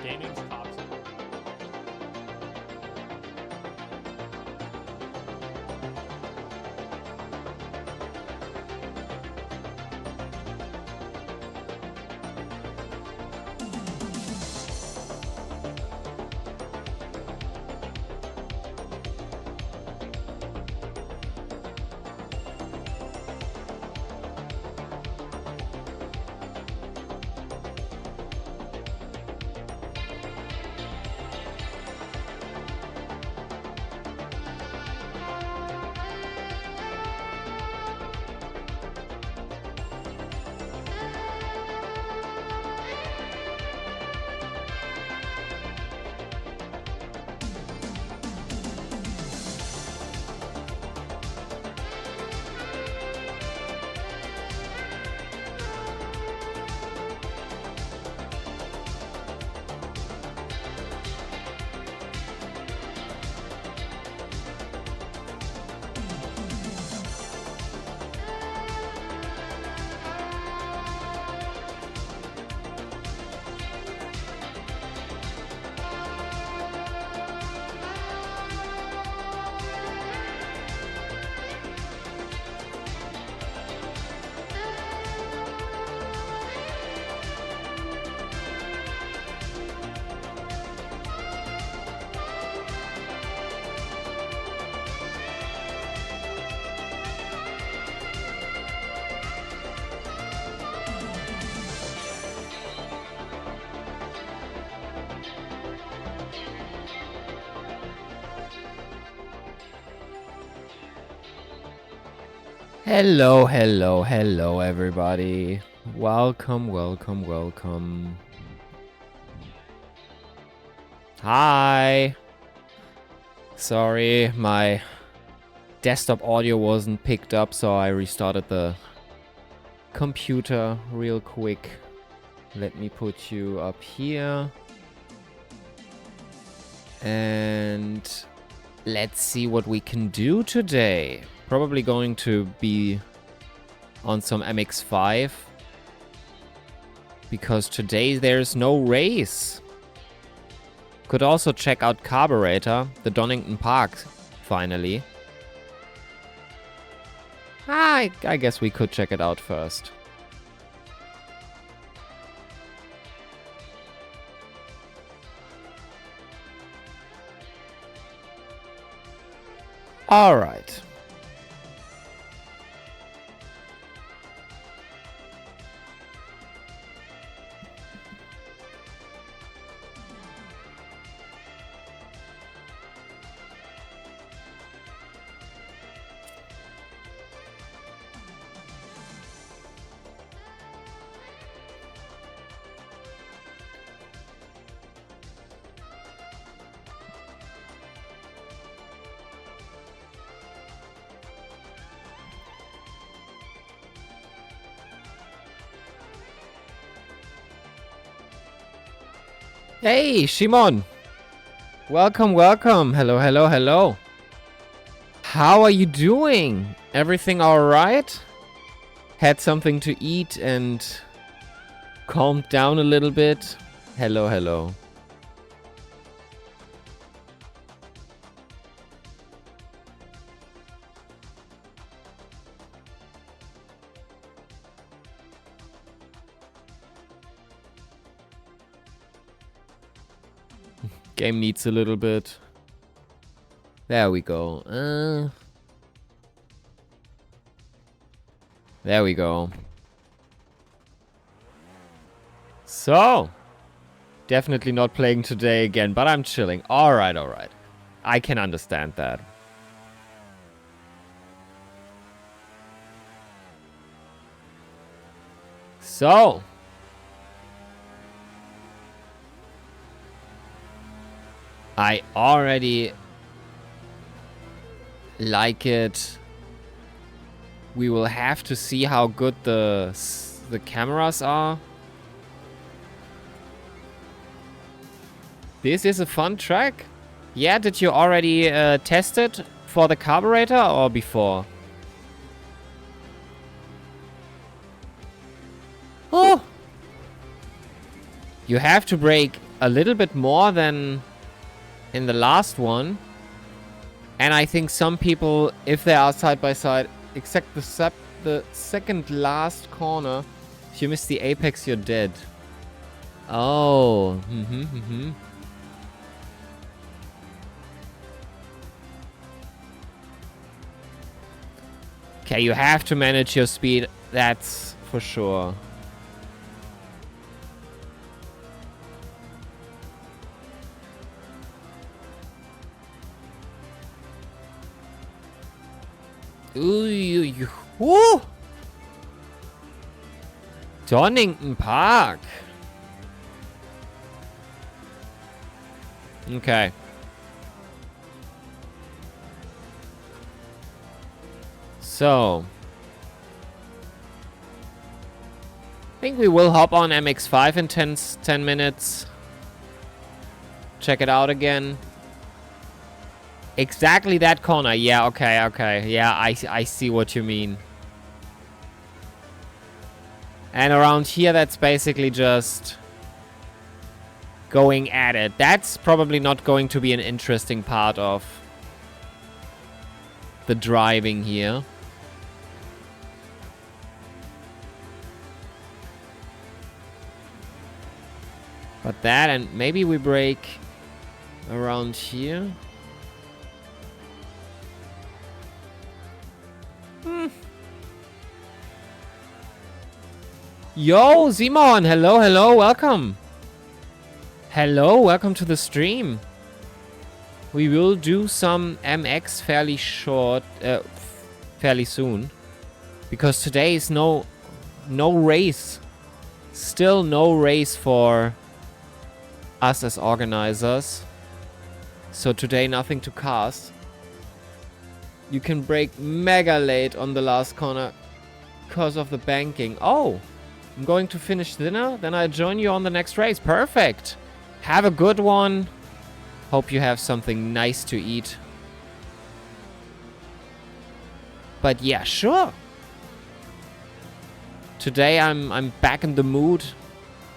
gaming's toxic. Hello, hello, hello, everybody. Welcome, welcome, welcome. Hi. Sorry, my desktop audio wasn't picked up, so I restarted the computer real quick. Let me put you up here. And let's see what we can do today. Probably going to be on some MX5 because today there's no race. Could also check out Carburetor, the Donington Park, finally. I guess we could check it out first. All right. Hey, Shimon! Welcome, welcome! Hello, hello, hello! How are you doing? Everything alright? Had something to eat and calmed down a little bit? Hello, hello. Game needs a little bit. There we go. There we go. So, definitely not playing today again, but I'm chilling. Alright, alright. I can understand that. So, I already like it. We will have to see how good the cameras are. This is a fun track. Yeah, did you already test it for the carburetor or before? Oh! You have to brake a little bit more than in the last one. And I think some people, if they are side by side, except the second last corner, if you miss the apex, you're dead. Oh. Okay, you have to manage your speed. That's for sure. Ooh. Donington Park. Okay. So, I think we will hop on MX5 in 10 minutes. Check it out again. Exactly that corner. Yeah, okay. Yeah, I see what you mean. And around here, that's basically just going at it. That's probably not going to be an interesting part of the driving here. But that, and maybe we break around here. Yo, Simon! Hello, welcome! Hello, welcome to the stream. We will do some MX fairly soon. Because today is no race. Still no race for us as organizers. So today nothing to cast. You can brake mega late on the last corner because of the banking. Oh, I'm going to finish dinner, then I join you on the next race. Perfect. Have a good one. Hope you have something nice to eat. But yeah, sure. Today I'm back in the mood.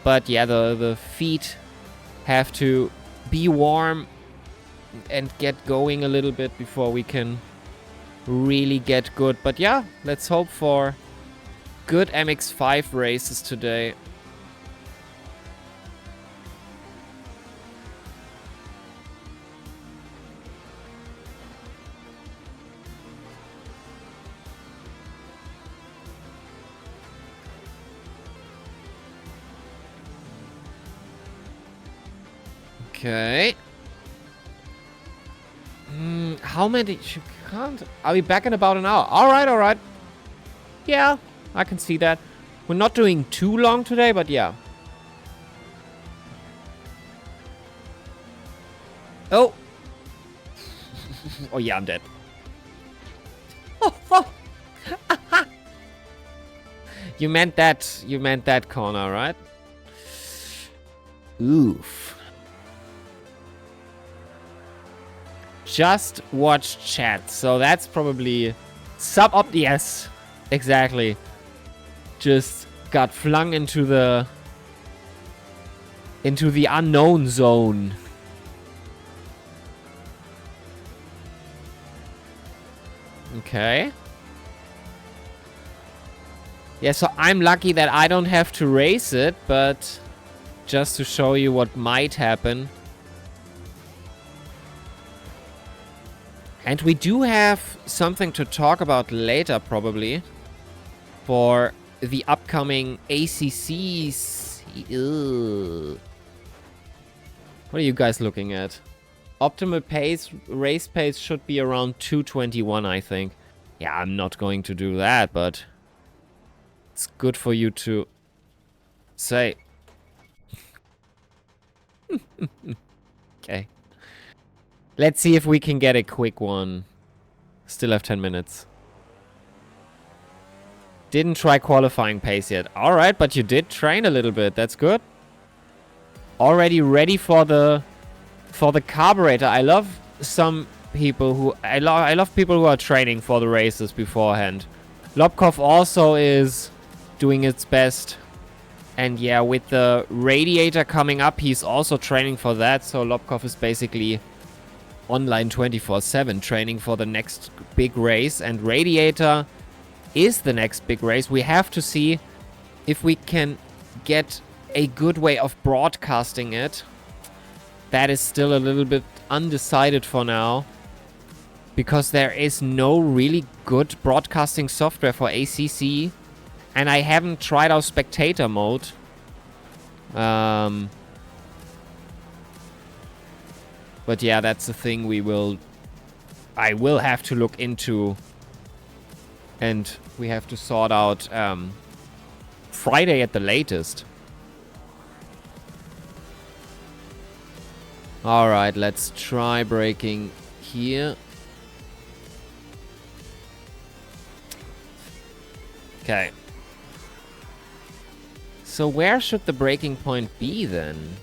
But yeah, the feet have to be warm and get going a little bit before we can really get good. But yeah, let's hope for good MX5 races today. Okay. How many? You can't. I'll be back in about an hour. Alright. Yeah, I can see that. We're not doing too long today, but yeah. Oh. Oh yeah, I'm dead. Oh. You meant that corner, right? Oof. Just watch chat. So that's probably yes, exactly. Just got flung into the unknown zone. Okay. Yeah, so I'm lucky that I don't have to race it, but just to show you what might happen. And we do have something to talk about later, probably, for the upcoming ACCs. Ugh. What are you guys looking at? Optimal pace, race pace should be around 2:21, I think. Yeah, I'm not going to do that, but it's good for you to say. Okay. Let's see if we can get a quick one. Still have 10 minutes. Didn't try qualifying pace yet. Alright, but you did train a little bit. That's good. Already ready for the carburetor. I love some people who... I love people who are training for the races beforehand. Lobkov also is doing its best And yeah, with the radiator coming up, he's also training for that. So Lobkov is basically online 24/7 training for the next big race. And radiator is the next big race. We have to see if we can get a good way of broadcasting it. That is still a little bit undecided for now, because there is no really good broadcasting software for ACC, and I haven't tried out spectator mode. But yeah, that's the thing I will have to look into, and we have to sort out Friday at the latest. Alright, let's try braking here. Okay. So where should the braking point be then?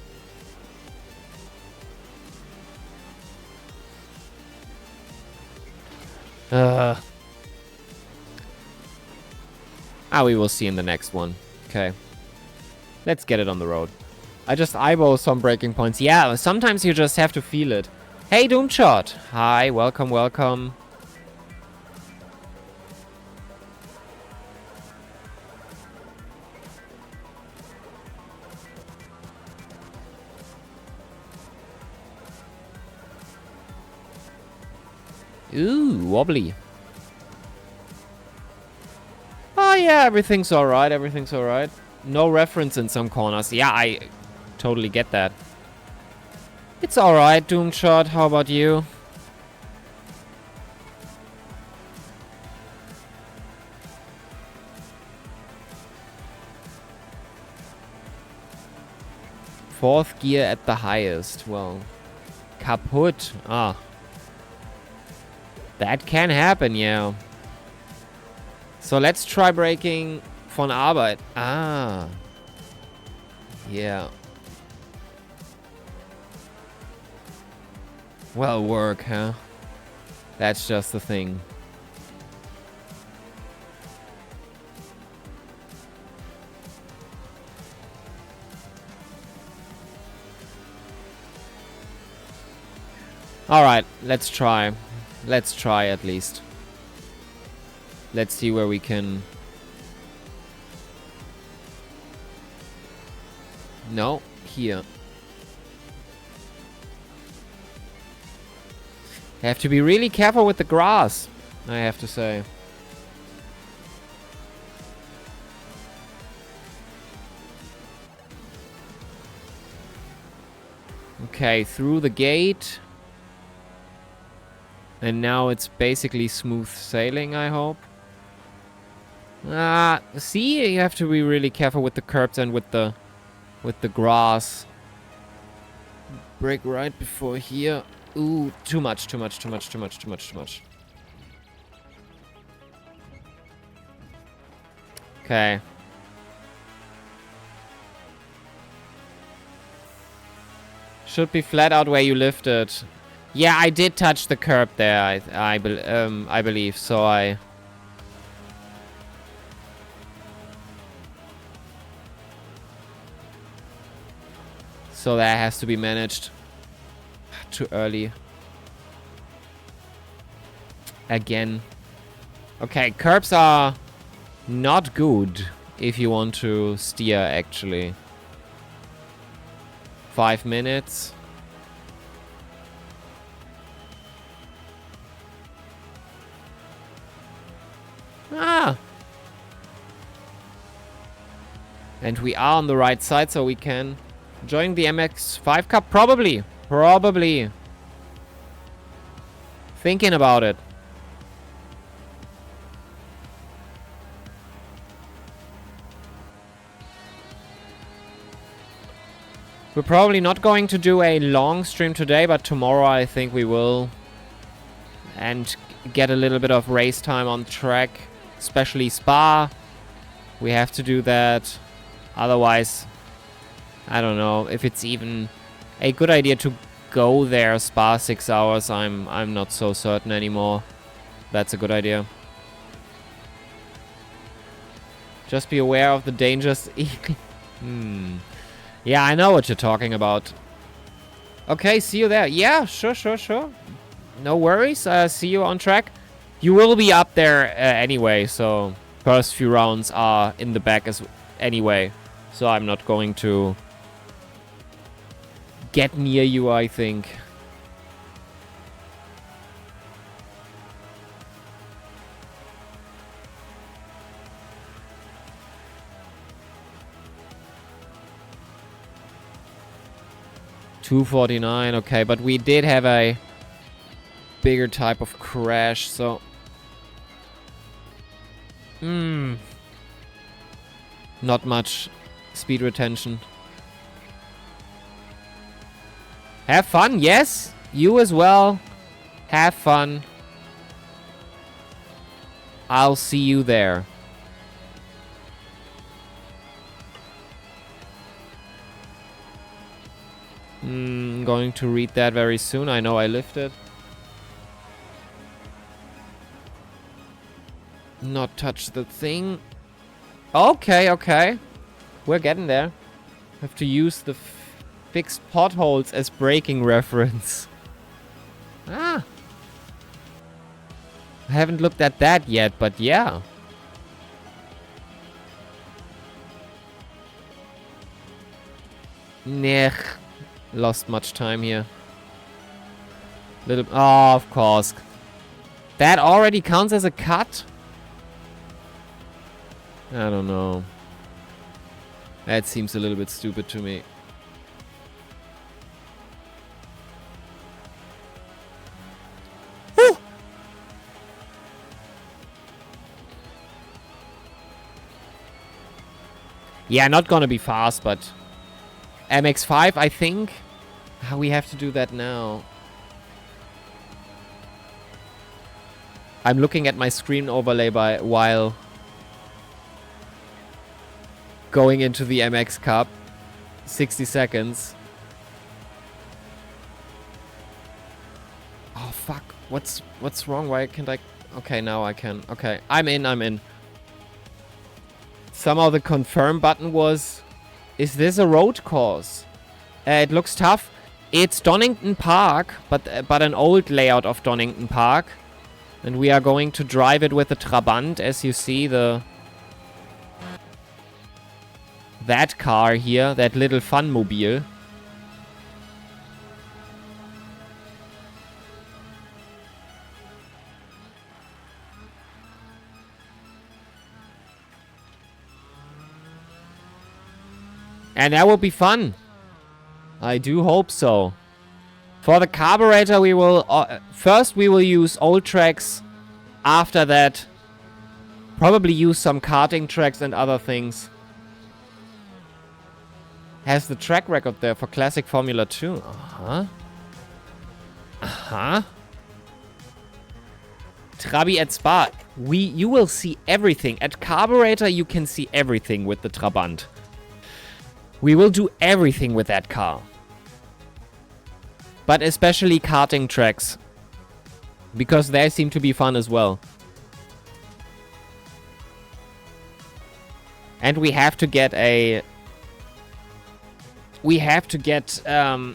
We will see in the next one. Okay. Let's get it on the road. I just eyeball some braking points. Yeah, sometimes you just have to feel it. Hey, Doomshot. Hi, welcome, welcome. Ooh, wobbly. Oh yeah, everything's alright, everything's alright. No reference in some corners. Yeah, I totally get that. It's alright, Doomshot. How about you? Fourth gear at the highest. Well, kaputt. Ah. That can happen, yeah. So let's try braking von Arbeit. Ah. Yeah. Well, work, huh? That's just the thing. Alright, let's try. Let's try at least. Let's see where we can... No, here. Have to be really careful with the grass, I have to say. Okay, through the gate. And now it's basically smooth sailing, I hope. See, you have to be really careful with the curbs and with the grass. Brake right before here. Ooh, too much, too much, too much, too much, too much, too much. Okay. Should be flat out where you lifted. Yeah, I did touch the curb there, I believe, so So that has to be managed. Too early. Again. Okay, curbs are not good if you want to steer, actually. 5 minutes. And we are on the right side, so we can join the MX5 Cup. Probably. Probably. Thinking about it. We're probably not going to do a long stream today, but tomorrow I think we will. And get a little bit of race time on track. Especially Spa. We have to do that. Otherwise, I don't know if it's even a good idea to go there Spa 6 hours. I'm not so certain anymore. That's a good idea. Just be aware of the dangers. Yeah, I know what you're talking about. Okay, see you there. Yeah, sure. No worries. See you on track. You will be up there anyway, so first few rounds are in the back as anyway. So I'm not going to get near you, I think. $249, okay, but we did have a bigger type of crash, so... Not much speed retention. Have fun, yes! You as well. Have fun. I'll see you there. Going to read that very soon. I know I lifted. Not touch the thing. Okay. We're getting there. Have to use the fixed potholes as braking reference. I haven't looked at that yet, but yeah. Nech. Lost much time here. Oh, of course. That already counts as a cut? I don't know. That seems a little bit stupid to me. Woo! Yeah, not gonna be fast, but... MX5, I think. How we have to do that now. I'm looking at my screen overlay while going into the MX Cup. 60 seconds. Oh, fuck. What's wrong? Why can't I... Okay, now I can. Okay, I'm in. Somehow the confirm button was... Is this a road course? It looks tough. It's Donington Park, but an old layout of Donington Park. And we are going to drive it with the Trabant, as you see, that car here, that little Funmobile. And that will be fun. I do hope so. For the carburetor, we will... first, we will use old tracks. After that, probably use some karting tracks and other things. Has the track record there for classic Formula 2. Trabi at Spa. You will see everything. At carburetor, you can see everything with the Trabant. We will do everything with that car. But especially karting tracks. Because they seem to be fun as well. And we have to get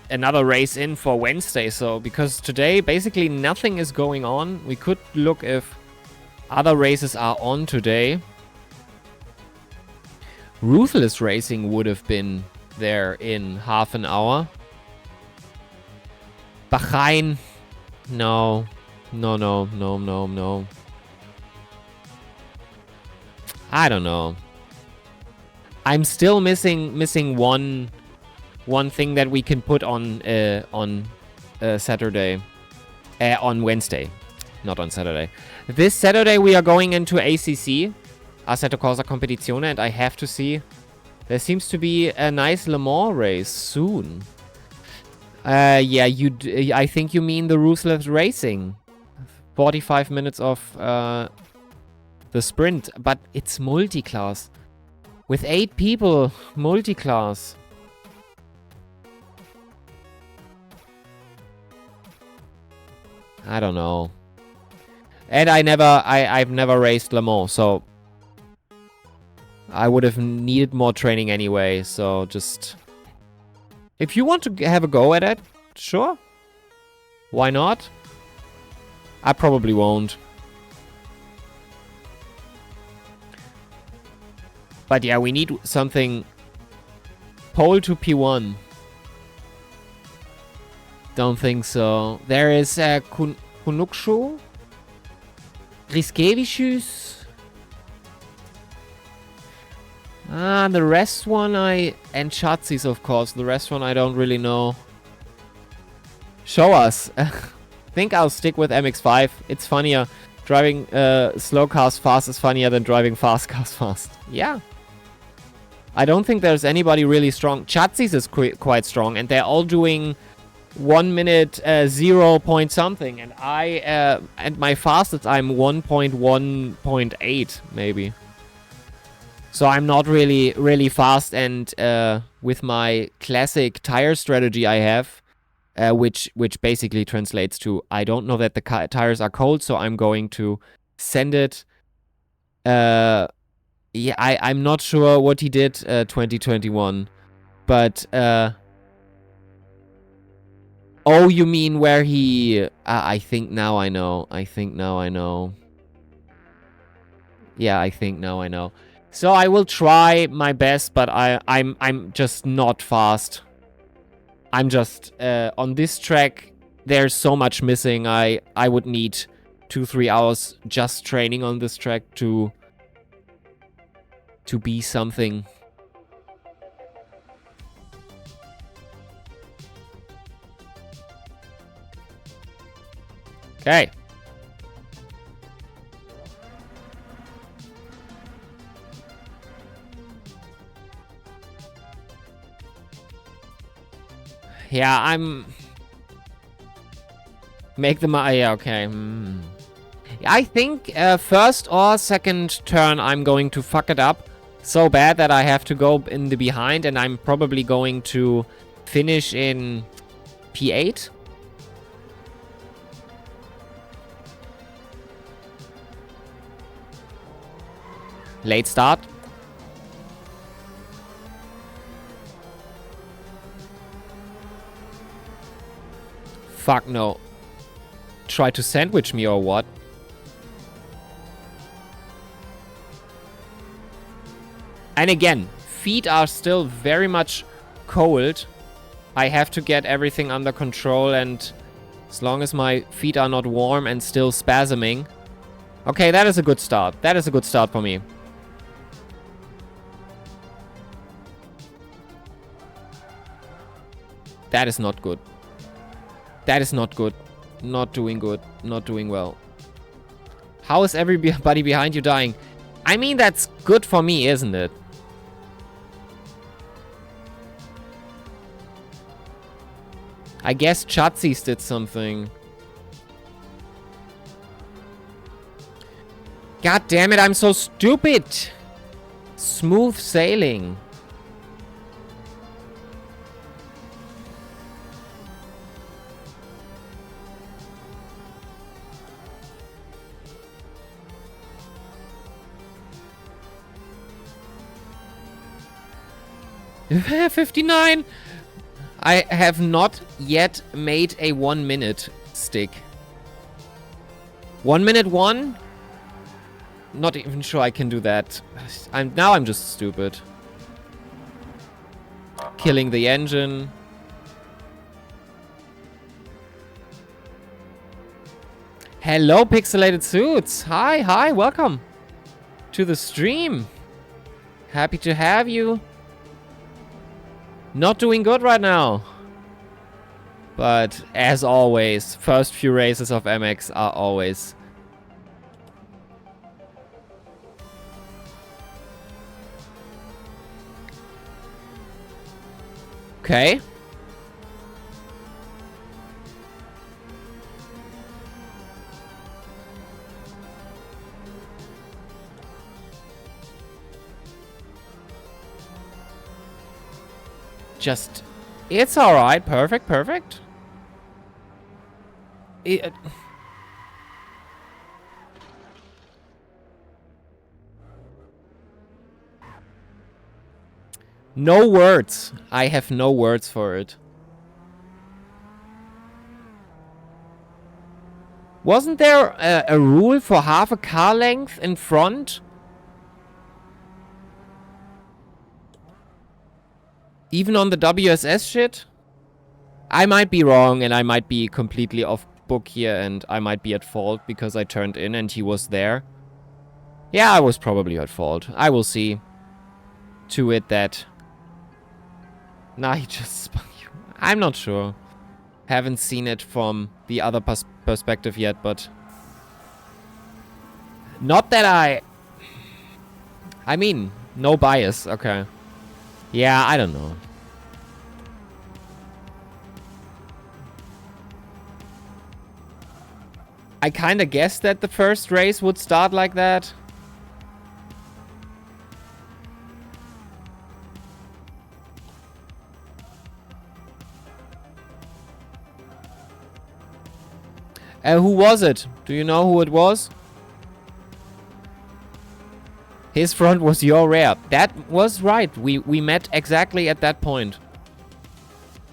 another race in for Wednesday. So, because today basically nothing is going on. We could look if other races are on today. Ruthless Racing would have been there in half an hour. Bahrain. No. I don't know. I'm still missing one thing that we can put on Saturday. On Wednesday. Not on Saturday. This Saturday we are going into ACC. Assetto Corsa Competizione, and I have to see. There seems to be a nice Le Mans race soon. Yeah, I think you mean the Ruthless Racing. 45 minutes of the sprint, but it's multi-class. With 8 people, multi-class. I don't know. And I've never raced Le Mans, so... I would have needed more training anyway, so just... If you want to have a go at it, sure. Why not? I probably won't. But yeah, we need something... Pole to P1. Don't think so. There is Kunukshu. Riskevicius. The rest one and Chatsis, of course. The rest one I don't really know. Show us. Think I'll stick with MX5. It's funnier. Driving slow cars fast is funnier than driving fast cars fast. Yeah. I don't think there's anybody really strong. Chatsis is quite strong, and they're all doing 1 minute 0 point something, and and my fastest I'm 1.1.8 maybe. So I'm not really fast, and with my classic tire strategy I have, which basically translates to I don't know that the tires are cold, so I'm going to send it. Yeah, I'm not sure what he did 2021, but oh, you mean where he? I think now I know. Yeah, I think now I know. So I will try my best, but I'm just not fast. I'm just on this track. There's so much missing. I would need 2-3 hours just training on this track to be something. Okay. Yeah, I'm... Make them... Yeah, okay. I think first or second turn I'm going to fuck it up so bad that I have to go in the behind, and I'm probably going to finish in P8. Late start. Fuck no. Try to sandwich me or what? And again, feet are still very much cold. I have to get everything under control, and as long as my feet are not warm and still spasming. Okay, that is a good start. That is a good start for me. That is not good. That is not good. Not doing good. Not doing well. How is everybody behind you dying? I mean, that's good for me, isn't it? I guess Chatsis did something. God damn it, I'm so stupid. Smooth sailing. $59. I have not yet made a 1 minute stick. 1 minute 1? Not even sure I can do that. Now I'm just stupid. Killing the engine. Hello, Pixelated Suits. Hi, welcome to the stream. Happy to have you. Not doing good right now. But as always, first few races of MX are always... Okay. Just... It's alright. Perfect. No words. I have no words for it. Wasn't there a rule for half a car length in front? Even on the WSS shit? I might be wrong and I might be completely off book here and I might be at fault because I turned in and he was there. Yeah, I was probably at fault. I will see to it that... Nah, he just spun you. I'm not sure. Haven't seen it from the other perspective yet, but... Not that I mean, no bias. Okay. Yeah, I don't know. I kinda guessed that the first race would start like that. Who was it? Do you know who it was? His front was your rear. That was right. We met exactly at that point.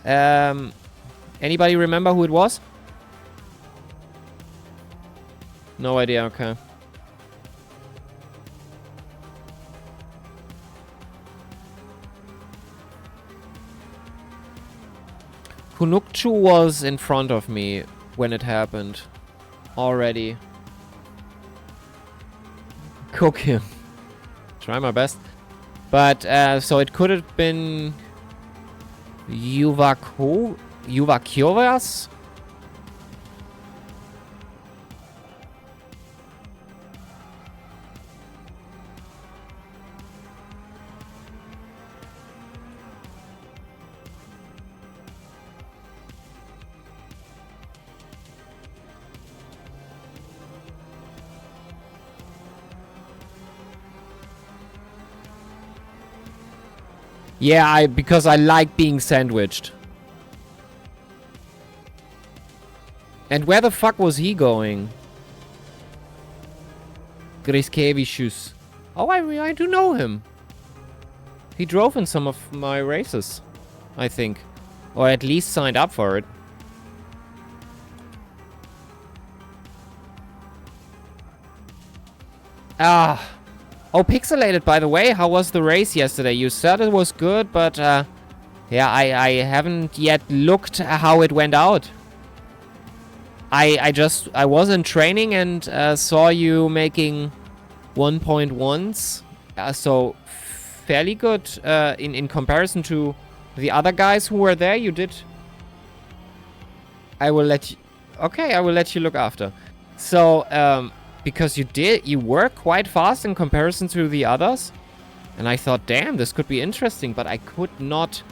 Anybody remember who it was? No idea, okay. Kunukchu was in front of me when it happened. Already. Cook him. Try my best. But, so it could have been... Yuvakiovas? Yeah, because I like being sandwiched. And where the fuck was he going? Griskevicius. Oh, I do know him. He drove in some of my races, I think. Or at least signed up for it. Ah. Oh, Pixelated, by the way, how was the race yesterday? You said it was good, but, yeah, I haven't yet looked at how it went out. I was in training and, saw you making 1.1s. So, fairly good, in comparison to the other guys who were there. You did... I will let you... Okay, I will let you look after. So, because you were quite fast in comparison to the others. And I thought, damn, this could be interesting, but I could not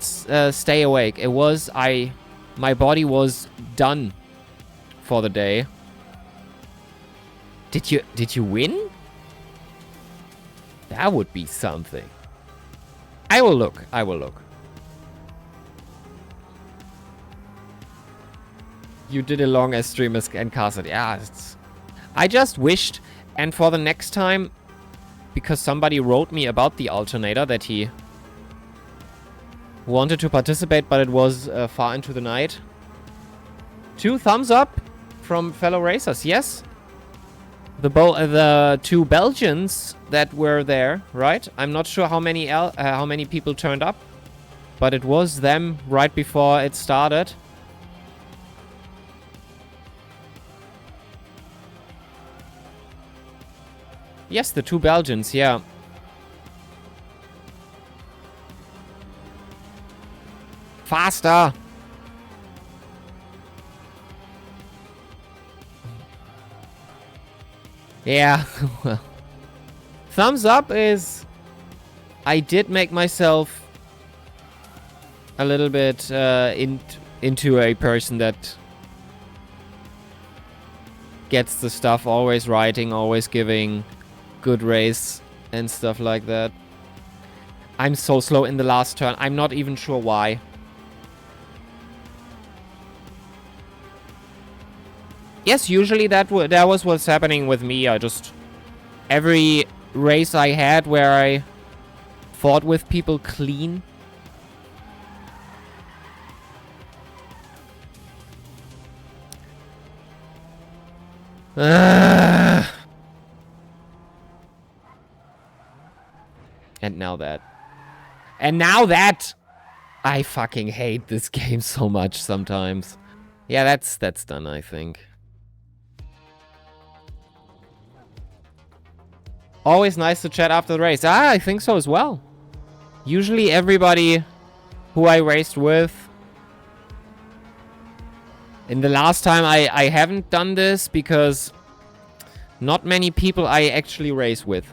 stay awake. It was, my body was done for the day. Did you win? That would be something. I will look. You did a long as stream and cast it. Yeah, I just wished, and for the next time, because somebody wrote me about the alternator that he wanted to participate, but it was far into the night. 2 thumbs up from fellow racers. Yes, the 2 Belgians that were there, right? I'm not sure how many people turned up, but it was them right before it started. Yes, the 2 Belgians, yeah. Faster! Yeah, well. Thumbs up is... I did make myself a little bit into a person that gets the stuff, always writing, always giving... good race and stuff like that. I'm so slow in the last turn. I'm not even sure why. Yes, usually that was what's happening with me. I just... Every race I had where I fought with people clean. And now that. And now that! I fucking hate this game so much sometimes. Yeah, that's done, I think. Always nice to chat after the race. Ah, I think so as well. Usually everybody who I raced with... In the last time I haven't done this because not many people I actually race with.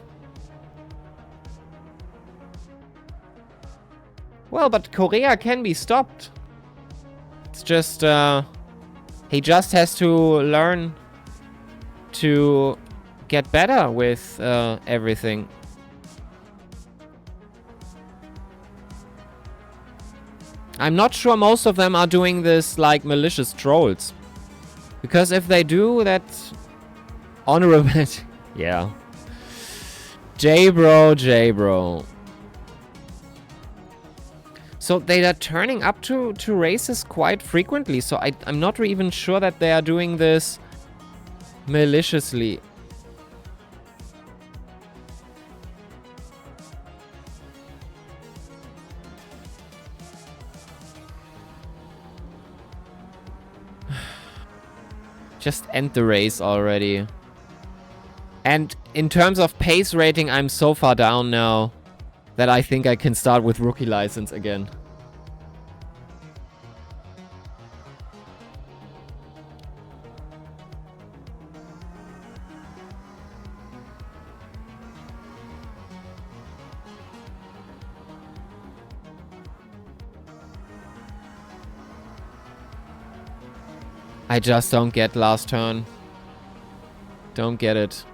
Well, but Korea can be stopped. It's just, he just has to learn to get better with everything. I'm not sure most of them are doing this like malicious trolls. Because if they do, that's honorable. Yeah. J-bro. So they are turning up to races quite frequently. So I'm not even sure that they are doing this maliciously. Just end the race already. And in terms of pace rating, I'm so far down now that I think I can start with rookie license again. I just don't get last turn. Don't get it.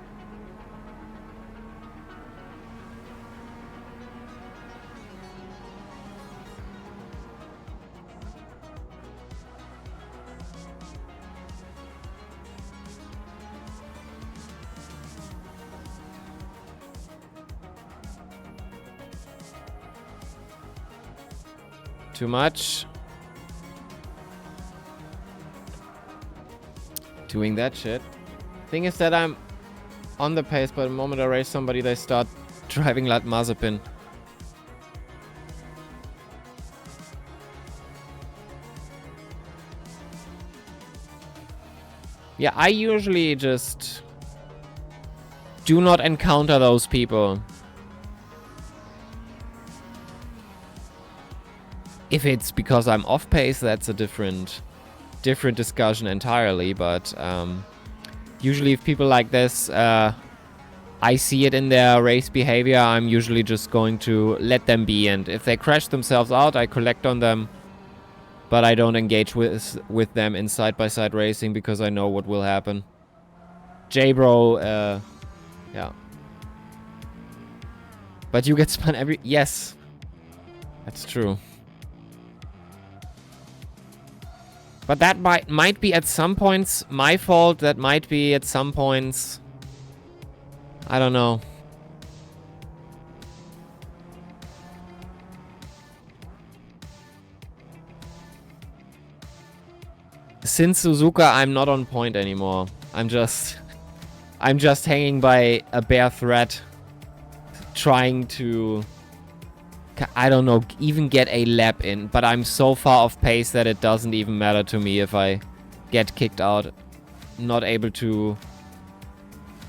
Too much. Doing that shit. Thing is that I'm on the pace, but the moment I race somebody, they start driving like Mazepin. Yeah, I usually just do not encounter those people. If it's because I'm off pace, that's a different discussion entirely, but usually if people like this, I see it in their race behavior, I'm usually just going to let them be, and if they crash themselves out, I collect on them, but I don't engage with them in side-by-side racing because I know what will happen. J-bro, yeah. But you get spun every... Yes. That's true. But that might be at some points my fault. That might be at some points... I don't know. Since Suzuka, I'm not on point anymore. I'm just hanging by a bare thread. Trying to... I don't know, even get a lap in, but I'm so far off pace that it doesn't even matter to me if I get kicked out. Not able to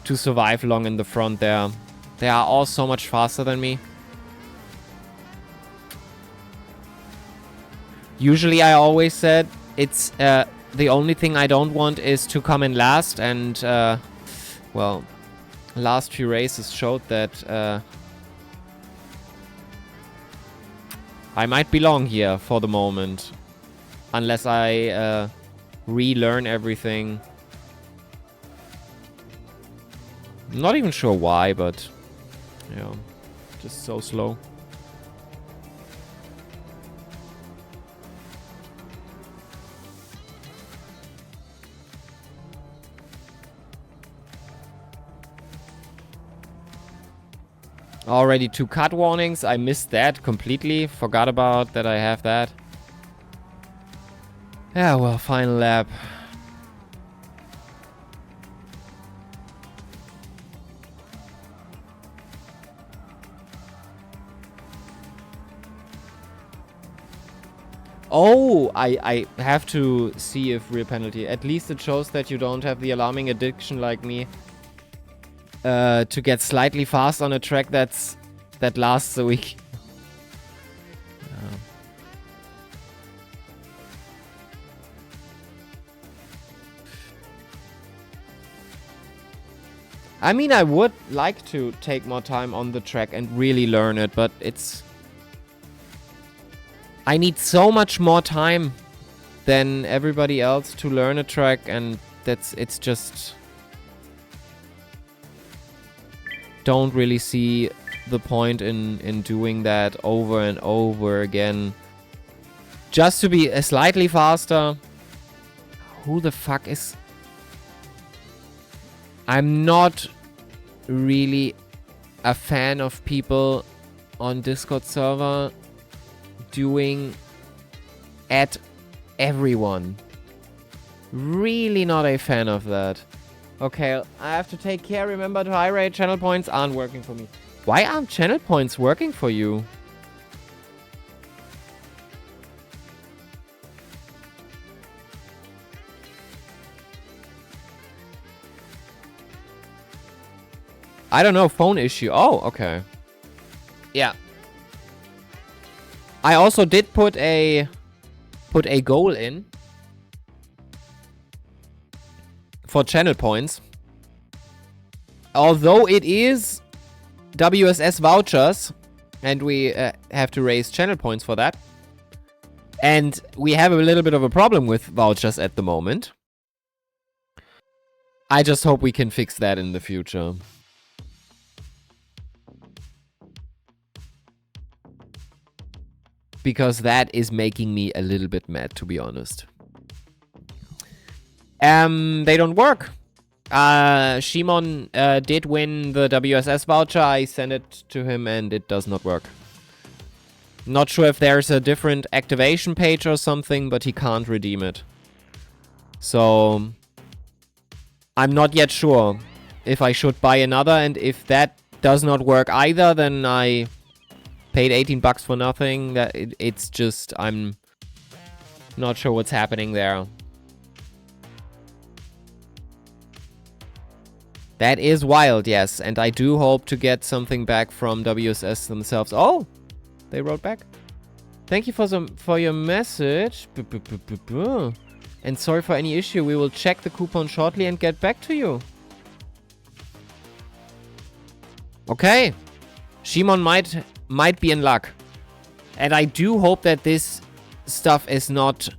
survive long in the front there. They are all so much faster than me. Usually I always said it's the only thing I don't want is to come in last, and well, last few races showed that I might belong here for the moment. Unless I relearn everything. Not even sure why, but yeah, just so slow. Already 2 cut warnings. I missed that completely. Forgot about that I have that. Yeah, well, final lap. Oh, I have to see if rear penalty. At least it shows that you don't have the alarming addiction like me. To get slightly fast on a track that lasts a week. I mean, I would like to take more time on the track and really learn it, but it's... I need so much more time than everybody else to learn a track, and it's just... Don't really see the point in doing that over and over again. Just to be slightly faster. Who the fuck is... I'm not really a fan of people on Discord server doing at everyone. Really not a fan of that. Okay, I have to take care. Remember to high rate. Channel points aren't working for me. Why aren't channel points working for you? I don't know, phone issue. Oh, okay. Yeah. I also did put a goal in for channel points. Although it is WSS vouchers, and we have to raise channel points for that. And we have a little bit of a problem with vouchers at the moment. I just hope we can fix that in the future. Because that is making me a little bit mad, to be honest. They don't work. Shimon did win the WSS voucher. I sent it to him and it does not work. Not sure if there's a different activation page or something, but he can't redeem it. So I'm not yet sure if I should buy another, and if that does not work either, then I paid 18 bucks for nothing. It's just, I'm not sure what's happening there. That is wild, yes. And I do hope to get something back from WSS themselves. Oh, they wrote back. Thank you for your message. And sorry for any issue. We will check the coupon shortly and get back to you. Okay. Shimon might be in luck. And I do hope that this stuff is not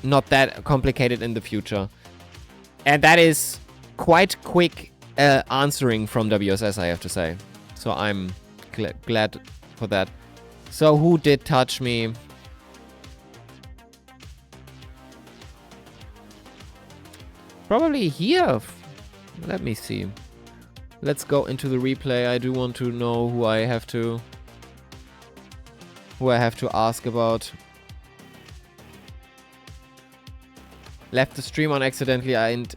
that complicated in the future. And that is quite quick answering from WSS, I have to say. So I'm glad for that. So who did touch me? Probably here. Let me see. Let's go into the replay. I do want to know who I have to ask about. Left the stream on accidentally and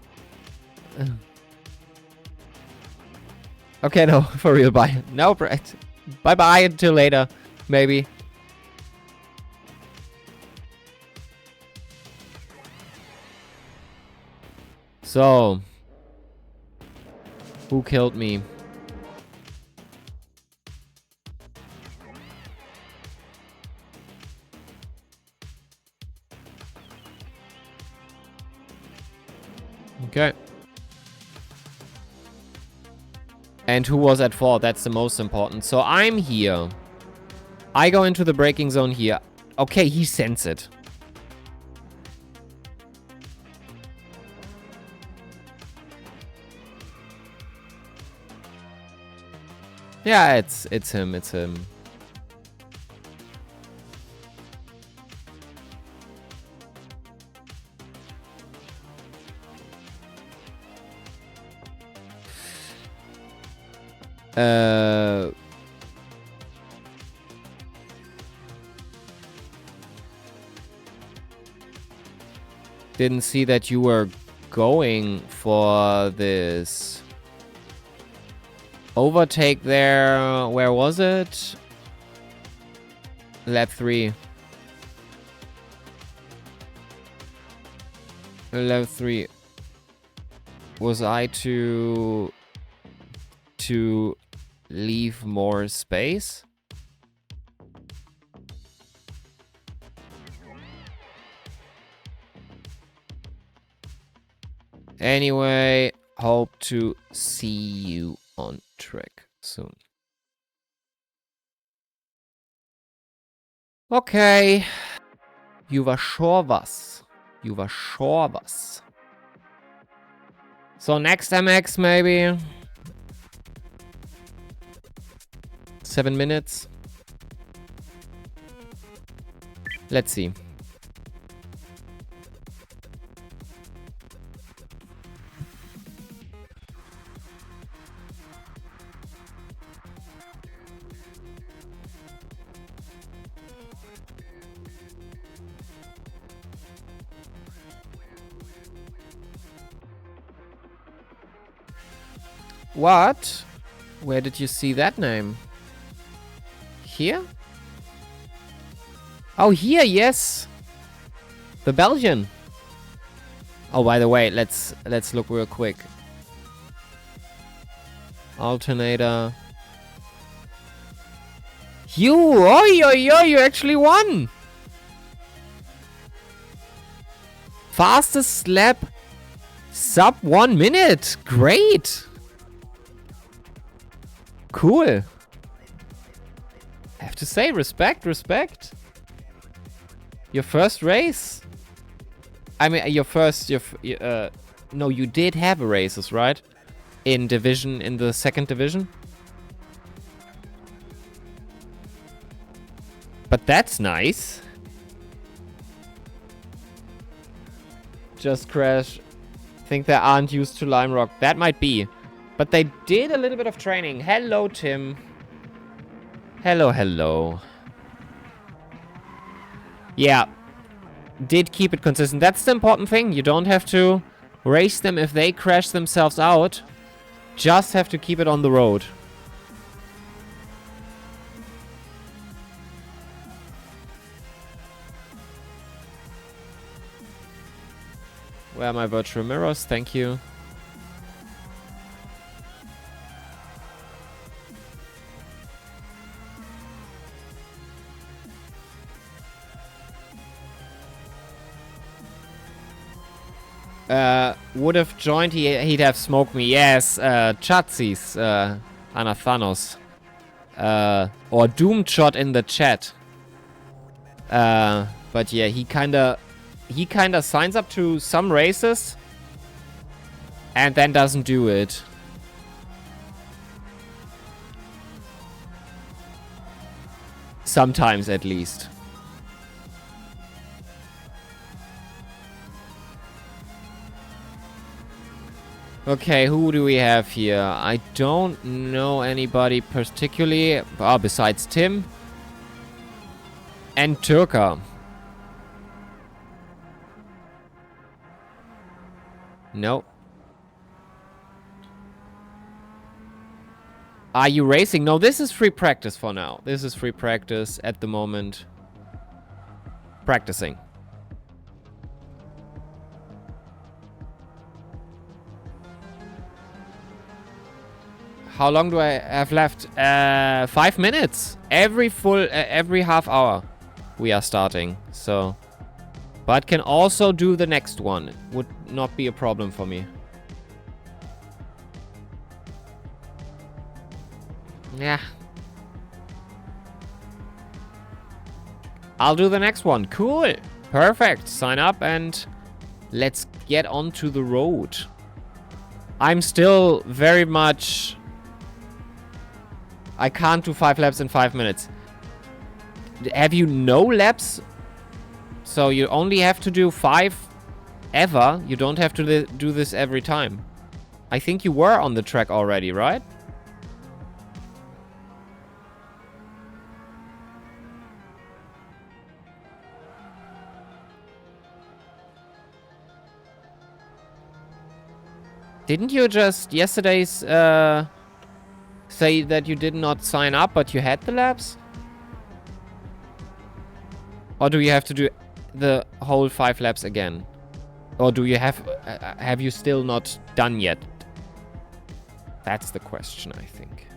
okay, no, for real, bye. No, bye until later, maybe. So, who killed me? Okay. And who was at fault? That's the most important. So I'm here. I go into the braking zone here. Okay, he sends it. Yeah, it's him. It's him. Didn't see that you were going for this overtake there. Where was it? Lap 3. Lap 3. Was I to leave more space? Anyway, hope to see you on track soon. Okay. You war sure was. You war sure was. So next MX maybe. 7 minutes. Let's see. What? Where did you see that name? Here? Oh, here, yes. The Belgian. Oh, by the way, let's look real quick. Alternator. You actually won. Fastest lap sub 1 minute. Great. Cool. Have to say, respect. Your first race. I mean, no, you did have races, right? In the second division. But that's nice. Just crash. Think they aren't used to Lime Rock. That might be. But they did a little bit of training. Hello, Tim. Hello. Yeah. Did keep it consistent. That's the important thing. You don't have to race them if they crash themselves out. Just have to keep it on the road. Where are my virtual mirrors? Thank you. Would have joined, he'd have smoked me. Yes, Chatsis, Anathanos. Or Doomshot in the chat. But yeah, he kinda signs up to some races and then doesn't do it. Sometimes, at least. Okay, who do we have here? I don't know anybody particularly, besides Tim and Turka. No. Are you racing? No, this is free practice for now. This is free practice at the moment. Practicing. How long do I have left? 5 minutes. Every half hour we are starting. So, but can also do the next one. It would not be a problem for me. Yeah. I'll do the next one. Cool. Perfect. Sign up and let's get onto the road. I'm still very much... I can't do 5 laps in 5 minutes. Have you no laps? So you only have to do 5 ever. You don't have to do this every time. I think you were on the track already, right? Didn't you just yesterday's say that you did not sign up, but you had the labs? Or do you have to do the whole 5 labs again? Or do you have you still not done yet? That's the question, I think.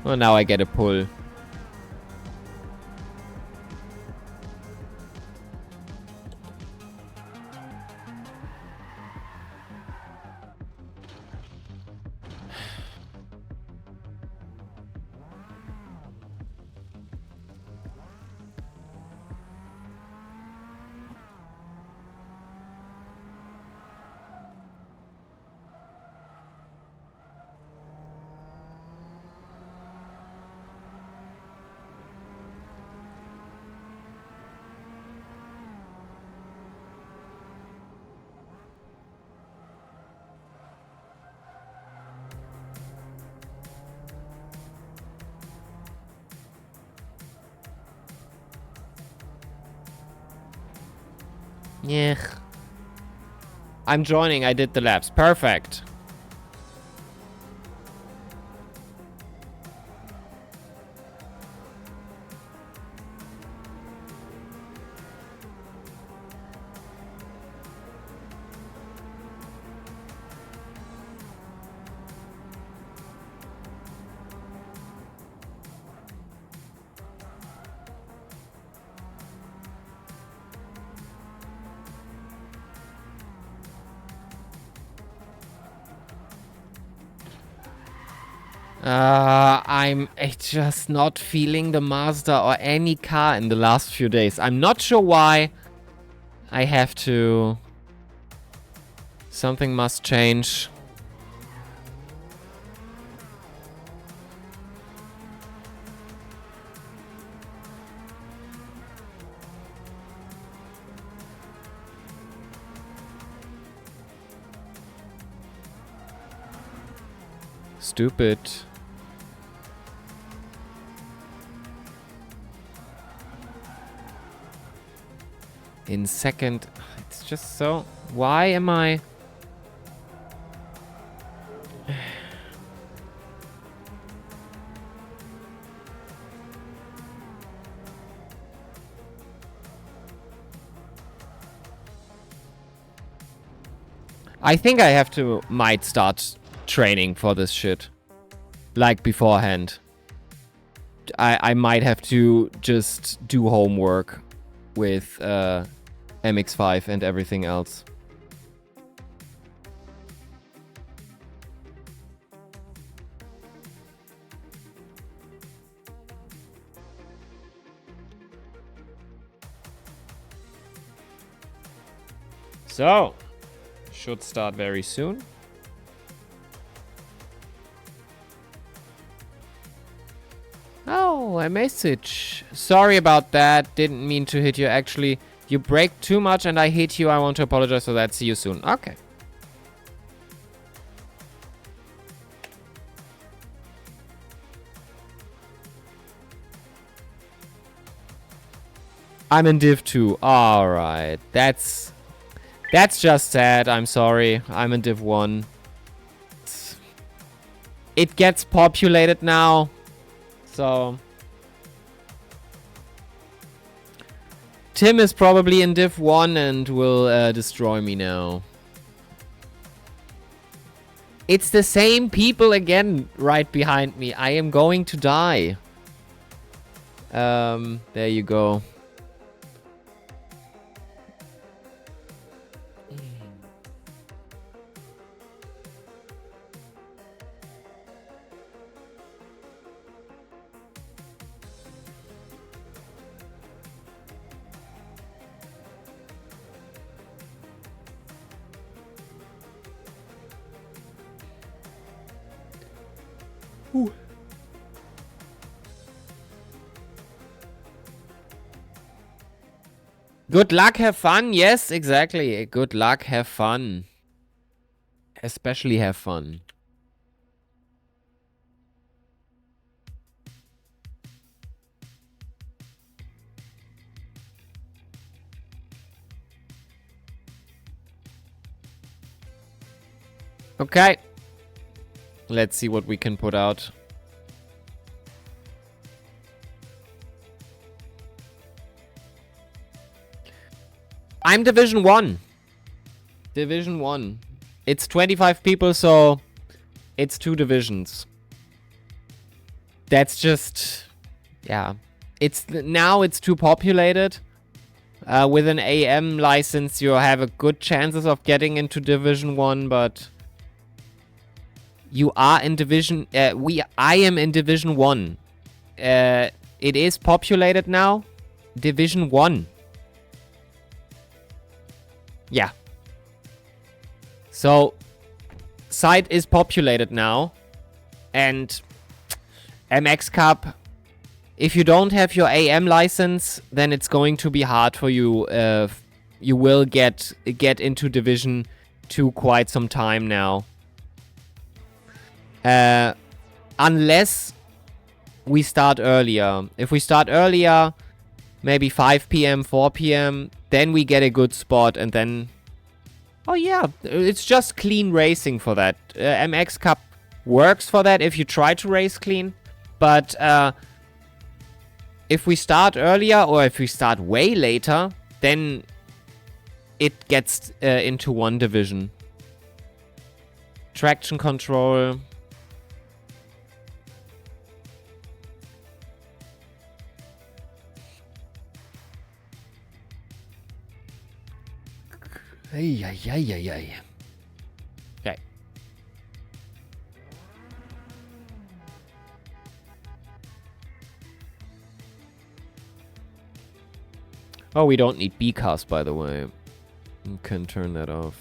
Well, now I get a pull. Yeah. I'm joining. I did the labs. Perfect. I'm just not feeling the Mazda or any car in the last few days. I'm not sure why. I have to... Something must change. Stupid. In second... It's just so... Why am I... I think I have to... Might start training for this shit. Like beforehand. I might have to just do homework with MX5 and everything else. So, should start very soon. Oh, a message. Sorry about that. Didn't mean to hit you. Actually, you brake too much and I hit you. I want to apologize for that. See you soon. Okay. I'm in Div 2. Alright. That's just sad. I'm sorry. I'm in Div 1. It gets populated now. So... Tim is probably in Div 1 and will destroy me now. It's the same people again right behind me. I am going to die. There you go. Good luck, have fun. Yes, exactly. Good luck, have fun. Especially have fun. Okay. Let's see what we can put out. I'm Division 1. Division 1. It's 25 people, so it's 2 divisions. That's just... yeah. Now it's too populated. With an AM license, you have a good chances of getting into Division 1, but... you are in Division... I am in Division 1. It is populated now. Division 1. Yeah. So, site is populated now. And MX Cup, if you don't have your AM license, then it's going to be hard for you. You will get into Division 2 quite some time now. Unless we start earlier. If we start earlier, maybe 5 p.m., 4 p.m., then we get a good spot, and then... oh yeah, it's just clean racing for that. MX Cup works for that if you try to race clean. But if we start earlier, or if we start way later, then it gets into one division. Traction control... Hey. Okay. Oh, we don't need B-cast, by the way. You can turn that off.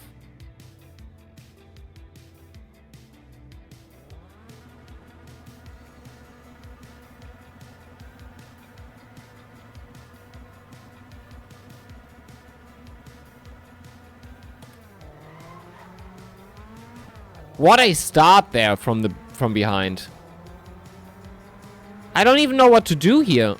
What a start there from behind. I don't even know what to do here.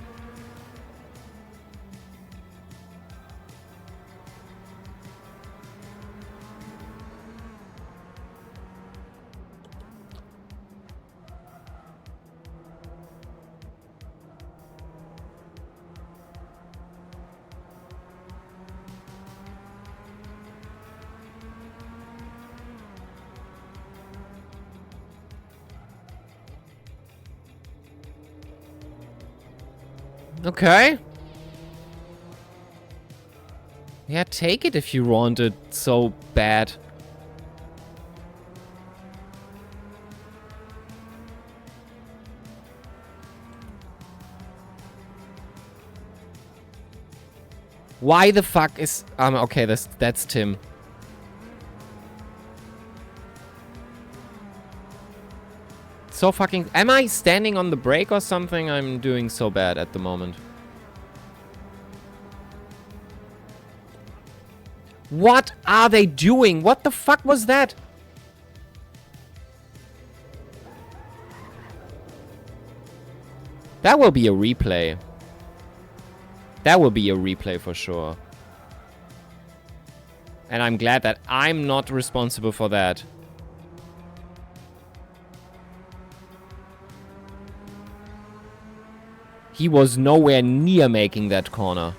Okay. Yeah, take it if you want it so bad. Why the fuck is... okay, that's Tim. So fucking... am I standing on the brake or something? I'm doing so bad at the moment. What are they doing? What the fuck was that? That will be a replay. That will be a replay for sure. And I'm glad that I'm not responsible for that. He was nowhere near making that corner.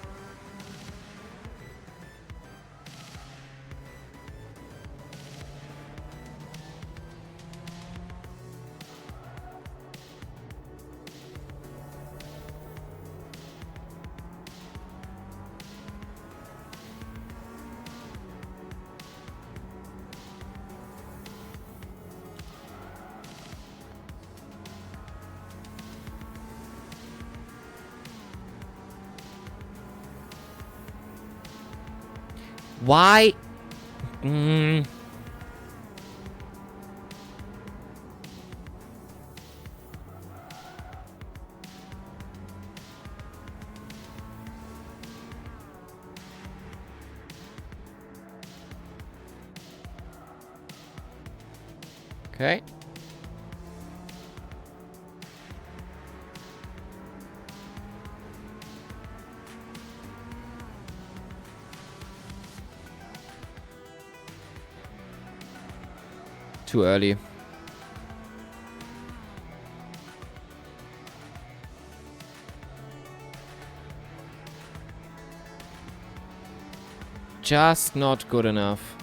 Why? Too early. Just not good enough.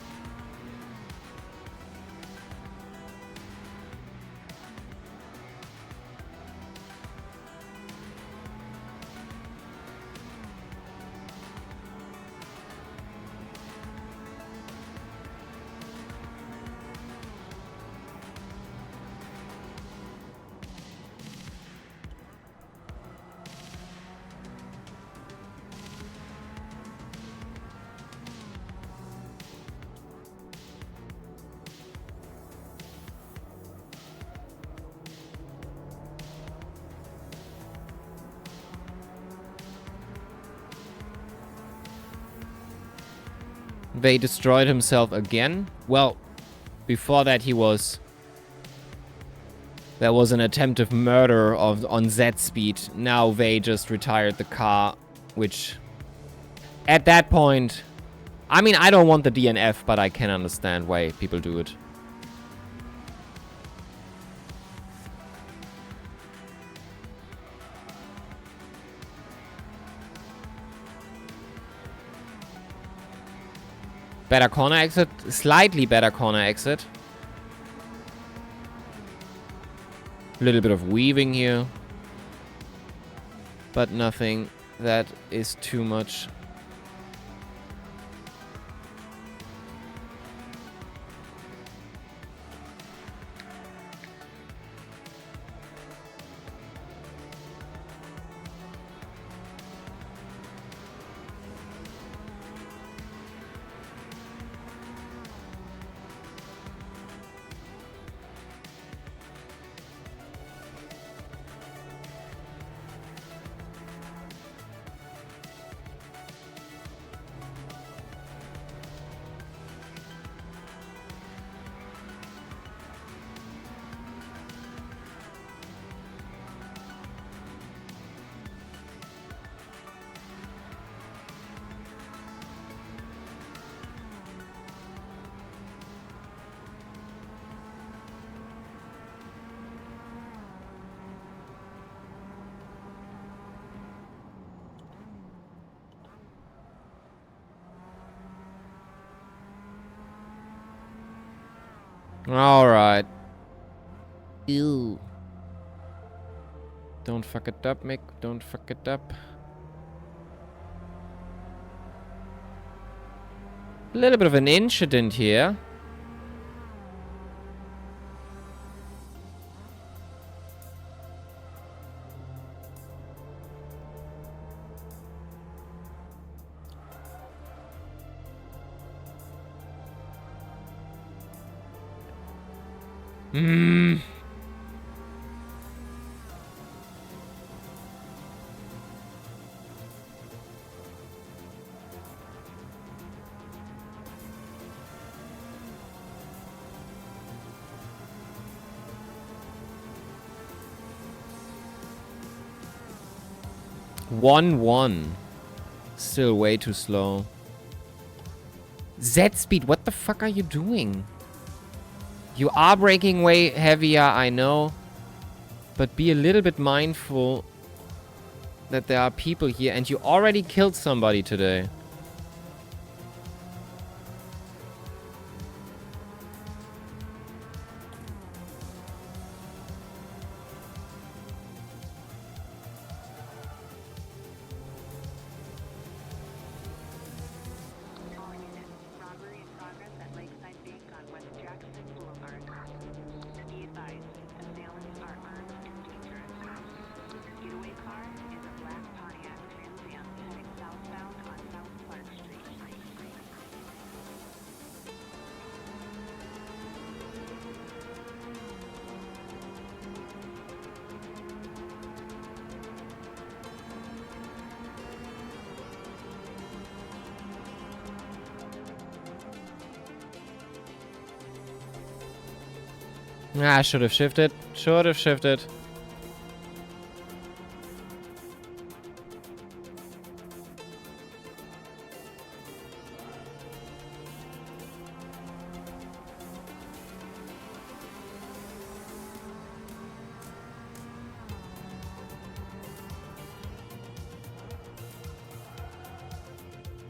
They destroyed himself again. Well, before that there was an attempted murder on Z speed. Now they just retired the car, which at that point, I mean, I don't want the DNF, but I can understand why people do it. Better corner exit, slightly better corner exit. A little bit of weaving here, but nothing that is too much. All right. Ew. Don't fuck it up, Mick. Don't fuck it up. A little bit of an incident here. Hmm. One. Still way too slow. Z speed, what the fuck are you doing? You are braking way heavier, I know. But be a little bit mindful that there are people here, and you already killed somebody today. Ah, should have shifted. Should have shifted.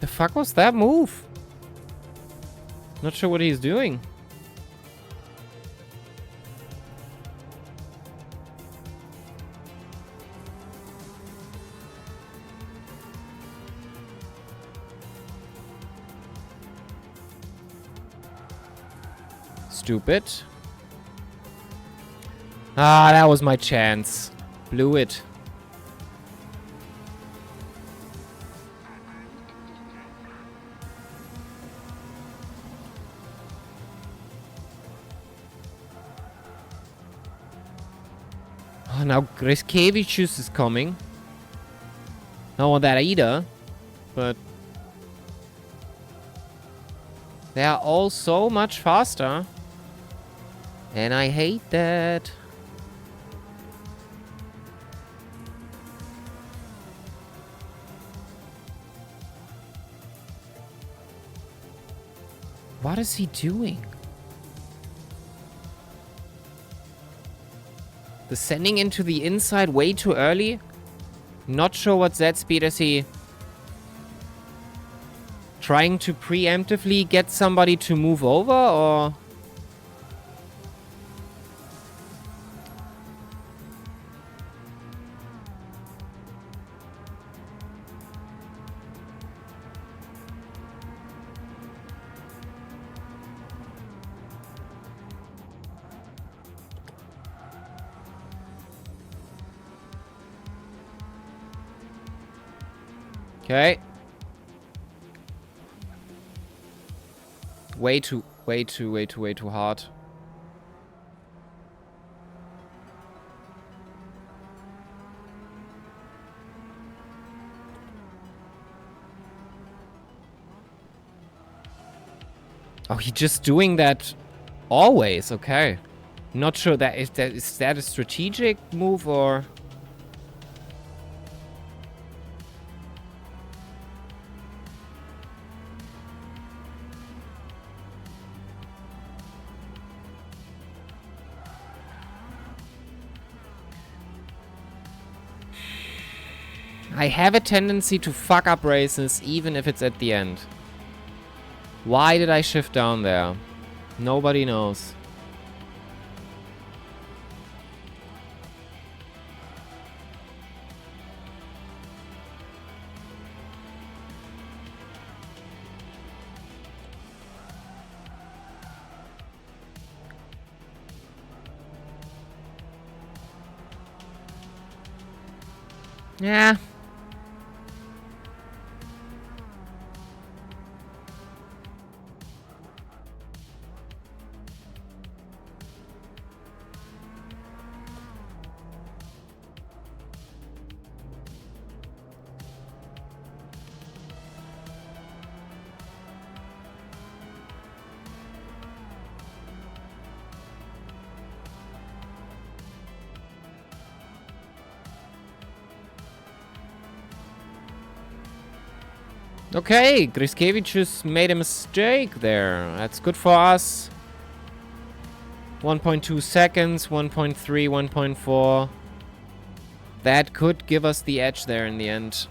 The fuck was that move? Not sure what he's doing. Stupid. Ah, that was my chance. Blew it. Oh, now Greskevicius is coming. Don't want that either. But they are all so much faster. And I hate that. What is he doing? Descending into the inside way too early? Not sure what Z speed is he trying to preemptively get somebody to move over, or? Okay. Way too hard. Oh, he's just doing that always. Okay. Not sure that is that a strategic move or... I have a tendency to fuck up races, even if it's at the end. Why did I shift down there? Nobody knows. Yeah. Okay, Greskevicius made a mistake there. That's good for us. 1.2 seconds, 1.3, 1.4. That could give us the edge there in the end.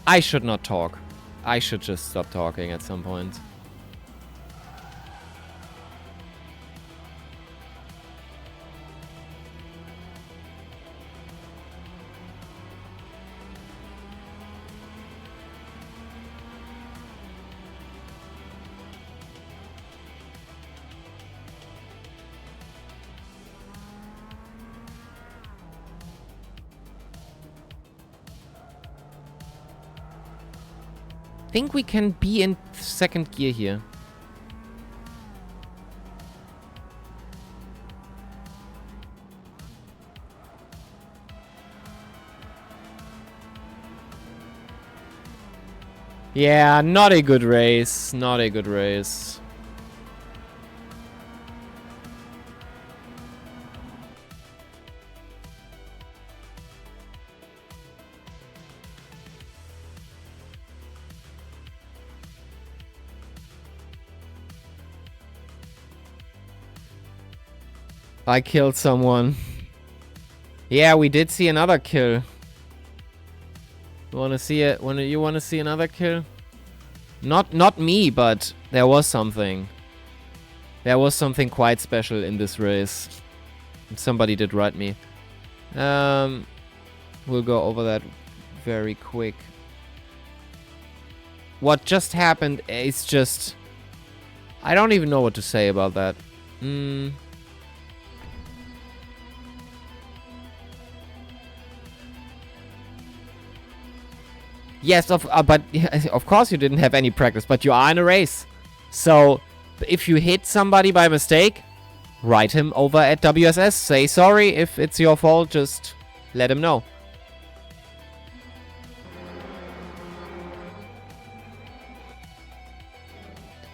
I should not talk. I should just stop talking at some point. I think we can be in second gear here. Yeah, not a good race. Not a good race. I killed someone. Yeah, we did see another kill. You wanna see it? You wanna see another kill? Not me, but there was something. There was something quite special in this race. Somebody did write me. We'll go over that very quick. What just happened is just... I don't even know what to say about that. Yes, but of course you didn't have any practice, but you are in a race. So, if you hit somebody by mistake, write him over at WSS. Say sorry if it's your fault, just let him know.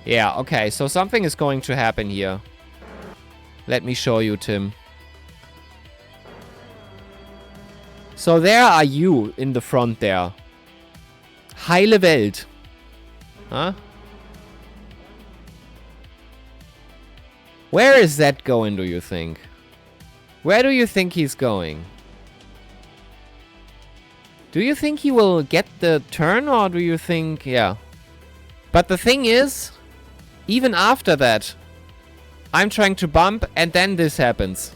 Yeah, okay, so something is going to happen here. Let me show you, Tim. So there are you in the front there. Heile Welt. Huh? Where is that going, do you think? Where do you think he's going? Do you think he will get the turn, or do you think... Yeah. But the thing is, even after that, I'm trying to bump, and then this happens.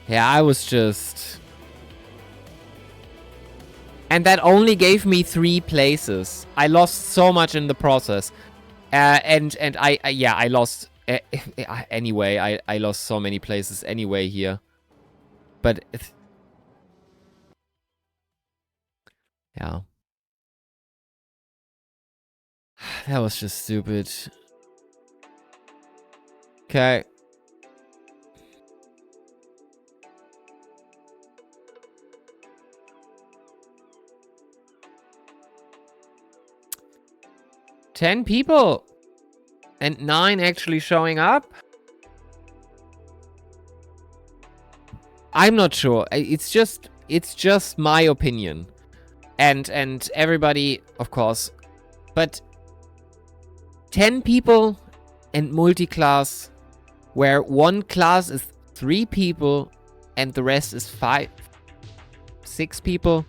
Yeah, I was just... And that only gave me 3 places. I lost so much in the process. And I lost... anyway, I lost so many places anyway here. But... Yeah. That was just stupid. Okay. Ten people! And 9 actually showing up? I'm not sure. It's just my opinion. And everybody, of course. But 10 people and multi-class, where one class is 3 people and the rest is 5, 6 people.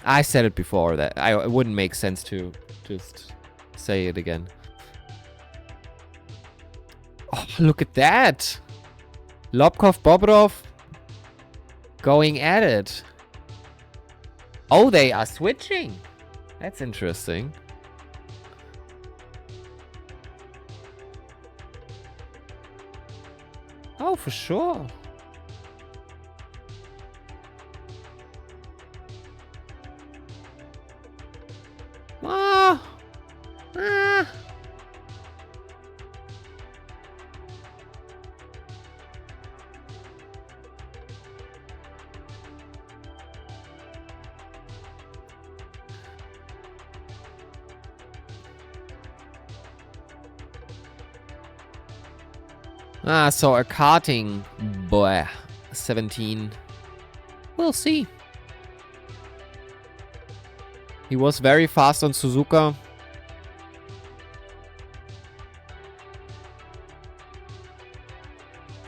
I said it before that it wouldn't make sense to just say it again. Oh, look at that! Lobkov, Bobrov going at it. Oh, they are switching. That's interesting. Oh, for sure. So a karting boy, 17. We'll see. He was very fast on Suzuka.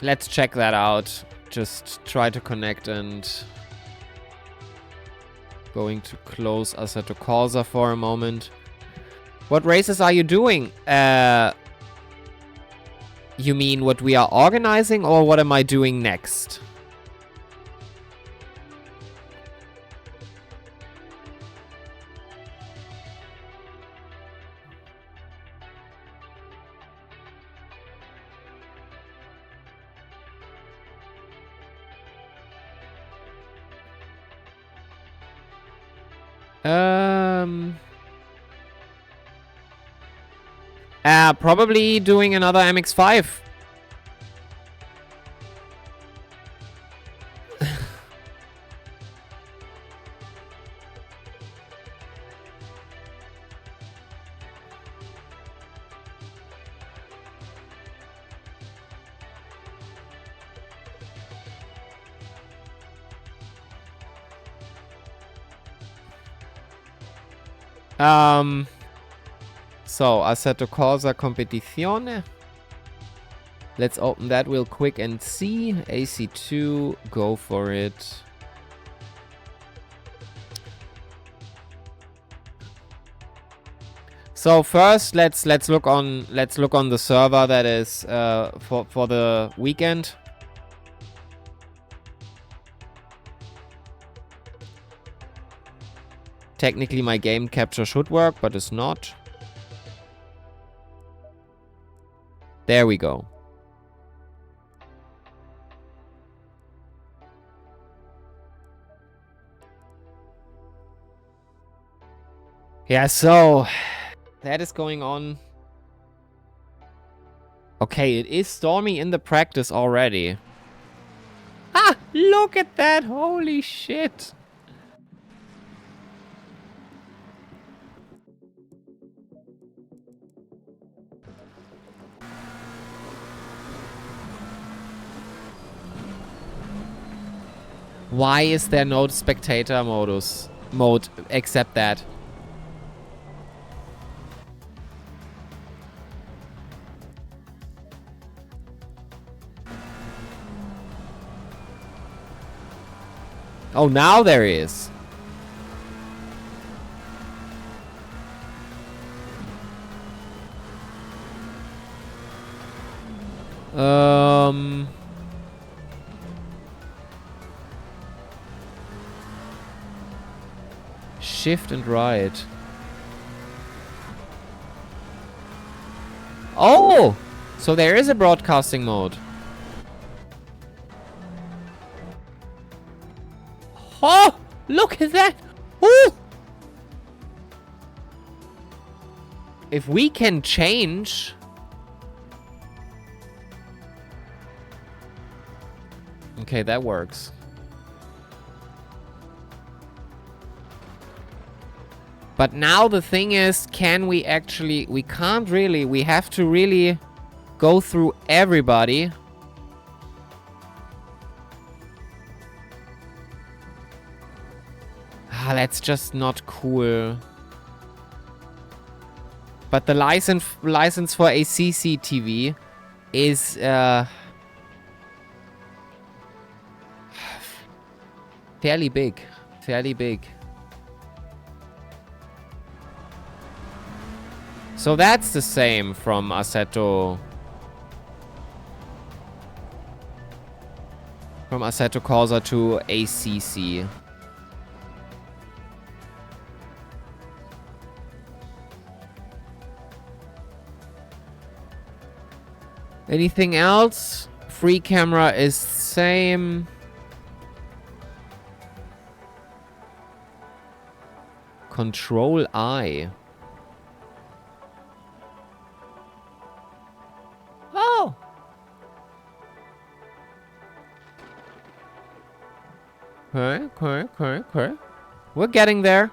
Let's check that out. Just try to connect and... Going to close Assetto Corsa for a moment. What races are you doing? You mean what we are organizing, or what am I doing next? Probably doing another MX5. So, Assetto Corsa Competizione. Let's open that real quick and see. AC2, go for it. So first, let's look on the server that is for the weekend. Technically, my game capture should work, but it's not. There we go. Yeah, so that is going on. Okay, it is stormy in the practice already. Ah, look at that! Holy shit! Why is there no spectator mode except that? Oh, now there is. Shift and right. Oh! So there is a broadcasting mode. Oh! Look at that! Ooh! If we can change... Okay, that works. But now the thing is, can we actually... We can't really. We have to really go through everybody. Ah, that's just not cool. But the license for a CCTV is... fairly big. Fairly big. So that's the same from Assetto. From Assetto Corsa to ACC. Anything else? Free camera is same. Control I. Oh! Okay. We're getting there.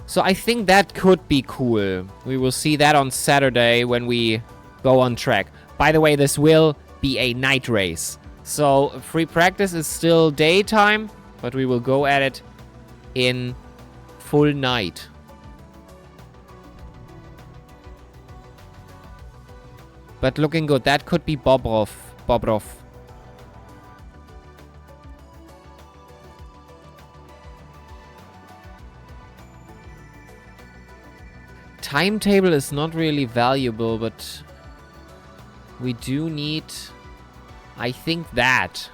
So I think that could be cool. We will see that on Saturday when we go on track. By the way, this will be a night race. So free practice is still daytime, but we will go at it in full night. But looking good. That could be Bobrov. Timetable is not really valuable, but we do need, I think, that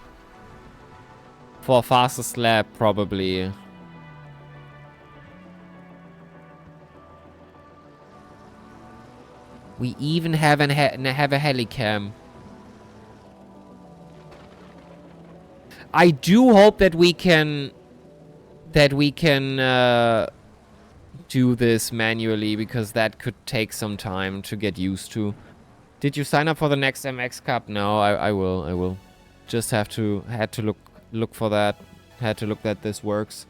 for fastest lap, probably. We even have a helicam. I do hope that we can do this manually, because that could take some time to get used to. Did you sign up for the next MX Cup? No, I will. Just had to look for that. Had to look that this works.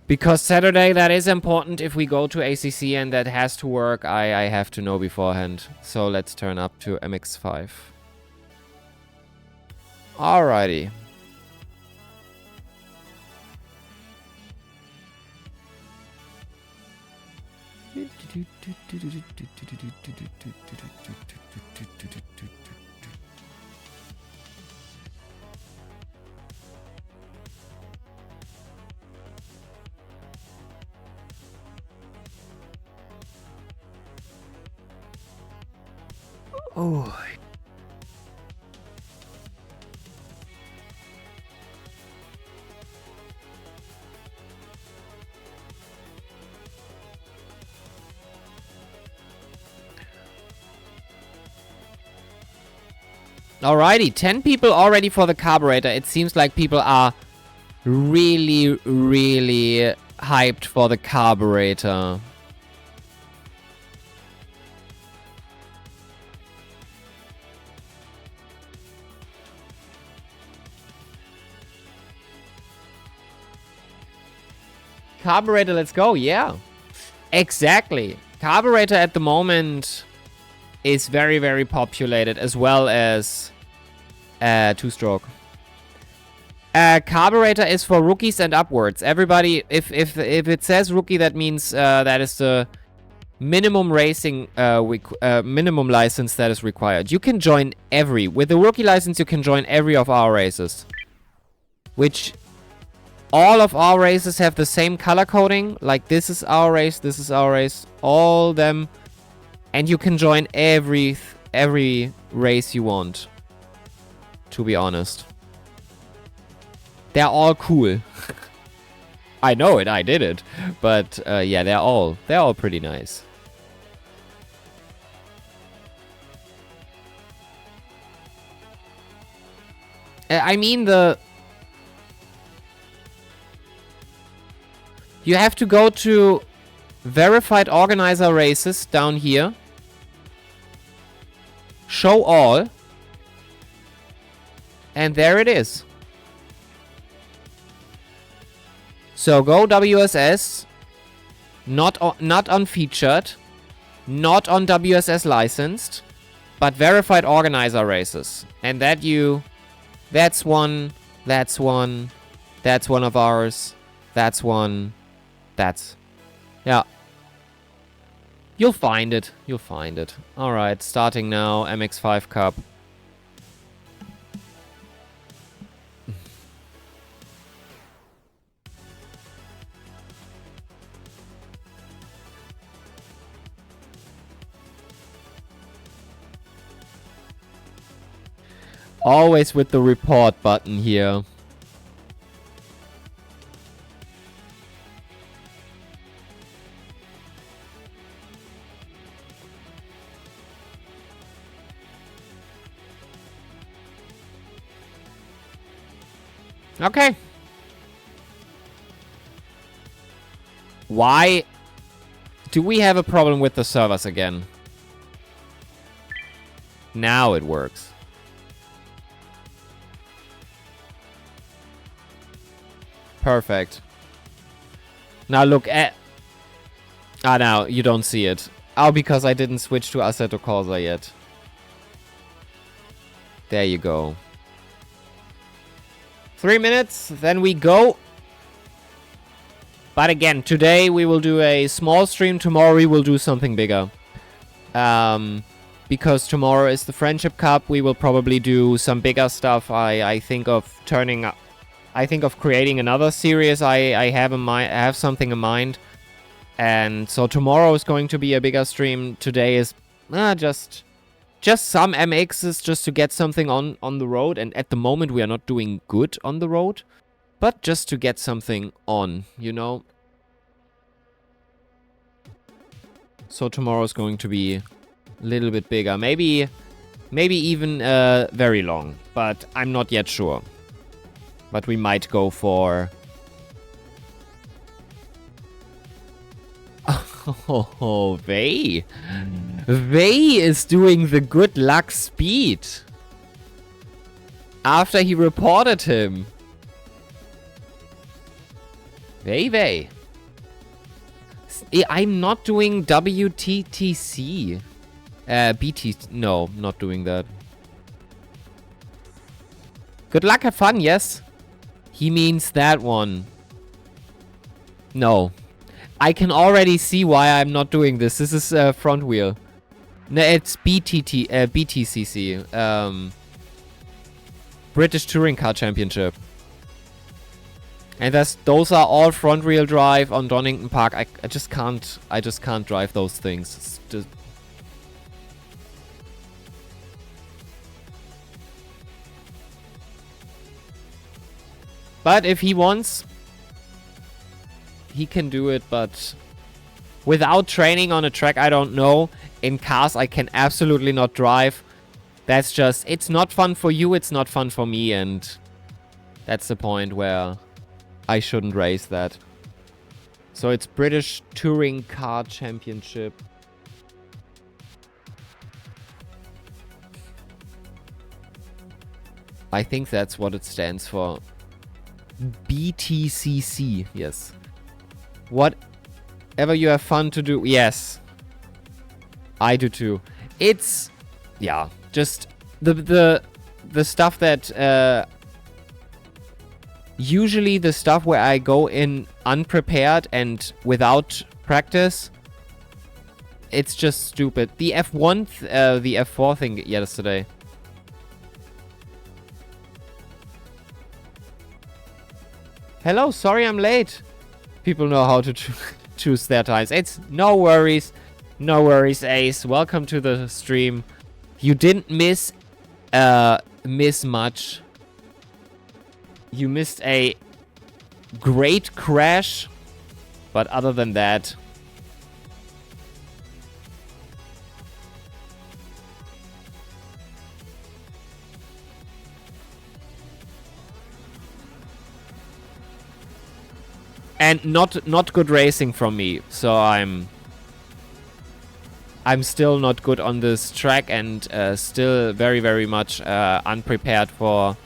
Because Saturday, that is important if we go to ACC, and that has to work. I have to know beforehand. So let's turn up to MX5. Alrighty. Oh. Alrighty, 10 people already for the carburetor. It seems like people are really, really hyped for the carburetor. Carburetor, let's go, yeah. Exactly. Carburetor at the moment is very, very populated, as well as two-stroke. Carburetor is for rookies and upwards. Everybody, if it says rookie, that means that is the minimum racing, minimum license that is required. You can join with the rookie license, you can join every of our races. Which, all of our races have the same color coding. Like, this is our race, all them. And you can join every race you want. To be honest. They're all cool. I know it, I did it. But yeah, they're all pretty nice. I mean, you have to go to verified organizer races down here. Show all. And there it is. So go WSS. Not unfeatured. Not on WSS licensed. But verified organizer races. And that's one. That's one. That's one of ours. That's one. Yeah. You'll find it. You'll find it. Alright, starting now. MX5 Cup. Always with the report button here. Okay. Why do we have a problem with the servers again? Now it works. Perfect. Now look at... Ah, now you don't see it. Oh, because I didn't switch to Assetto Corsa yet. There you go. 3 minutes, then we go. But again, today we will do a small stream. Tomorrow we will do something bigger. Because tomorrow is the Friendship Cup. We will probably do some bigger stuff. I think of turning up. I think of creating another series. I have in mind. I have something in mind. And so tomorrow is going to be a bigger stream. Today is just some MXs just to get something on the road. And at the moment we are not doing good on the road. But just to get something on, you know. So tomorrow is going to be a little bit bigger. Maybe even very long. But I'm not yet sure. But we might go for... Oh, Vey. Vey is doing the good luck speed. After he reported him. Vey. I'm not doing WTTC. BT... No, not doing that. Good luck, have fun, yes. He means that one. No. I can already see why I'm not doing this. This is front wheel. No, it's BTCC. British Touring Car Championship. And those are all front wheel drive on Donington Park. I just can't drive those things. It's just... But if he wants, he can do it, but without training on a track I don't know, in cars I can absolutely not drive. That's just, it's not fun for you, it's not fun for me, and that's the point where I shouldn't race that. So it's British Touring Car Championship. I think that's what it stands for. BTCC, yes. Whatever you have fun to do, yes. I do too. It's, yeah, just the stuff that, usually the stuff where I go in unprepared and without practice, it's just stupid. The F1, the F4 thing yesterday. Hello, sorry I'm late. People know how to choose their times. It's no worries. No worries, Ace. Welcome to the stream. You didn't miss much. You missed a great crash. But other than that... And not good racing from me, so I'm still not good on this track and still very, very much unprepared for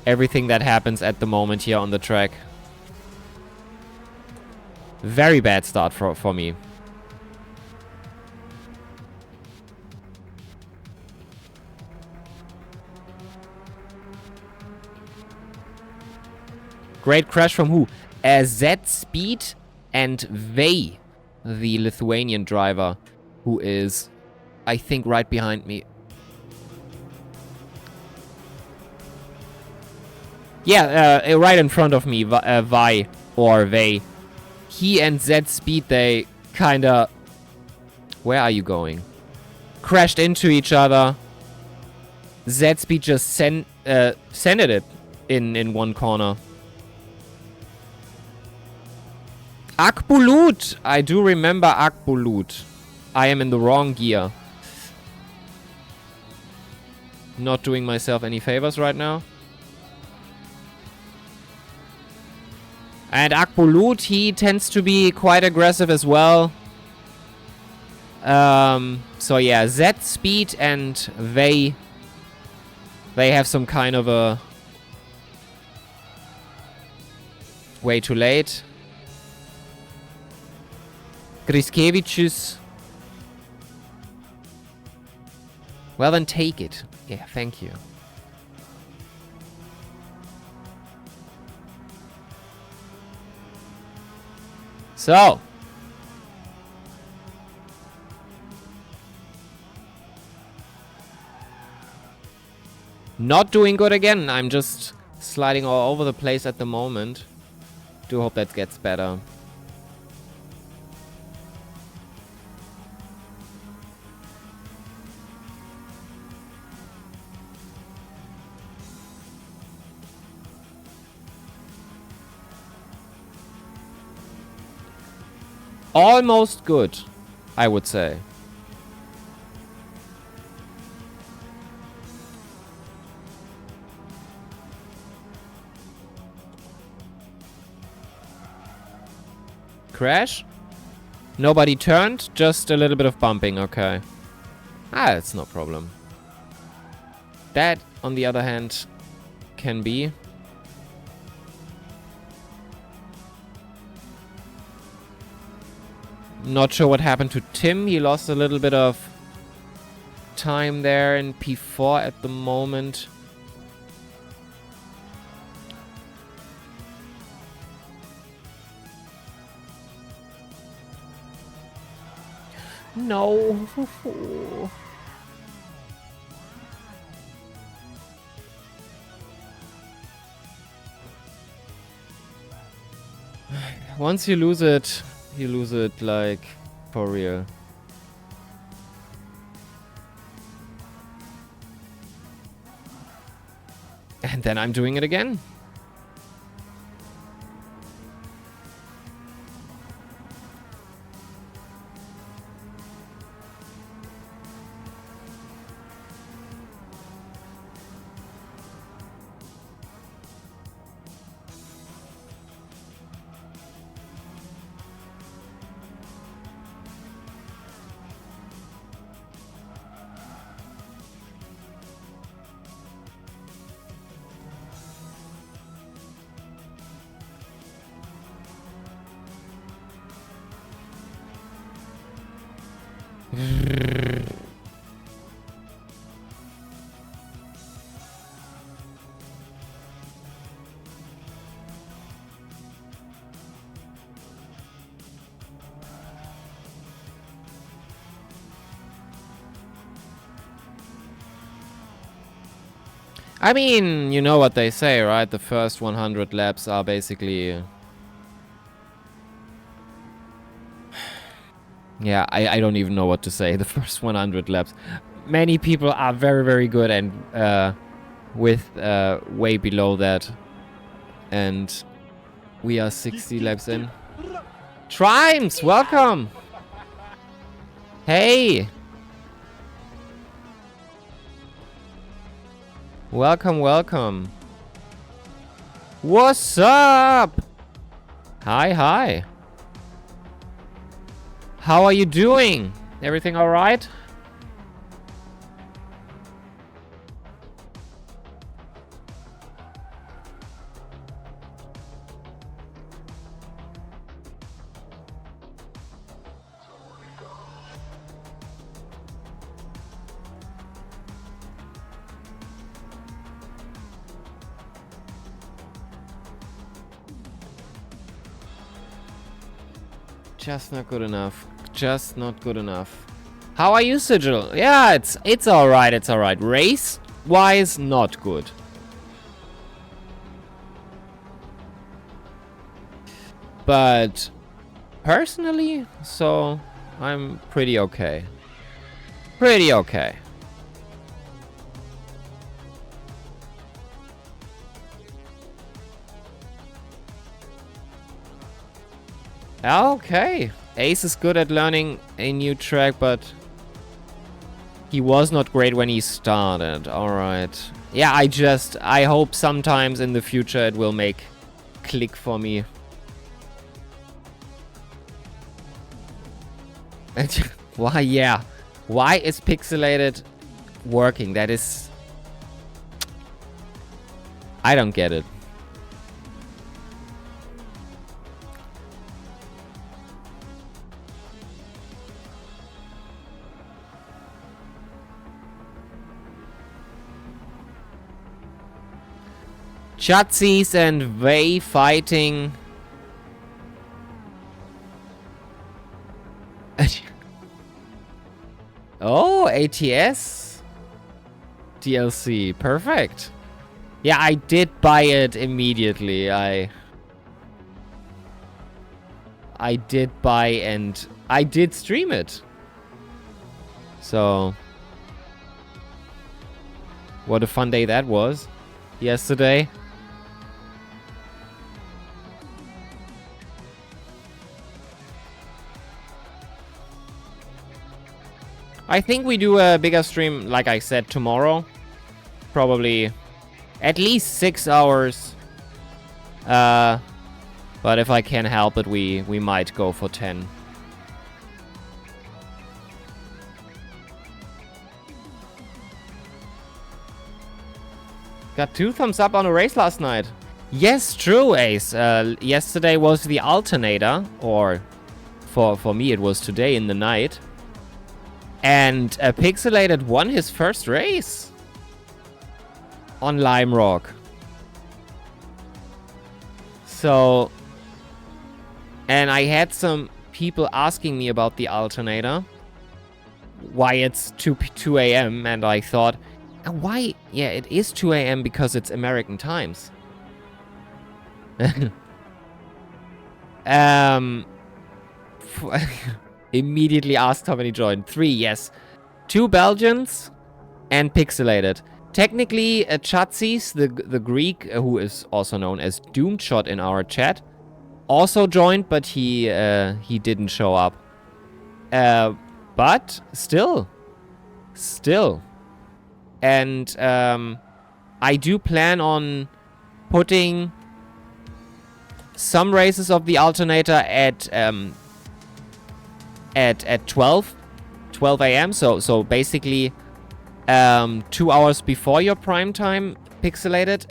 everything that happens at the moment here on the track. Very bad start for me. Great crash from who? Z Speed and Vey, the Lithuanian driver, who is, I think, right behind me. Yeah, right in front of me, Vi or Vey. He and Z Speed, they kinda... Where are you going? Crashed into each other. Z Speed just sended it in one corner. Akbulut! I do remember Akbulut. I am in the wrong gear. Not doing myself any favors right now. And Akbulut, he tends to be quite aggressive as well. So yeah, Z Speed and they have some kind of a... Way too late. Griskevicius. Well, then take it. Yeah, thank you. So. Not doing good again. I'm just sliding all over the place at the moment. Do hope that gets better. Almost good, I would say. Crash? Nobody turned, just a little bit of bumping, okay. Ah, it's no problem. That, on the other hand, can be. Not sure what happened to Tim. He lost a little bit of time there in P4 at the moment. No. Once you lose it like for real. And then I'm doing it again. I mean, you know what they say, right? The first 100 laps are basically... Yeah, I don't even know what to say. The first 100 laps. Many people are very, very good and with way below that. And we are 60 laps in. Trimes, welcome! Hey! Welcome, welcome. What's up? Hi, hi. How are you doing? Everything all right? Just not good enough. Just not good enough. How are you, Sigil? Yeah, it's alright, it's alright. Race-wise, not good. But personally, so I'm pretty okay. Pretty okay. Okay. Ace is good at learning a new track, but he was not great when he started. Alright. Yeah, I hope sometimes in the future it will make click for me. Why, yeah. Why is pixelated working? That is... I don't get it. Chatsies and Vey fighting. Oh, ATS DLC. Perfect. Yeah, I did buy it immediately. I did buy and I did stream it. So, what a fun day that was yesterday. I think we do a bigger stream, like I said, tomorrow. Probably at least 6 hours. But if I can help it, we might go for 10. Got 2 thumbs up on a race last night. Yes, true, Ace. Yesterday was the alternator, or for me it was today in the night. And Pixelated won his first race on Lime Rock. So, and I had some people asking me about the alternator. why it's 2 a.m. and I thought, why? Yeah, it is 2 a.m. because it's American times. Immediately asked how many joined. 3, yes. 2 Belgians and Pixelated. Technically, Chatsis, the Greek, who is also known as Doomshot in our chat, also joined, but he didn't show up. But still. And I do plan on putting some races of the alternator at 12 a.m. So basically 2 hours before your prime time, Pixelated.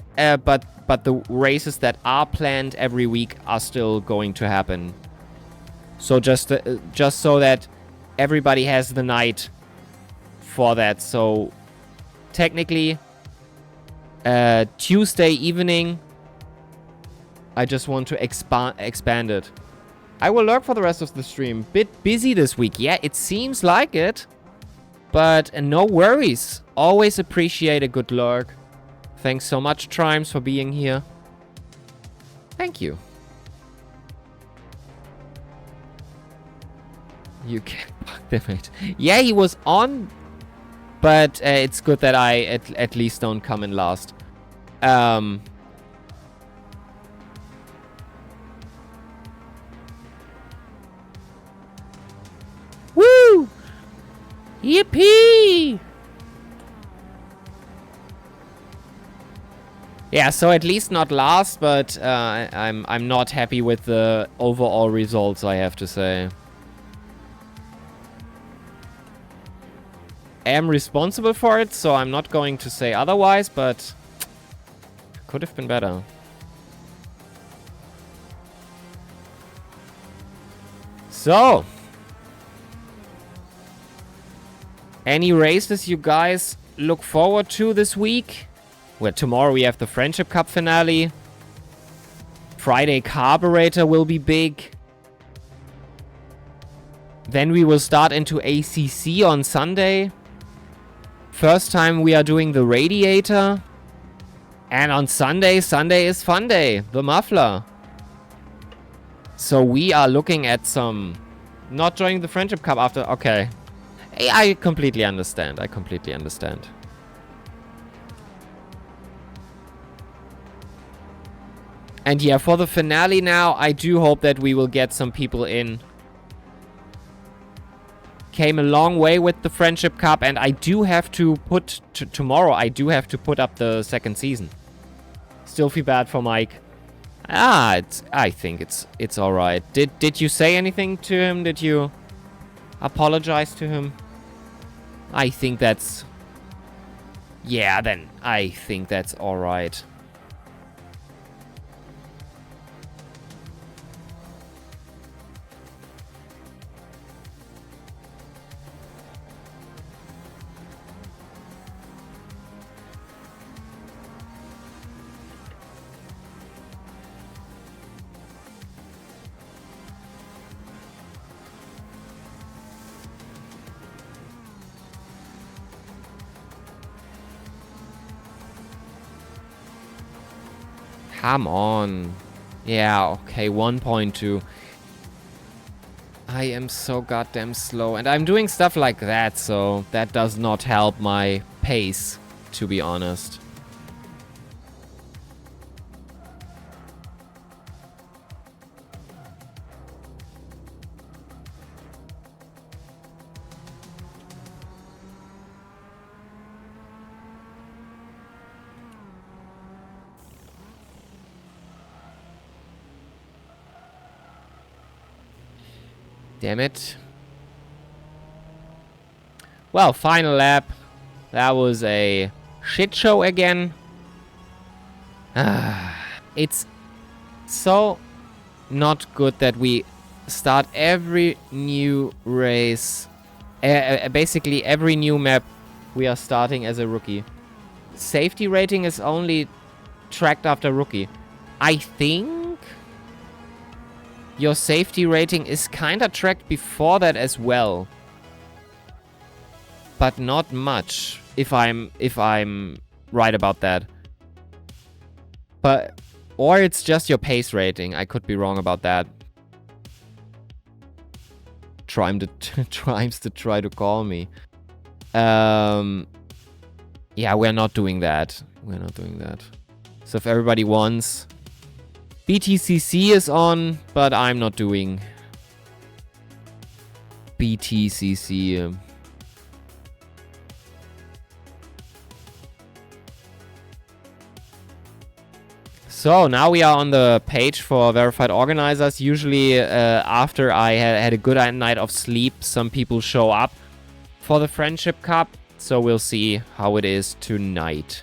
But the races that are planned every week are still going to happen. So just so that everybody has the night for that. So technically Tuesday evening, I just want to expand it. I will lurk for the rest of the stream. Bit busy this week. Yeah, it seems like it. But no worries. Always appreciate a good lurk. Thanks so much, Trimes, for being here. Thank you. You can't fuck them, mate. Yeah, he was on. But it's good that I at least don't come in last. Woo! Yippee! Yeah, so at least not last, but I'm not happy with the overall results, I have to say. I am responsible for it, so I'm not going to say otherwise, but could have been better. So, any races you guys look forward to this week? Well, tomorrow we have the Friendship Cup finale. Friday Carburetor will be big. Then we will start into ACC on Sunday. First time we are doing the Radiator. And on Sunday is Fun Day, the Muffler. So we are looking at some... Not joining the Friendship Cup after... Okay. I completely understand. And yeah, for the finale now, I do hope that we will get some people in. Came a long way with the Friendship Cup, and I do have to put... tomorrow, I do have to put up the second season. Still feel bad for Mike. I think it's alright. Did you say anything to him? Did you apologize to him? I think that's... Yeah, then I think that's alright. Come on. Yeah, okay, 1.2. I am so goddamn slow. And I'm doing stuff like that, so that does not help my pace, to be honest. Damn it. Well, final lap. That was a shit show again. It's so not good that we start every new race. Basically, every new map we are starting as a rookie. Safety rating is only tracked after rookie. I think your safety rating is kinda tracked before that as well. but not much, if I'm right about that. But or it's just your pace rating. I could be wrong about that. Trimes to try to call me. Yeah, we're not doing that. We're not doing that. So if everybody wants, BTCC is on, but I'm not doing BTCC. So now we are on the page for verified organizers. Usually after I had a good night of sleep, some people show up for the Friendship Cup. So we'll see how it is tonight.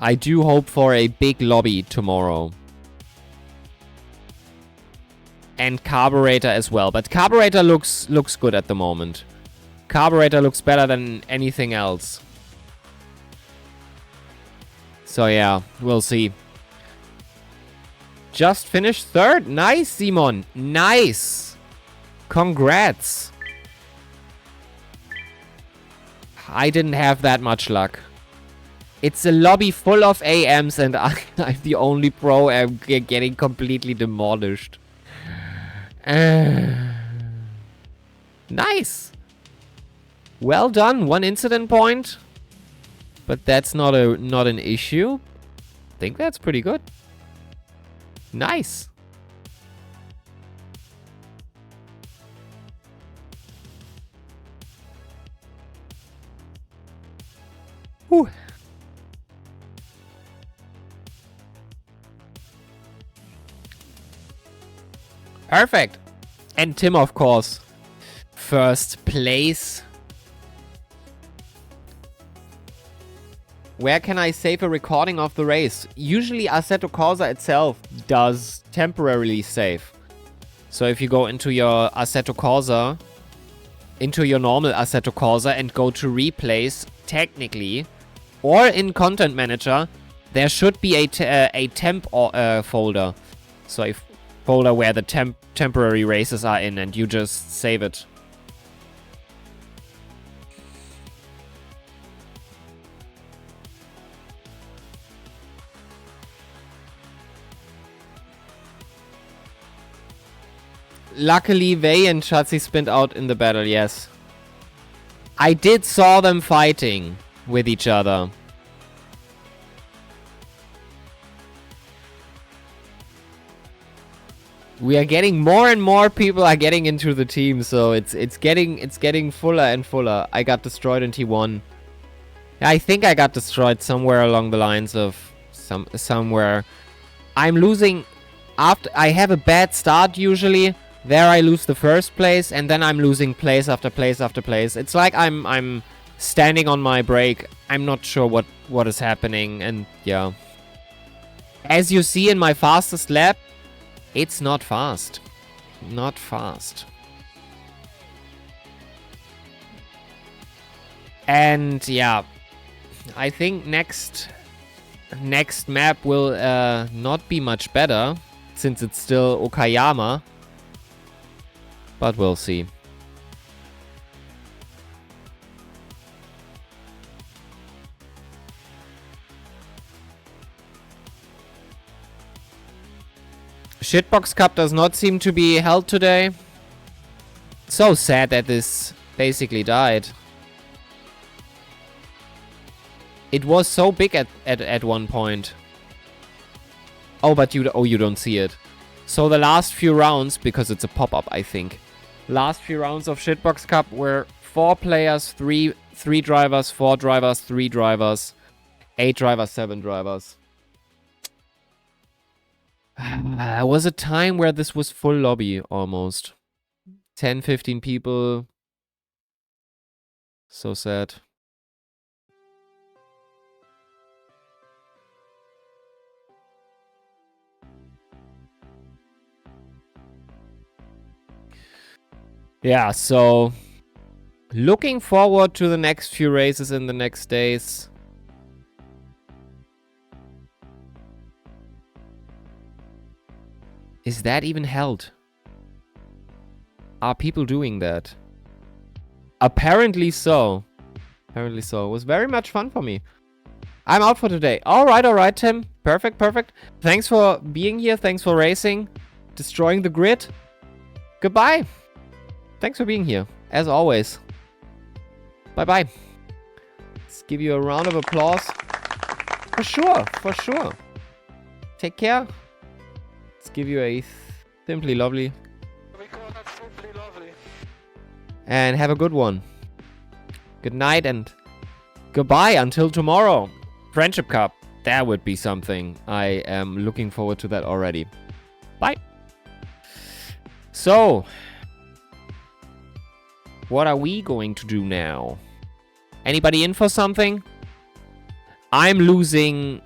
I do hope for a big lobby tomorrow. And Carburetor as well. But Carburetor looks good at the moment. Carburetor looks better than anything else. So yeah, we'll see. Just finished third. Nice, Simon. Nice. Congrats. I didn't have that much luck. It's a lobby full of AMs and I'm the only pro. I'm getting completely demolished. Nice. Well done. 1 incident point. But that's not an issue. I think that's pretty good. Nice. Whew. Perfect. And Tim, of course. First place. Where can I save a recording of the race? Usually Assetto Corsa itself does temporarily save. So if you go into your Assetto Corsa, into your normal Assetto Corsa and go to replays, technically, or in Content Manager, there should be a temp folder. So a folder where the temporary races are in and you just save it. Luckily, Vey and Chatsi spent out in the battle, yes. I did saw them fighting with each other. We are getting more and more people are getting into the team, so it's getting fuller and fuller. I got destroyed in T1. I think I got destroyed somewhere along the lines of somewhere. I'm losing after I have a bad start usually. There I lose the first place, and then I'm losing place after place after place. It's like I'm standing on my brake. I'm not sure what is happening, and yeah. As you see in my fastest lap, it's not fast. Not fast. And yeah, I think next map will not be much better, since it's still Okayama. But we'll see. Shitbox Cup does not seem to be held today. So sad that this basically died. It was so big at one point. Oh, but you don't see it. So the last few rounds, because it's a pop-up, I think. Last few rounds of Shitbox Cup were 4 players, 3 drivers, 4 drivers, 3 drivers, 8 drivers, 7 drivers. There was a time where this was full lobby almost. 10, 15 people. So sad. Yeah, so looking forward to the next few races in the next days. Is that even held? Are people doing that? Apparently so. Apparently so. It was very much fun for me. I'm out for today. Alright, Tim. Perfect. Thanks for being here. Thanks for racing. Destroying the grid. Goodbye. Thanks for being here. As always. Bye-bye. Let's give you a round of applause. For sure. Take care. Let's give you a simply lovely. We call that simply lovely. And have a good one. Good night and goodbye until tomorrow. Friendship Cup. That would be something. I am looking forward to that already. Bye. So, what are we going to do now? Anybody in for something? I'm losing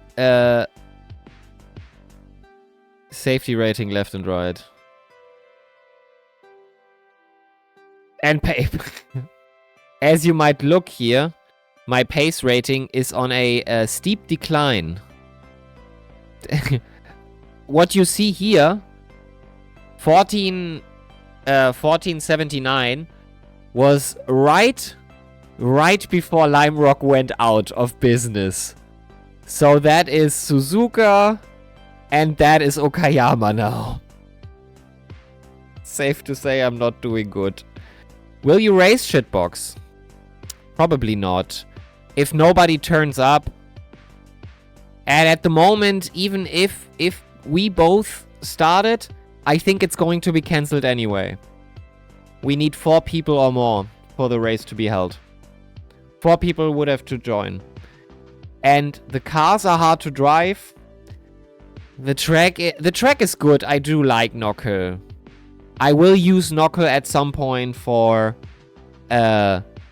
safety rating left and right. And pay. As you might look here, my pace rating is on a steep decline. What you see here, 1479, was right before Lime Rock went out of business. So that is Suzuka, and that is Okayama now. Safe to say I'm not doing good. Will you race Shitbox? Probably not. If nobody turns up. And at the moment, even if we both started, I think it's going to be cancelled anyway. We need 4 people or more for the race to be held. 4 people would have to join. And the cars are hard to drive. The track is good. I do like Knockhill. I will use Knockhill at some point for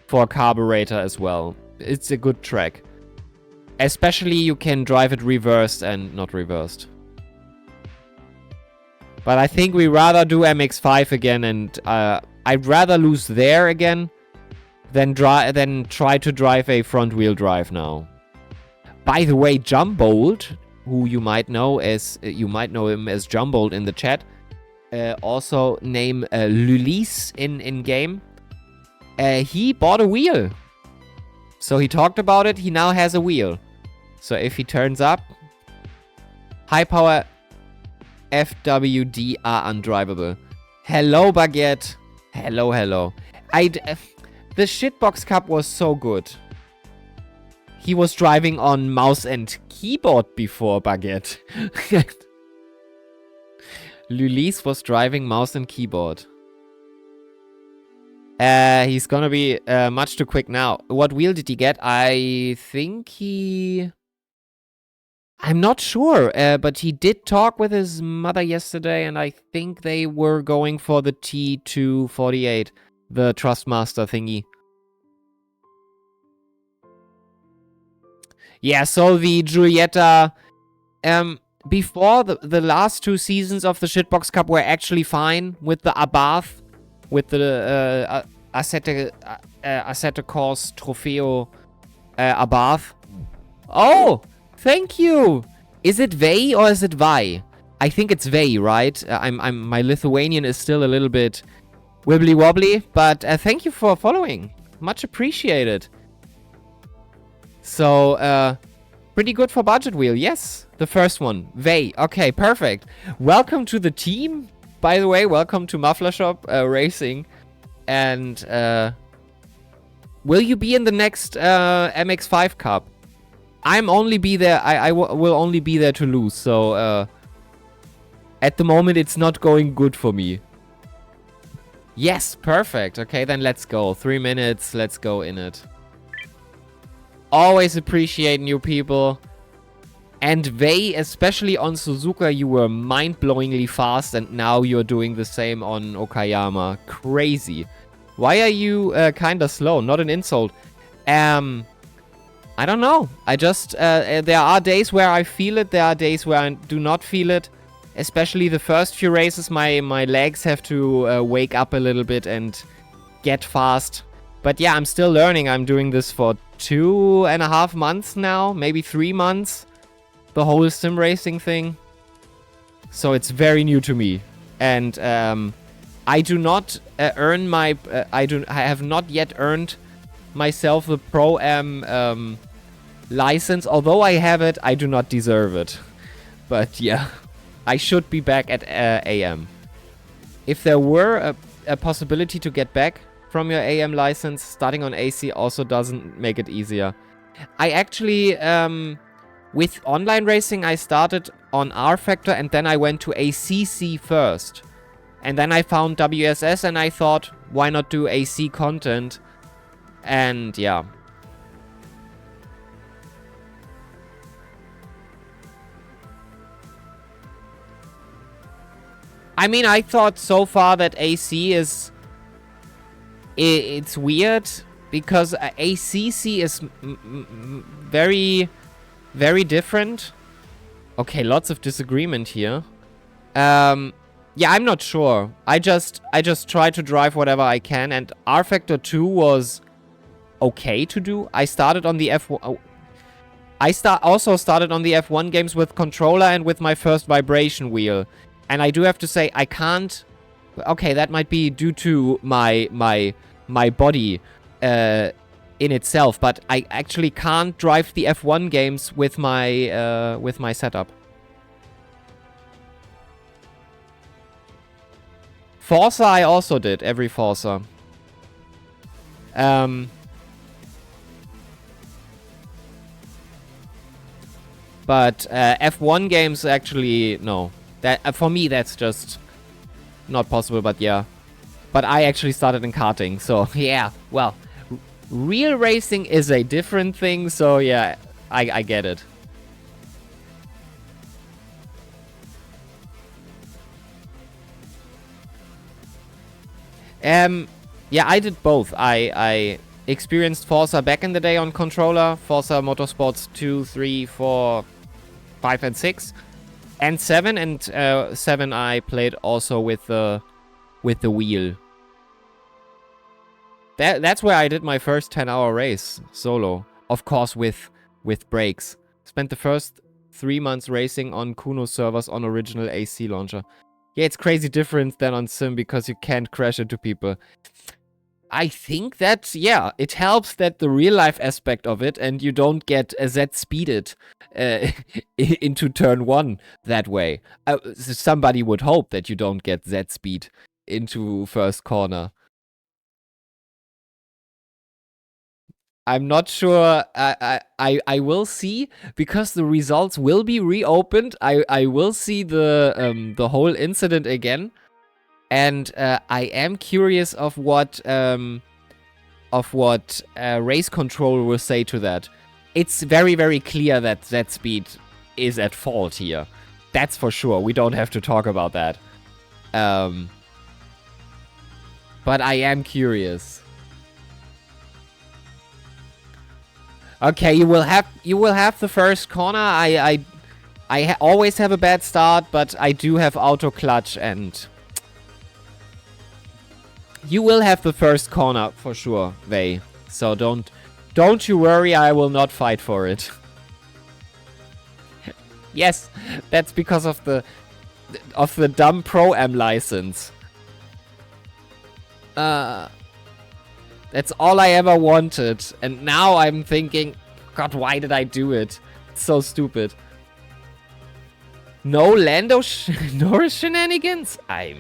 carburetor as well. It's a good track. Especially you can drive it reversed and not reversed. But I think we rather do MX5 again, and I'd rather lose there again than try to drive a front wheel drive now. By the way, Jumbold, who you might know him as Jumbold in the chat, also name Lulis in game. He bought a wheel. So he talked about it. He now has a wheel. So if he turns up, high power FWD are undrivable. Hello, Baguette. Hello. The Shitbox Cup was so good. He was driving on mouse and keyboard before, Baguette. Lulis was driving mouse and keyboard. He's gonna be much too quick now. What wheel did he get? I think he... I'm not sure, but he did talk with his mother yesterday, and I think they were going for the T248, the Trustmaster thingy. Yeah, so the Giulietta, before the last 2 seasons of the Shitbox Cup were actually fine with the Abarth, with the Assetto Corsa Trofeo Abarth. Oh! Thank you! Is it Vey or is it Vai? I think it's Vey, right? My Lithuanian is still a little bit wibbly wobbly, but thank you for following. Much appreciated. So, pretty good for budget wheel. Yes, the first one. Vey. Okay, perfect. Welcome to the team. By the way, welcome to Muffler Shop Racing. And, will you be in the next MX5 Cup? I'm only be there. I will only be there to lose. So at the moment, it's not going good for me. Yes, perfect. Okay, then let's go. 3 minutes. Let's go in it. Always appreciate new people. And Vey, especially on Suzuka, you were mind-blowingly fast, and now you're doing the same on Okayama. Crazy. Why are you kinda slow? Not an insult. I don't know. I just, there are days where I feel it, there are days where I do not feel it. Especially the first few races, my legs have to wake up a little bit and get fast. But yeah, I'm still learning. I'm doing this for 2.5 months now, maybe 3 months. The whole sim racing thing. So it's very new to me. And I do not earn my... I have not yet earned myself the Pro-Am license. Although I have it, I do not deserve it. But yeah, I should be back at AM. If there were a possibility to get back from your AM license, starting on AC also doesn't make it easier. I actually, with online racing, I started on R Factor and then I went to ACC first. And then I found WSS and I thought, why not do AC content? And yeah. I mean, I thought so far that AC is... It's weird, because ACC is very, very different. Okay, lots of disagreement here. Yeah, I'm not sure. I just try to drive whatever I can, and R Factor 2 was okay to do. I started on the F1... also started on the F1 games with controller and with my first vibration wheel. And I do have to say, I can't... Okay, that might be due to my body in itself, but I actually can't drive the F1 games with my setup. Forza I also did, every Forza. But F1 games actually, no. That for me, that's just not possible, but yeah. But I actually started in karting, so yeah. Well, real racing is a different thing, so yeah, I get it. Yeah, I did both. I experienced Forza back in the day on controller. Forza Motorsports 2, 3, 4, 5, and 6. And 7, and 7 I played also with the wheel. That's where I did my first 10-hour race solo. Of course with brakes. Spent the first 3 months racing on Kuno servers on original AC launcher. Yeah, it's crazy different than on Sim because you can't crash into people. I think that, yeah, it helps that the real-life aspect of it and you don't get Z-speeded into turn 1 that way. Somebody would hope that you don't get Z-speed into first corner. I'm not sure. I will see, because the results will be reopened. I will see the whole incident again. And I am curious of what race control will say to that. It's very, very clear that Z-speed is at fault here. That's for sure. We don't have to talk about that. But I am curious. Okay, you will have the first corner. I always have a bad start, but I do have auto clutch and... You will have the first corner for sure, Vey. So don't you worry, I will not fight for it. Yes, that's because of the dumb Pro-Am license. That's all I ever wanted. And now I'm thinking, God, why did I do it? It's so stupid. No Lando Norris shenanigans? I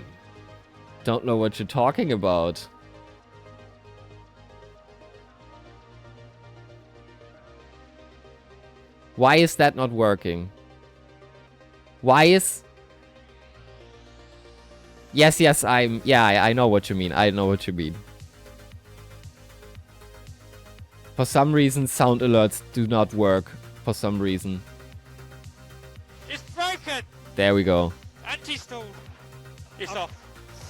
don't know what you're talking about. Why is that not working? Why is... Yes, I know what you mean. I know what you mean. For some reason, sound alerts do not work. For some reason. It's broken! There we go. Anti-stalled. It's off.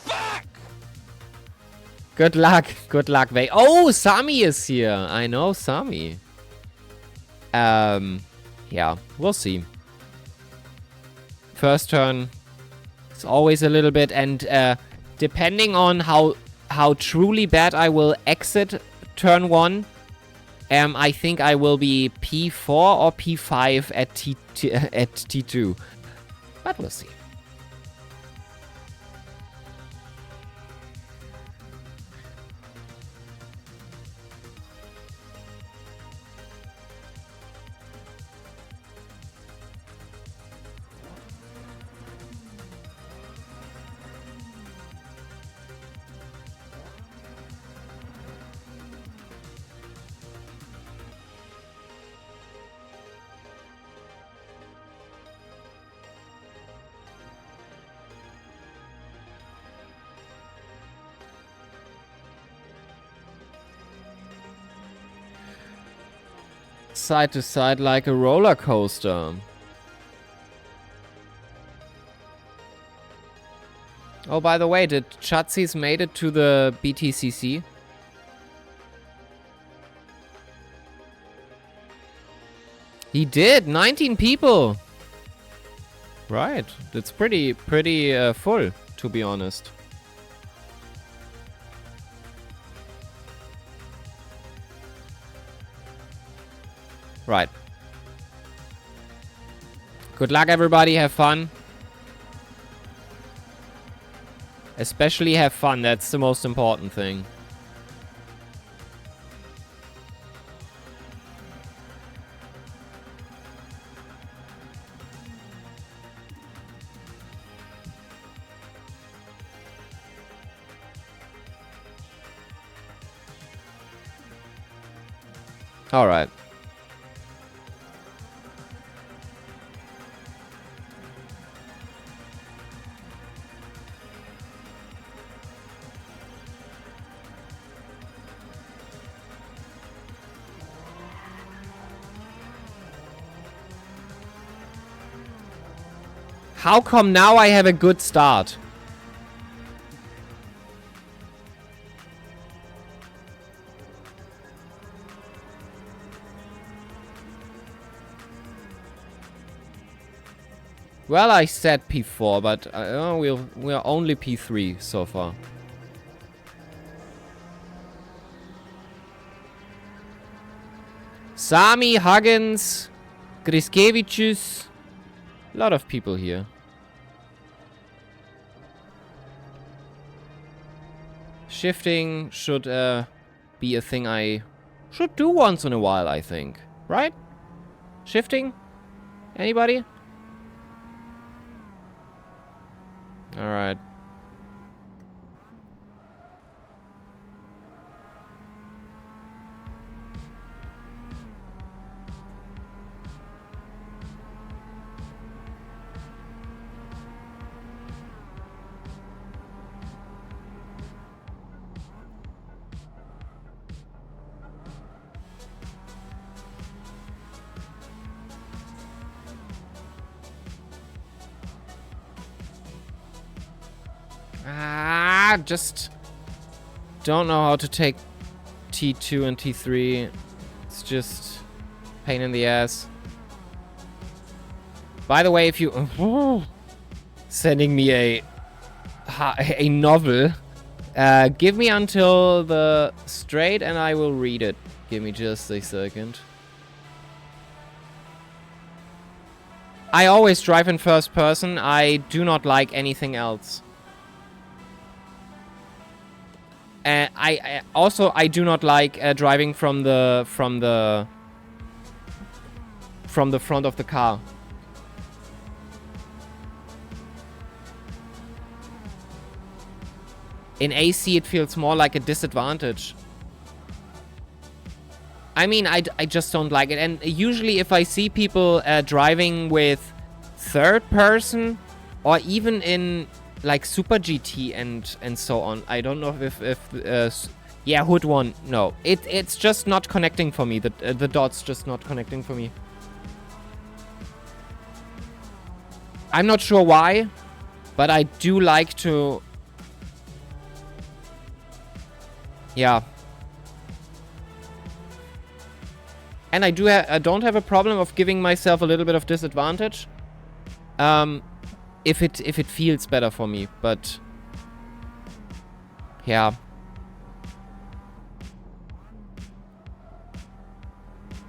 Fuck! Good luck. Good luck, Vey. Oh, Sami is here. I know Sami. Yeah, we'll see. First turn. It's always a little bit, and depending on how truly bad I will exit turn 1, I think I will be P4 or P5 at T2. But we'll see. side to side like a roller coaster. Oh, by the way, did Chatsi's made it to the BTCC? He did! 19 people! Right. That's pretty full, to be honest. Right. Good luck, everybody. Have fun. Especially have fun. That's the most important thing. All right. How come now I have a good start? Well, I said P4, but we're only P3 so far. Sami, Huggins, Griskevicius. A lot of people here. Shifting should be a thing I should do once in a while, I think. Right? Shifting? Anybody? Alright. Just don't know how to take T2 and T3. It's just pain in the ass. By the way, if you sending me a novel, give me until the straight and I will read it. Give me just a second. I always drive in first person. I do not like anything else. I also do not like driving from the front of the car. In AC it feels more like a disadvantage. I mean, I just don't like it. And usually if I see people driving with third person or even in like Super GT and so on. I don't know if yeah, Hood 1. No, it's just not connecting for me. The dots just not connecting for me. I'm not sure why, but I do like to. Yeah. And I don't have a problem of giving myself a little bit of disadvantage. If it feels better for me, but yeah.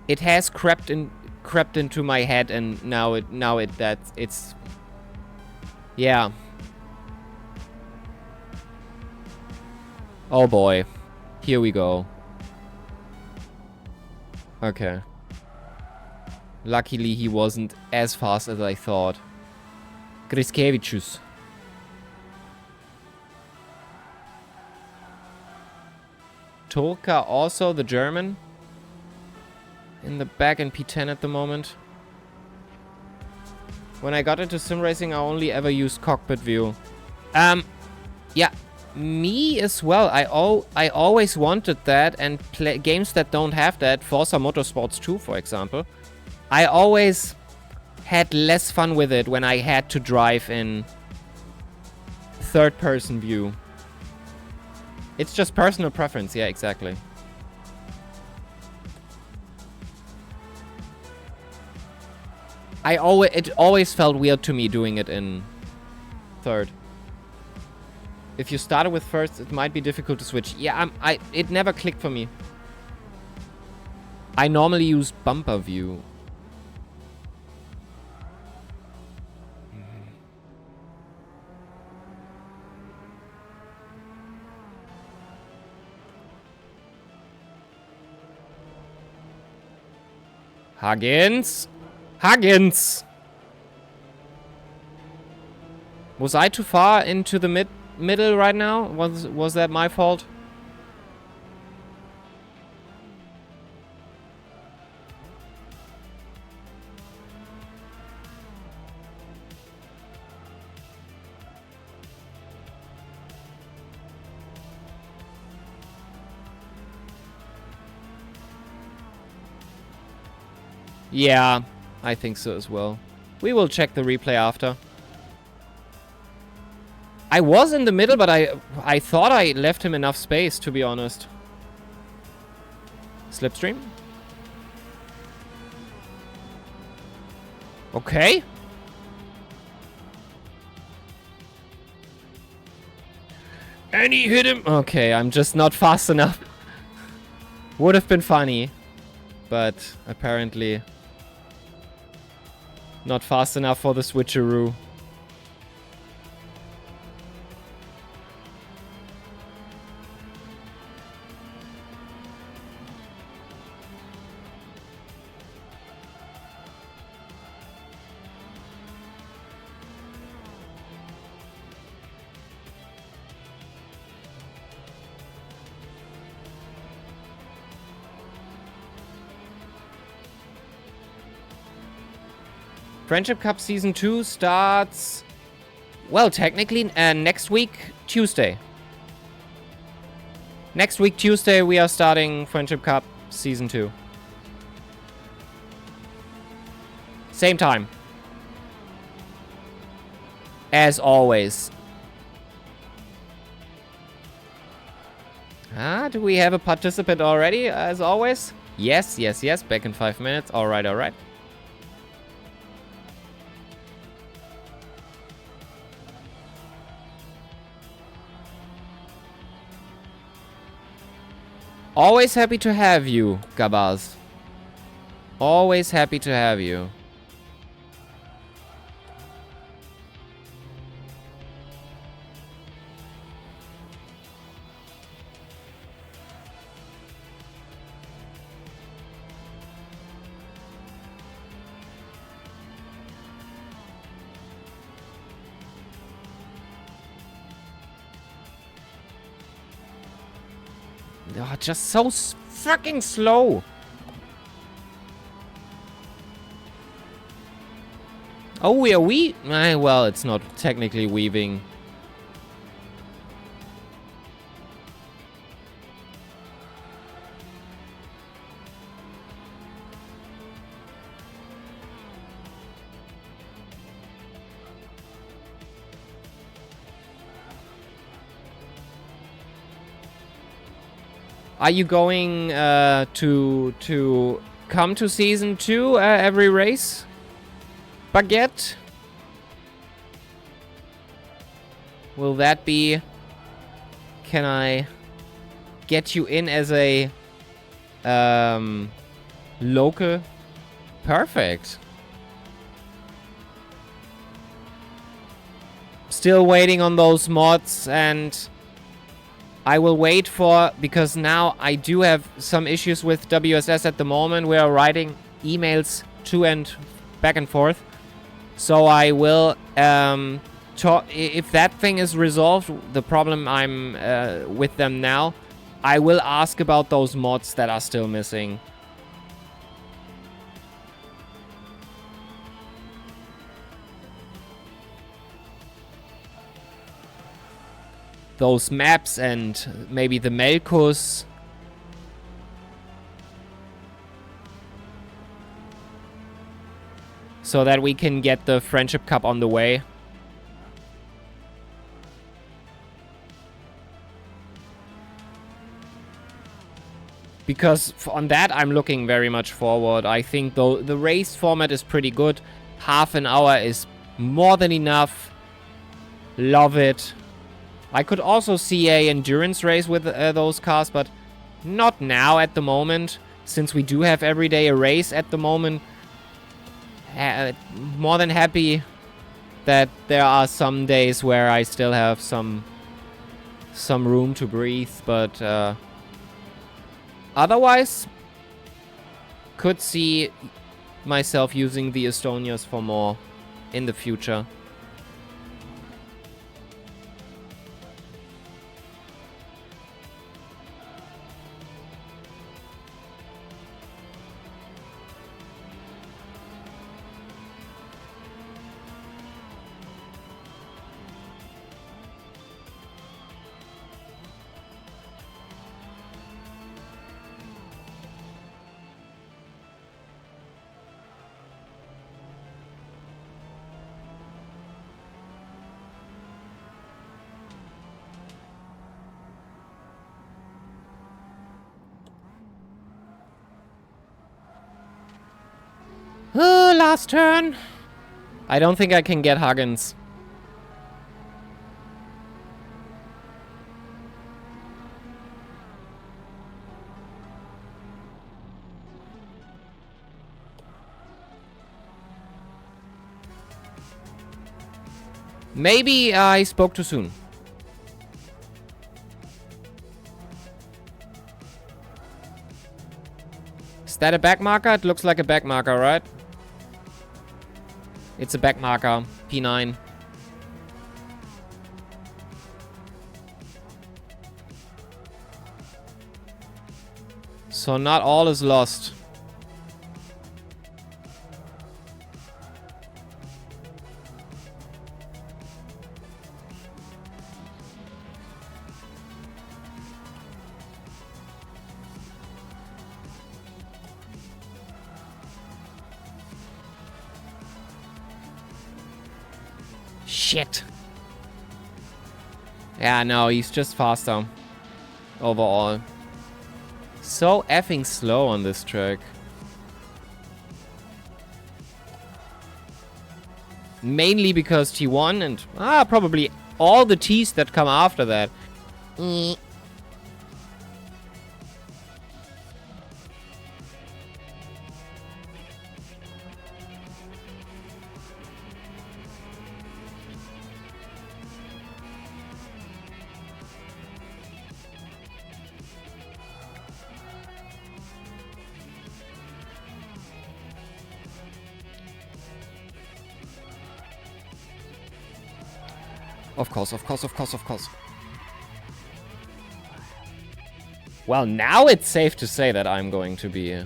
It has crept into my head, and now it's yeah. Oh boy. Here we go. Okay. Luckily he wasn't as fast as I thought. Griskevicius. Turka also, the German. In the back in P10 at the moment. When I got into sim racing, I only ever used cockpit view. Yeah. Me as well. I always wanted that, and games that don't have that, Forza Motorsports 2, for example, I always had less fun with it when I had to drive in third-person view. It's just personal preference. Yeah, exactly. It always felt weird to me doing it in third. If you started with first, it might be difficult to switch. Yeah, it never clicked for me. I normally use bumper view. Huggins! Huggins! Was I too far into the middle right now? Was that my fault? Yeah, I think so as well. We will check the replay after. I was in the middle, but I thought I left him enough space, to be honest. Slipstream? Okay. And he hit him. Okay, I'm just not fast enough. Would have been funny, but apparently not fast enough for the switcheroo. Friendship Cup Season 2 starts, well, technically next week, Tuesday. Next week, Tuesday, we are starting Friendship Cup Season 2. Same time. As always. Do we have a participant already, as always? Yes, yes, yes, back in 5 minutes. Alright, alright. Always happy to have you, Gabaz. Always happy to have you. Oh, just so fucking slow. Oh, we are well, it's not technically weaving. Are you going to come to Season 2 every race? Baguette? Will that be... Can I get you in as a local? Perfect. Still waiting on those mods, and I will wait for, because now I do have some issues with WSS at the moment. We are writing emails to and back and forth. So I will talk, if that thing is resolved, the problem I'm with them now, I will ask about those mods that are still missing. those maps and maybe the Melkus. So that we can get the Friendship Cup on the way. Because on that, I'm looking very much forward. I think though the race format is pretty good. Half an hour is more than enough. Love it. I could also see a endurance race with those cars, but not now at the moment. Since we do have every day a race at the moment. More than happy that there are some days where I still have some room to breathe, but otherwise could see myself using the Estonias for more in the future. Last turn. I don't think I can get Huggins. Maybe I spoke too soon. Is that a back marker? It looks like a back marker, right? It's a back marker. P9. So not all is lost. Shit. Yeah, no, he's just faster. Overall. So effing slow on this track. Mainly because T1 and probably all the Ts that come after that. Of course, of course, of course, of course. Well, now it's safe to say that I'm going to be...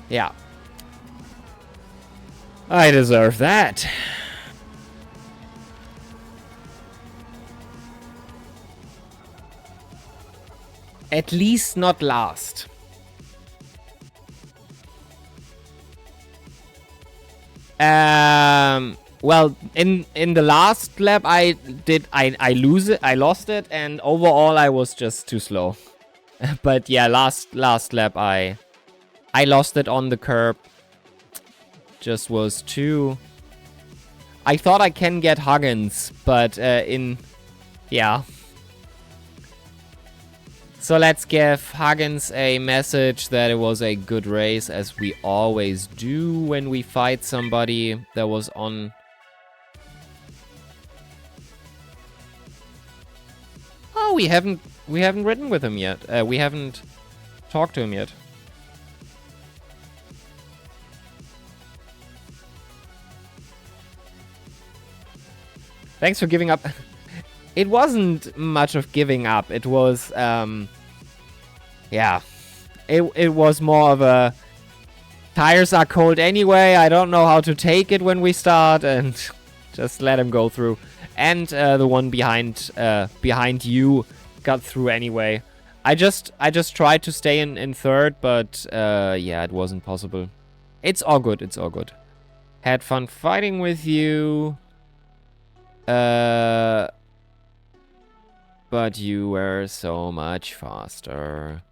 Yeah. I deserve that. At least not last. Well, in the last lap I lost it, and overall I was just too slow. But yeah, last lap I lost it on the curb. Just was too... I thought I can get Huggins, but yeah. So let's give Huggins a message that it was a good race, as we always do when we fight somebody that was on... Oh, we haven't ridden with him yet. We haven't talked to him yet. Thanks for giving up. it wasn't much of giving up. It was, yeah, it was more of a tires are cold anyway. I don't know how to take it when we start, and just let him go through. And the one behind you got through anyway. I just tried to stay in third, but yeah, it wasn't possible. It's all good. It's all good. Had fun fighting with you. But you were so much faster.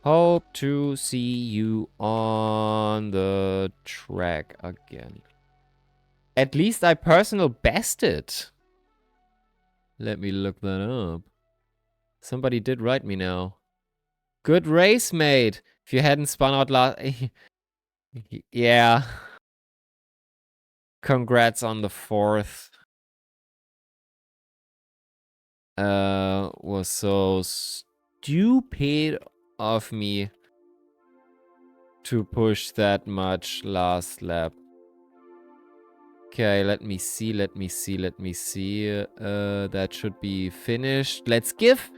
Hope to see you on the track again. At least I personal bested. Let me look that up. Somebody did write me now. Good race, mate. If you hadn't spun out last... yeah. Congrats on the 4th. Was so stupid of me to push that much last lap. Okay, let me see. That should be finished. Let's give.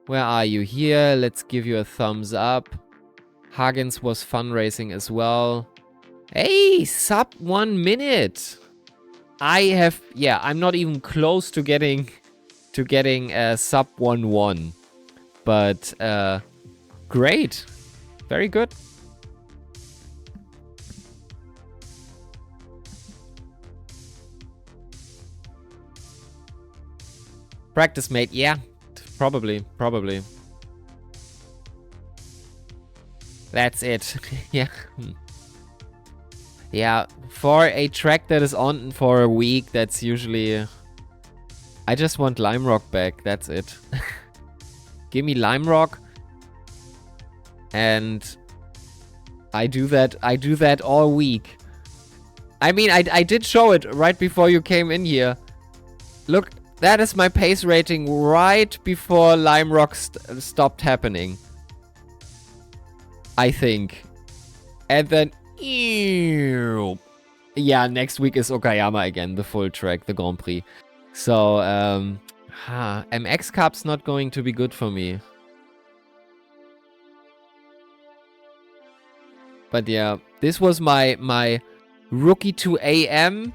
Where are you? Here. Let's give you a thumbs up. Huggins was fun racing as well. Hey, sub 1 minute. I'm not even close to getting a sub 1-1. But great. Very good. Practice mate, yeah. Probably. That's it. Yeah. Yeah, for a track that is on for a week, that's usually... I just want Lime Rock back, that's it. Give me Lime Rock. And I do that all week. I mean, I did show it right before you came in here. Look, that is my pace rating right before Lime Rock stopped happening. I think. And then... Ew. Yeah, next week is Okayama again, the full track, the Grand Prix. So, MX Cup's not going to be good for me. But yeah, this was my rookie to AM.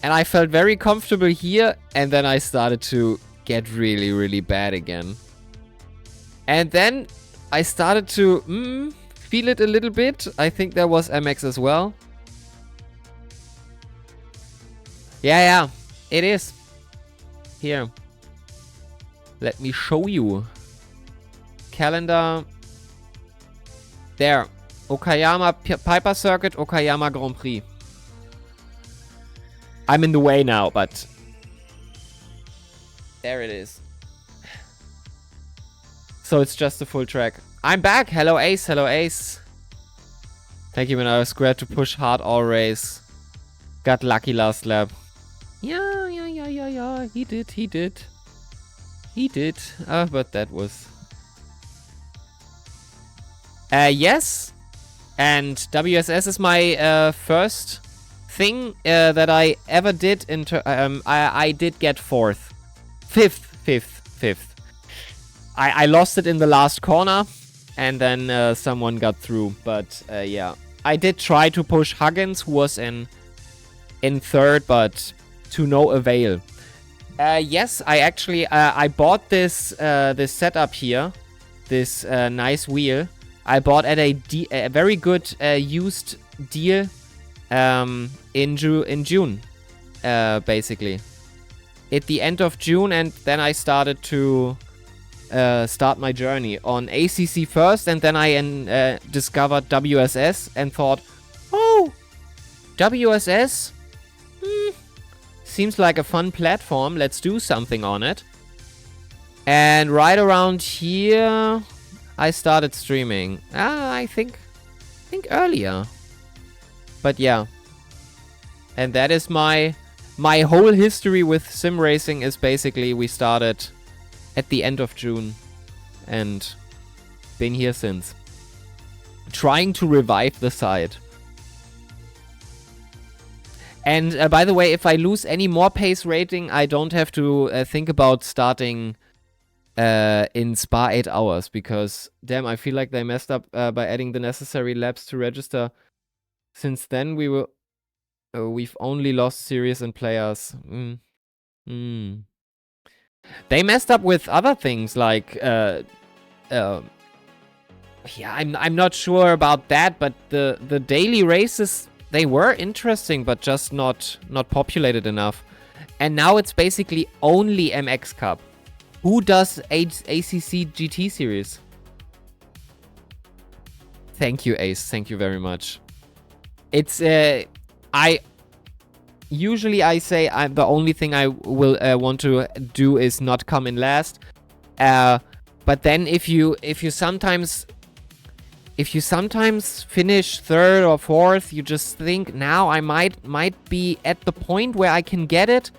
And I felt very comfortable here. And then I started to get really, really bad again. And then I started to feel it a little bit. I think there was MX as well. Yeah, it is. Here. Let me show you. Calendar. There. Okayama Piper Circuit, Okayama Grand Prix. I'm in the way now, but... There it is. So it's just a full track. I'm back! Hello Ace, hello Ace. Thank you, man. I was squared to push hard all race. Got lucky last lap. Yeah. He did. But that was... yes. And WSS is my first thing that I ever did. I did get 4th. Fifth. I lost it in the last corner. And then someone got through. But yeah. I did try to push Huggins, who was in 3rd, but to no avail. Yes, I actually I bought this this setup here, this nice wheel. I bought at a very good used deal in June, basically. At the end of June, and then I started to start my journey on ACC first, and then I discovered WSS and thought, oh, WSS? Seems like a fun platform. Let's do something on it. And right around here, I started streaming. I think earlier. But yeah. And that is my whole history with sim racing is basically we started at the end of June and been here since. Trying to revive the site. And by the way, if I lose any more pace rating, I don't have to think about starting in Spa 8 hours, because damn, I feel like they messed up by adding the necessary laps to register. Since then, we've only lost series and players. They messed up with other things like yeah, I'm not sure about that, but the daily races, they were interesting, but just not populated enough. And now it's basically only MX Cup. Who does ACC GT series? Thank you, Ace. Thank you very much. It's usually I say the only thing I will want to do is not come in last. But then if you sometimes finish third or fourth, you just think, now I might be at the point where I can get it.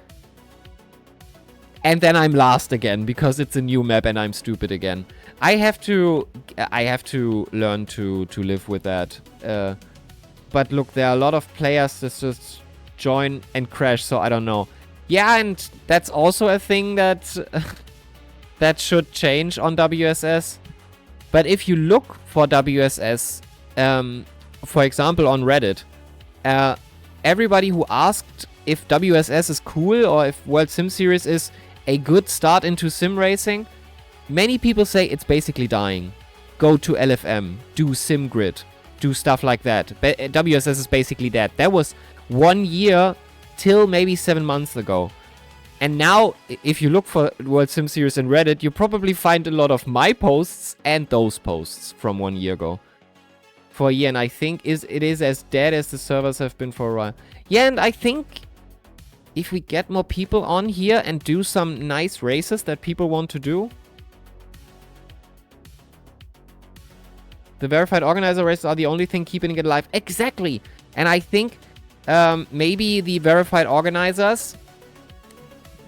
And then I'm last again because it's a new map and I'm stupid again. I have to learn to live with that. But look, there are a lot of players that just join and crash, so I don't know. Yeah, and that's also a thing that that should change on WSS. But if you look for WSS, for example, on Reddit, everybody who asked if WSS is cool or if World Sim Series is a good start into sim racing, many people say it's basically dying. Go to LFM, do SimGrid, do stuff like that. WSS is basically dead. That was 1 year till maybe 7 months ago. And now, if you look for World Sim Series in Reddit, you probably find a lot of my posts and those posts from 1 year ago. For a year, and I think it is as dead as the servers have been for a while. Yeah, and I think if we get more people on here and do some nice races that people want to do, the verified organizer races are the only thing keeping it alive. Exactly! And I think maybe the verified organizers,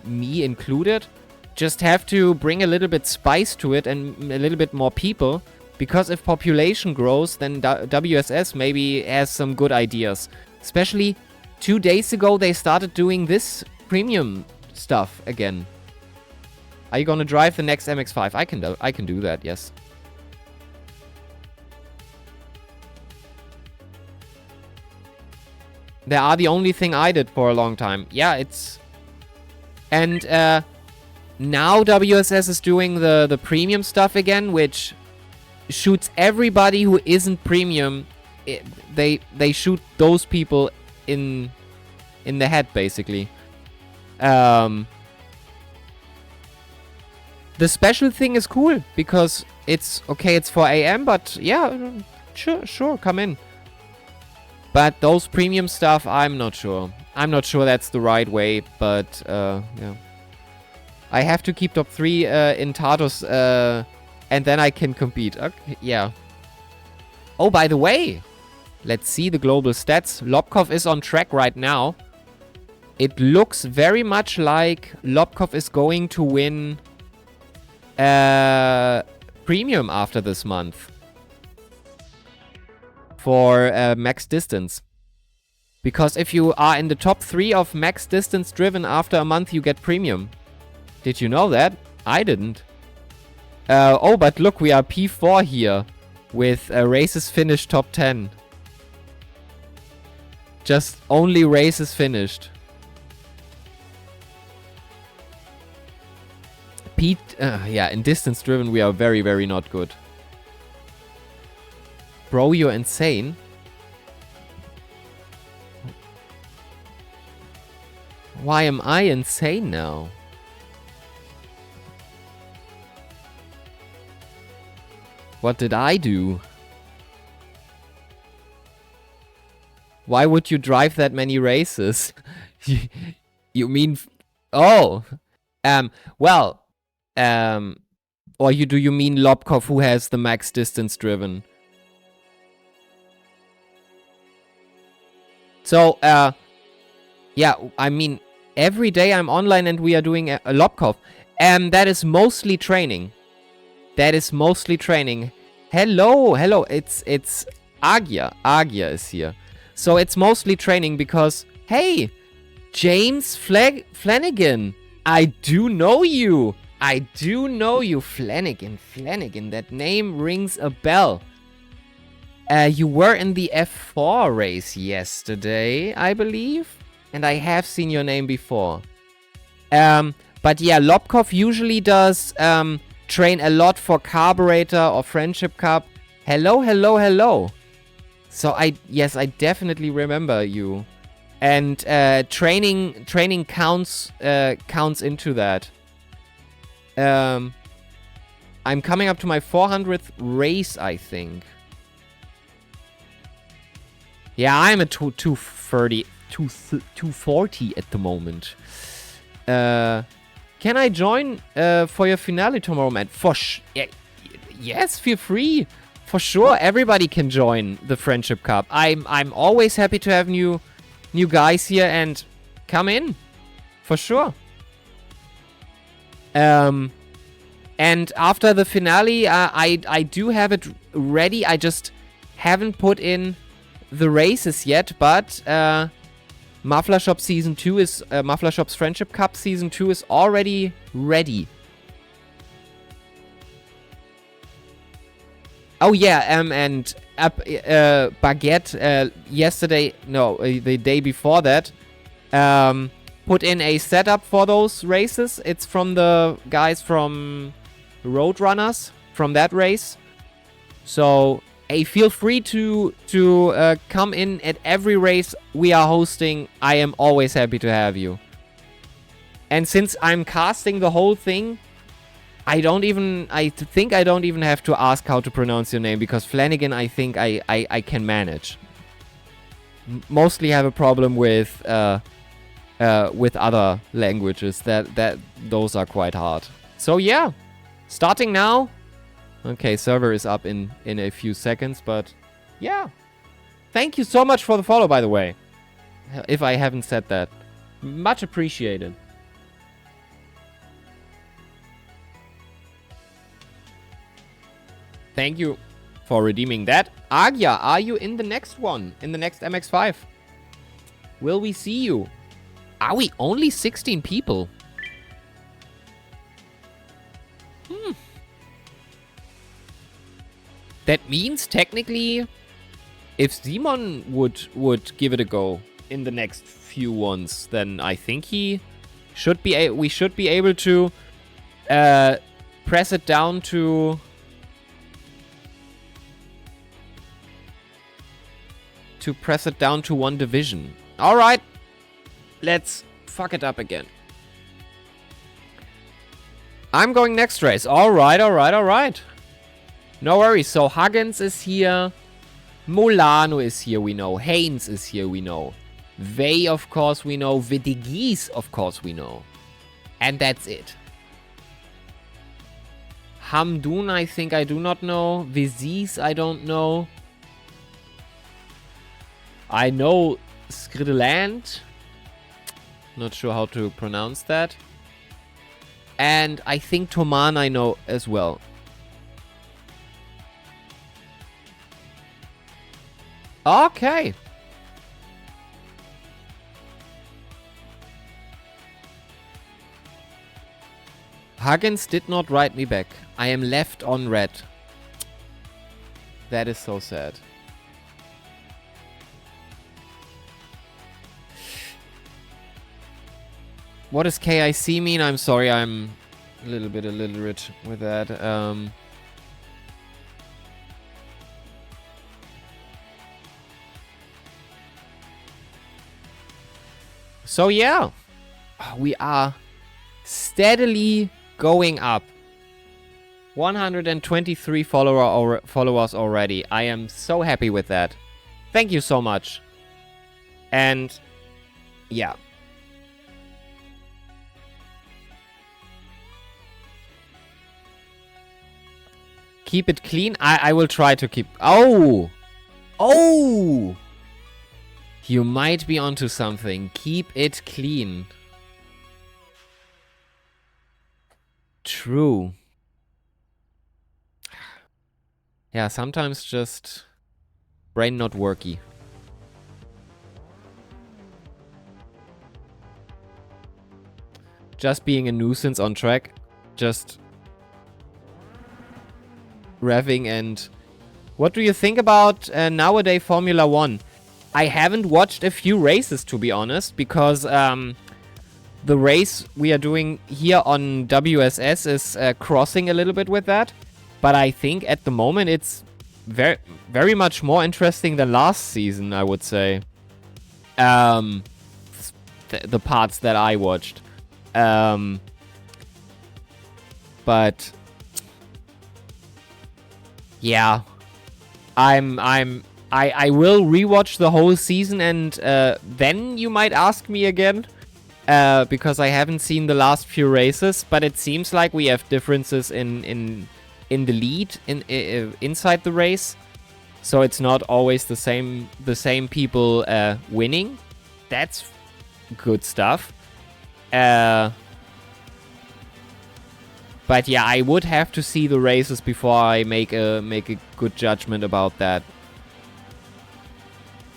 me included, just have to bring a little bit spice to it and a little bit more people. Because if population grows, then WSS maybe has some good ideas. Especially 2 days ago, they started doing this premium stuff again. Are you gonna drive the next MX5? I can do that, yes. They are the only thing I did for a long time. Yeah, it's... And now WSS is doing the premium stuff again, which shoots everybody who isn't premium. They shoot those people in the head, basically. The special thing is cool because it's okay. It's for AM, but yeah, sure, come in. But those premium stuff, I'm not sure. I'm not sure that's the right way, but yeah. I have to keep top 3 in Tartus, and then I can compete. Okay, yeah. Oh, by the way, let's see the global stats. Lobkov is on track right now. It looks very much like Lobkov is going to win premium after this month for max distance. Because if you are in the top 3 of max distance driven after a month, you get premium. Did you know that? I didn't. Oh, but look, we are P4 here with races finished top 10. Just only races finished. Yeah, in distance driven we are very, very not good. Bro, you're insane. Why am I insane now? What did I do? Why would you drive that many races? You mean... Oh! Well... Or do you mean Lobkov, who has the max distance driven? So, yeah, I mean, every day I'm online and we are doing a Lobkov. That is mostly training. That is mostly training. Hello, it's Agia. Agia is here. So it's mostly training because Hey, James Flanagan. I do know you. I do know you, Flanagan. Flanagan, that name rings a bell. You were in the F4 race yesterday, I believe. And I have seen your name before. But yeah, Lobkov usually does train a lot for Carburetor or Friendship Cup. Hello, hello, hello. So yes, I definitely remember you. And training counts into that. I'm coming up to my 400th race, I think. Yeah, I'm at 240 at the moment. Can I join for your finale tomorrow, man? Yes, feel free. For sure, everybody can join the Friendship Cup. I'm always happy to have new guys here and come in. For sure. And after the finale, I do have it ready. I just haven't put in the races yet, but Muffler Shop Season 2 is... Muffler Shop's Friendship Cup Season 2 is already ready. Oh yeah, and Baguette yesterday... No, the day before that... put in a setup for those races. It's from the guys from Roadrunners, from that race. So... Hey, feel free to come in at every race we are hosting. I am always happy to have you. And since I'm casting the whole thing, I think I don't even have to ask how to pronounce your name, because Flanagan, I think I can manage. Mostly have a problem with other languages that those are quite hard. So yeah, starting now. Okay, server is up in a few seconds, but yeah. Thank you so much for the follow, by the way. If I haven't said that. Much appreciated. Thank you for redeeming that. Agya, are you in the next one? In the next MX5? Will we see you? Are we only 16 people? That means, technically, if Simon would give it a go in the next few ones, then I think we should be able to press it down to one division. All right, let's fuck it up again. I'm going next race. All right, all right, all right. No worries. So Huggins is here. Molano is here, we know. Haynes is here, we know. Vey, of course, we know. Vidigis, of course, we know. And that's it. Hamdoun, I think I do not know. Vizis, I don't know. I know Skrideland. Not sure how to pronounce that. And I think Toman I know as well. Okay. Huggins did not write me back. I am left on red. That is so sad. What does KIC mean? I'm sorry, I'm a little bit illiterate with that. So yeah, we are steadily going up. 123 followers already. I am so happy with that. Thank you so much. And yeah. Keep it clean. I will try to keep... Oh! Oh! You might be onto something. Keep it clean. True. Yeah, sometimes just brain not worky. just being a nuisance on track. Just revving. And what do you think about nowadays Formula 1? I haven't watched a few races, to be honest, because the race we are doing here on WSS is crossing a little bit with that. But I think at the moment it's very, very much more interesting than last season, I would say. The parts that I watched. But yeah, I will rewatch the whole season, and then you might ask me again, because I haven't seen the last few races. But it seems like we have differences in the lead inside the race, so it's not always the same people winning. That's good stuff. But yeah, I would have to see the races before I make a good judgment about that.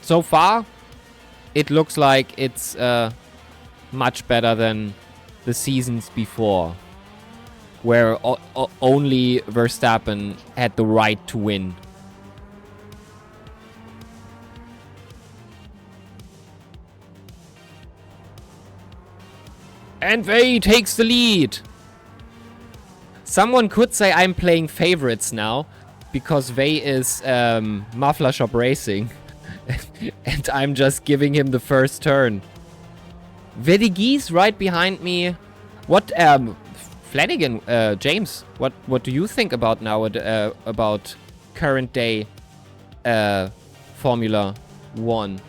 So far, it looks like it's much better than the seasons before, where only Verstappen had the right to win. And Vey takes the lead. Someone could say I'm playing favorites now, because Vey is Muffler Shop Racing. And I'm just giving him the first turn. Vedigis right behind me. What, Flanagan, James, what do you think about now, about current day Formula 1?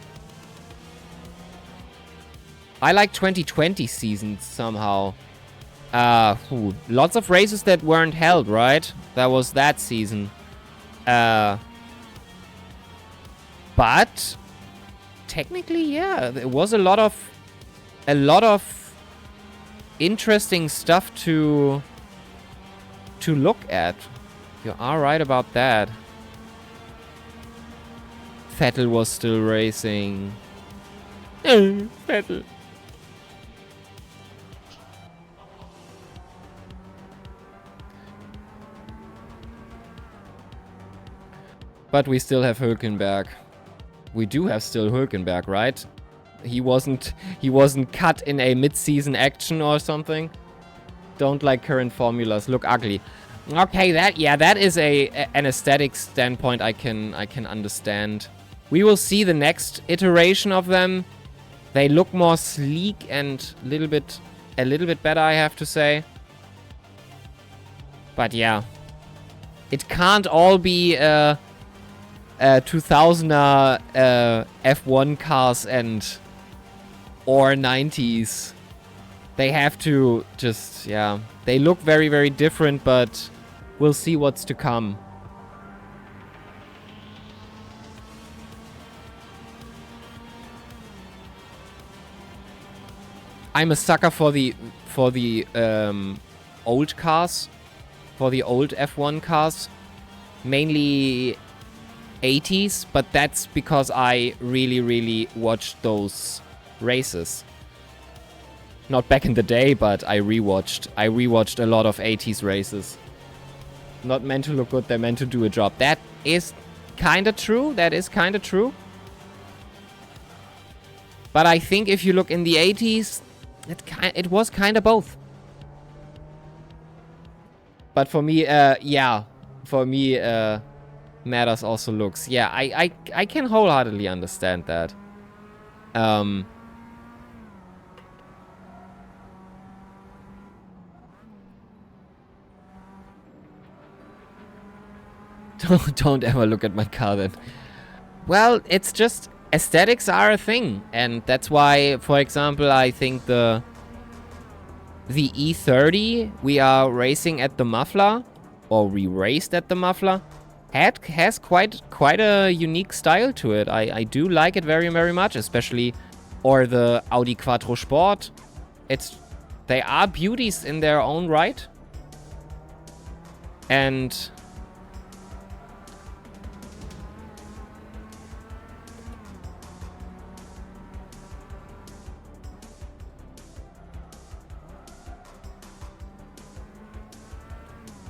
I like 2020 seasons somehow. Lots of races that weren't held, right? That was that season. But technically, yeah, there was a lot of interesting stuff to look at. You are right about that. Vettel was still racing. Vettel. But we still have Hülkenberg. We do have still Hülkenberg, right? He wasn't cut in a mid-season action or something. Don't like current formulas. Look ugly. Okay, that is an aesthetic standpoint I can understand. We will see the next iteration of them. They look more sleek and a little bit better, I have to say. But yeah, it can't all be 2000er F1 cars or 90s. They have to just, yeah. They look very, very different, but we'll see what's to come. I'm a sucker for the old cars, for the old F1 cars, mainly 80s, but that's because I really, really watched those races. Not back in the day, but I rewatched a lot of 80s races. Not meant to look good, they're meant to do a job. That is kinda true. That is kinda true. But I think if you look in the 80s, it was kinda both. But for me, yeah. For me, matters also looks. Yeah, I can wholeheartedly understand that. Don't ever look at my car then. Well, it's just aesthetics are a thing, and that's why, for example, I think the E30 we are racing at the Muffler, or we raced at the Muffler, has quite a unique style to it. I do like it very, very much, especially, or the Audi Quattro Sport. They are beauties in their own right. And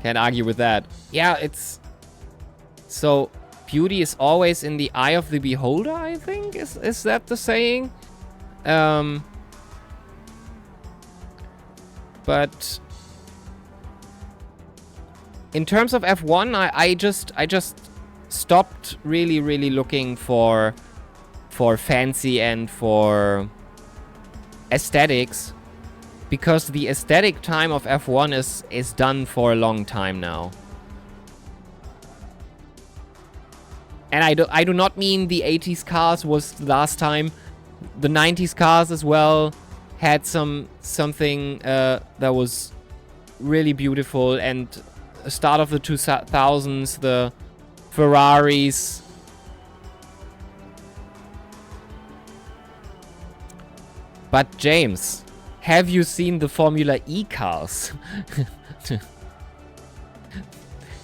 Can't argue with that. Yeah, it's... So, beauty is always in the eye of the beholder, I think? Is that the saying? But... In terms of F1, I just stopped really looking for fancy and for aesthetics, because the aesthetic time of F1 is done for a long time now. And I do not mean the 80s cars was the last time. The 90s cars as well had something that was really beautiful, and start of the 2000s, the Ferraris. But James, have you seen the Formula E cars?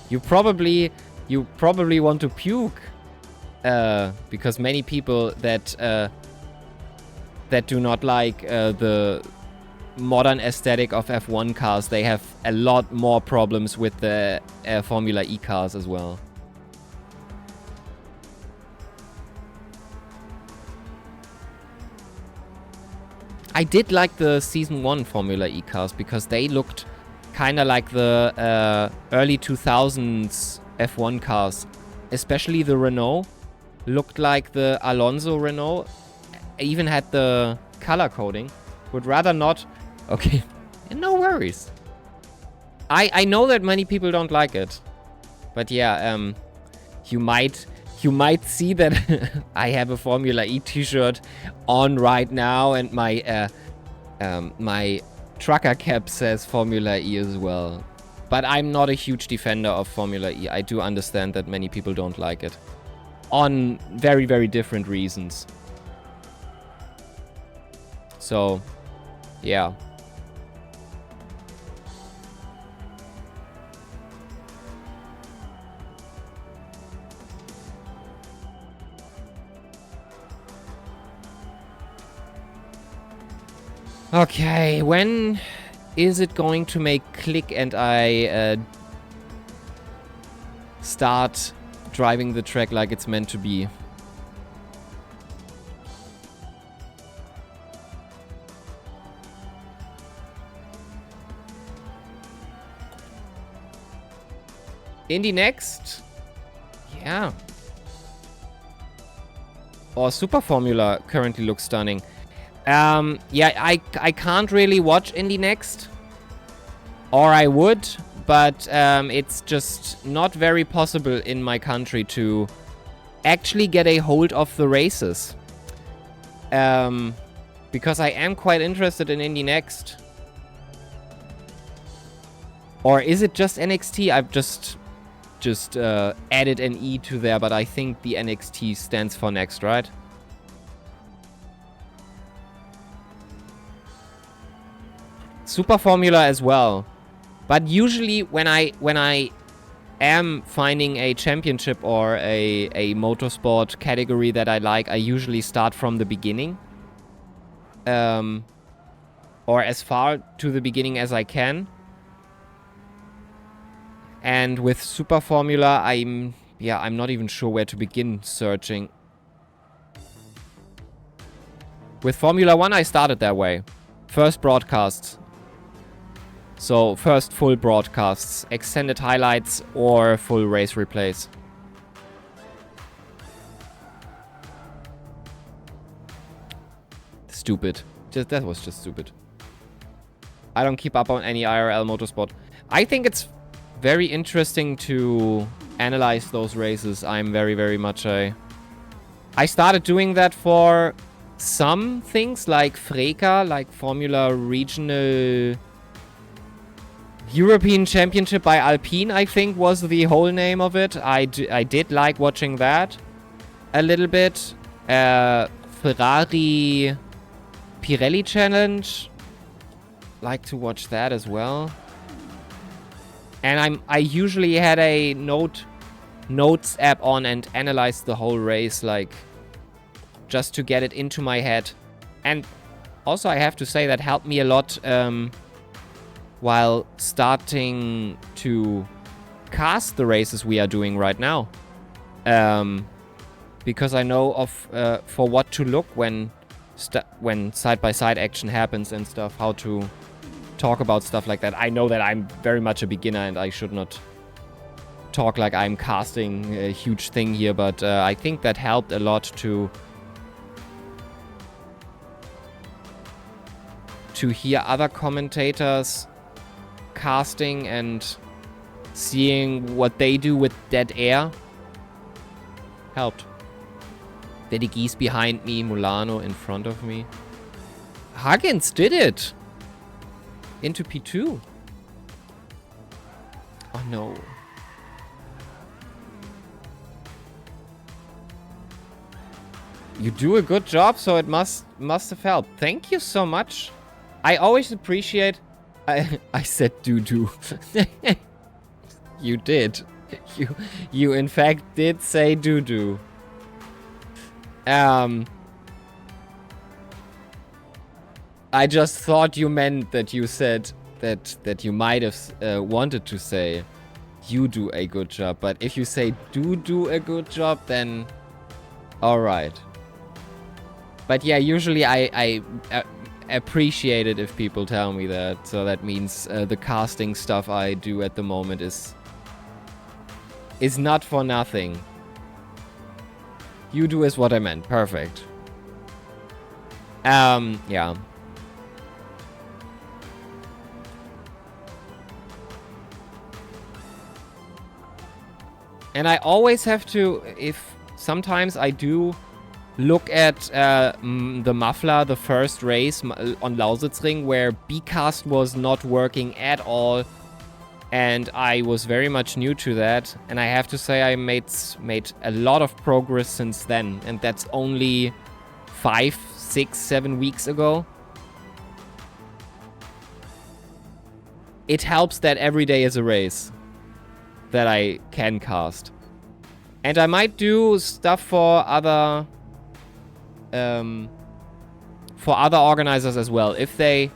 You probably want to puke, because many people that do not like the modern aesthetic of F1 cars, they have a lot more problems with the Formula E cars as well. I did like the Season 1 Formula E cars because they looked kind of like the early 2000s F1 cars. Especially the Renault looked like the Alonso Renault. Even had the color coding. Would rather not... Okay, no worries. I know that many people don't like it. But yeah, you might see that I have a Formula E t-shirt on right now, and my my trucker cap says Formula E as well. But I'm not a huge defender of Formula E. I do understand that many people don't like it. On very different reasons. So, yeah. Okay, when is it going to make click and I start driving the track like it's meant to be? Indy next? Yeah. Or Super Formula currently looks stunning. Yeah, I can't really watch Indy next. Or I would, but it's just not very possible in my country to actually get a hold of the races. Because I am quite interested in Indy next. Or is it just NXT? I've just added an E to there, but I think the NXT stands for next, right? Super Formula as well. But usually when I am finding a championship or a motorsport category that I like, I usually start from the beginning. Or as far to the beginning as I can. And with Super Formula, I'm not even sure where to begin searching. With Formula 1, I started that way. First broadcasts. So, first full broadcasts, extended highlights, or full race replays. Stupid. That was just stupid. I don't keep up on any IRL motorsport. I think it's very interesting to analyze those races. I'm very much a... I started doing that for some things like FRECA, like Formula Regional... European Championship by Alpine, I think, was the whole name of it. I did like watching that a little bit. Ferrari Pirelli Challenge. Like to watch that as well. And I usually had a notes app on and analyzed the whole race, like, just to get it into my head. And also I have to say that helped me a lot while starting to cast the races we are doing right now. Because I know of for what to look when side-by-side action happens and stuff, how to talk about stuff like that. I know that I'm very much a beginner and I should not talk like I'm casting a huge thing here, but I think that helped a lot to hear other commentators casting and seeing what they do with dead air. Helped. Daddy Geese behind me, Mulano in front of me. Huggins did it! Into P2. Oh no. You do a good job, so it must have helped. Thank you so much. I always appreciate... I said doo-doo. You did. You in fact did say doo-doo. I just thought you meant that you said that you might have wanted to say you do a good job. But if you say do a good job, then alright. But yeah, usually I appreciate it if people tell me that. So that means the casting stuff I do at the moment is not for nothing. You do is what I meant. Perfect. Yeah. And I always have to, sometimes I do look at the muffler, the first race on Lausitzring, where Bcast was not working at all. And I was very much new to that. And I have to say I made a lot of progress since then. And that's only 5, 6, 7 weeks ago. It helps that every day is a race that I can cast. And I might do stuff for other organizers as well. If they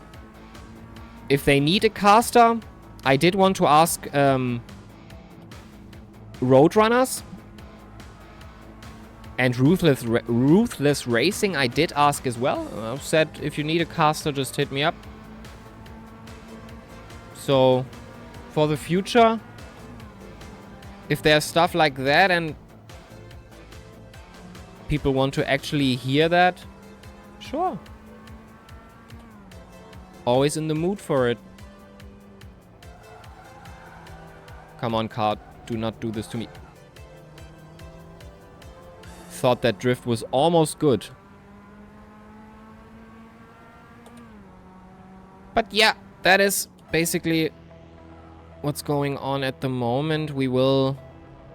need a caster, I did want to ask Roadrunners and Ruthless Racing. I did ask as well. I said, if you need a caster, just hit me up. So, for the future, if there's stuff like that and people want to actually hear that, sure. Always in the mood for it. Come on, card. Do not do this to me. Thought that drift was almost good. But yeah, that is basically what's going on at the moment. We will...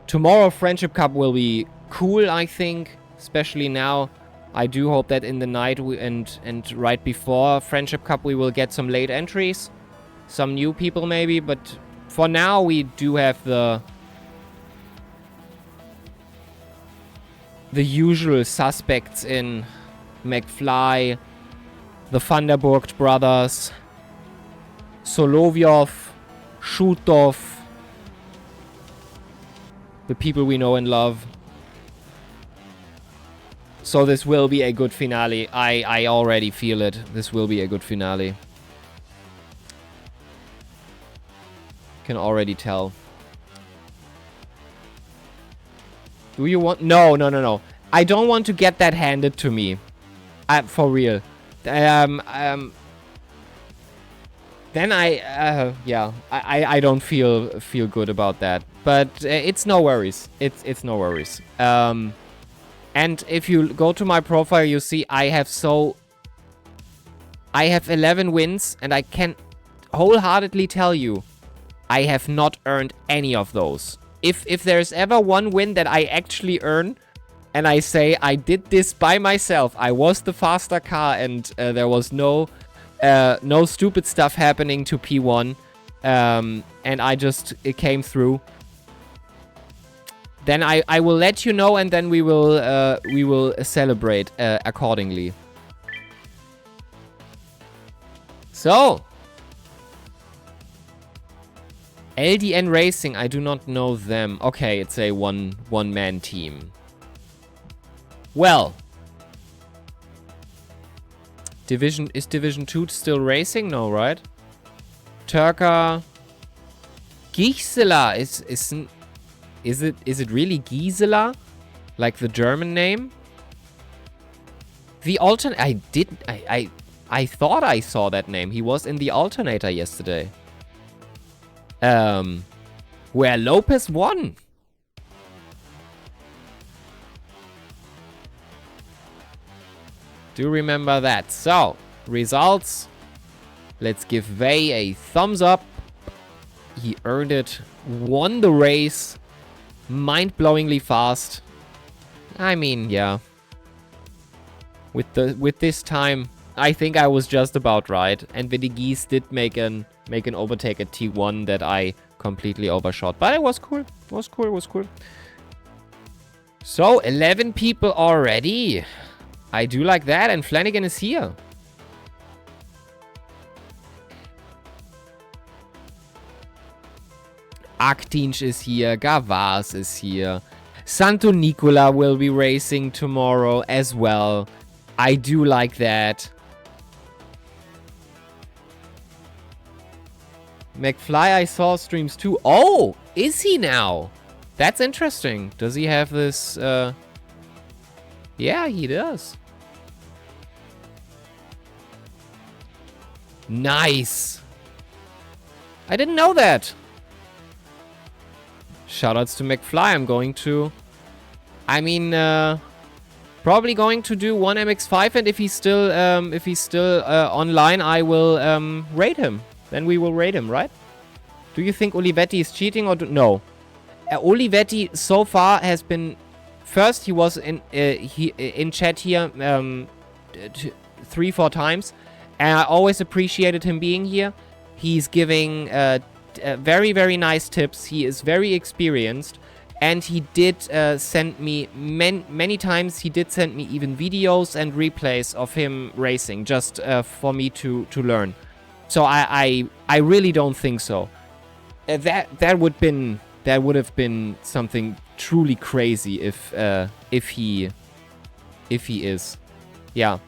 Tomorrow Friendship Cup will be cool, I think. Especially now. I do hope that in the night and right before Friendship Cup we will get some late entries. Some new people maybe, but for now we do have the usual suspects in McFly, the Vanderburgt brothers, Solovyov, Shutov, the people we know and love. So this will be a good finale. I already feel it. This will be a good finale. Can already tell. Do you want... No. I don't want to get that handed to me. For real. Then I don't feel good about that. But it's no worries. It's no worries. And if you go to my profile, you see I have 11 wins, and I can wholeheartedly tell you, I have not earned any of those. If there's ever one win that I actually earn, and I say I did this by myself, I was the faster car, and there was no stupid stuff happening to P1, and it came through. Then I will let you know, and then we will celebrate accordingly. So, LDN Racing, I do not know them. Okay, it's a one-man team. Well. Is Division 2 still racing? No, right? Turka. Gisela is it really Gisela? Like the German name? The alternate I thought I saw that name. He was in the alternator yesterday. Where Lopez won. Do remember that. So, results. Let's give Vey a thumbs up. He earned it. Won the race. Mind-blowingly fast. I mean, yeah. With this time, I think I was just about right. And the Geese did make an overtake at T1 that I completely overshot. But it was cool. It was cool. It was cool. So, 11 people already. I do like that. And Flanagan is here. Aktinch is here. Gavaz is here. Santo Nicola will be racing tomorrow as well. I do like that. McFly, I saw streams too. Oh, is he now? That's interesting. Does he have this? Yeah, he does. Nice. I didn't know that. Shoutouts to McFly. I'm going to... I mean, probably going to do one MX5, and if he's still online, I will raid him. Then we will raid him, right? Do you think Olivetti is cheating or no? Olivetti so far has been... First, he was in chat here 3-4 times. And I always appreciated him being here. He's giving very, very nice tips. He is very experienced. And he did send me many times. He did send me even videos and replays of him racing, just for me to learn. So I really don't think so. That would have been something truly crazy if he is. Yeah.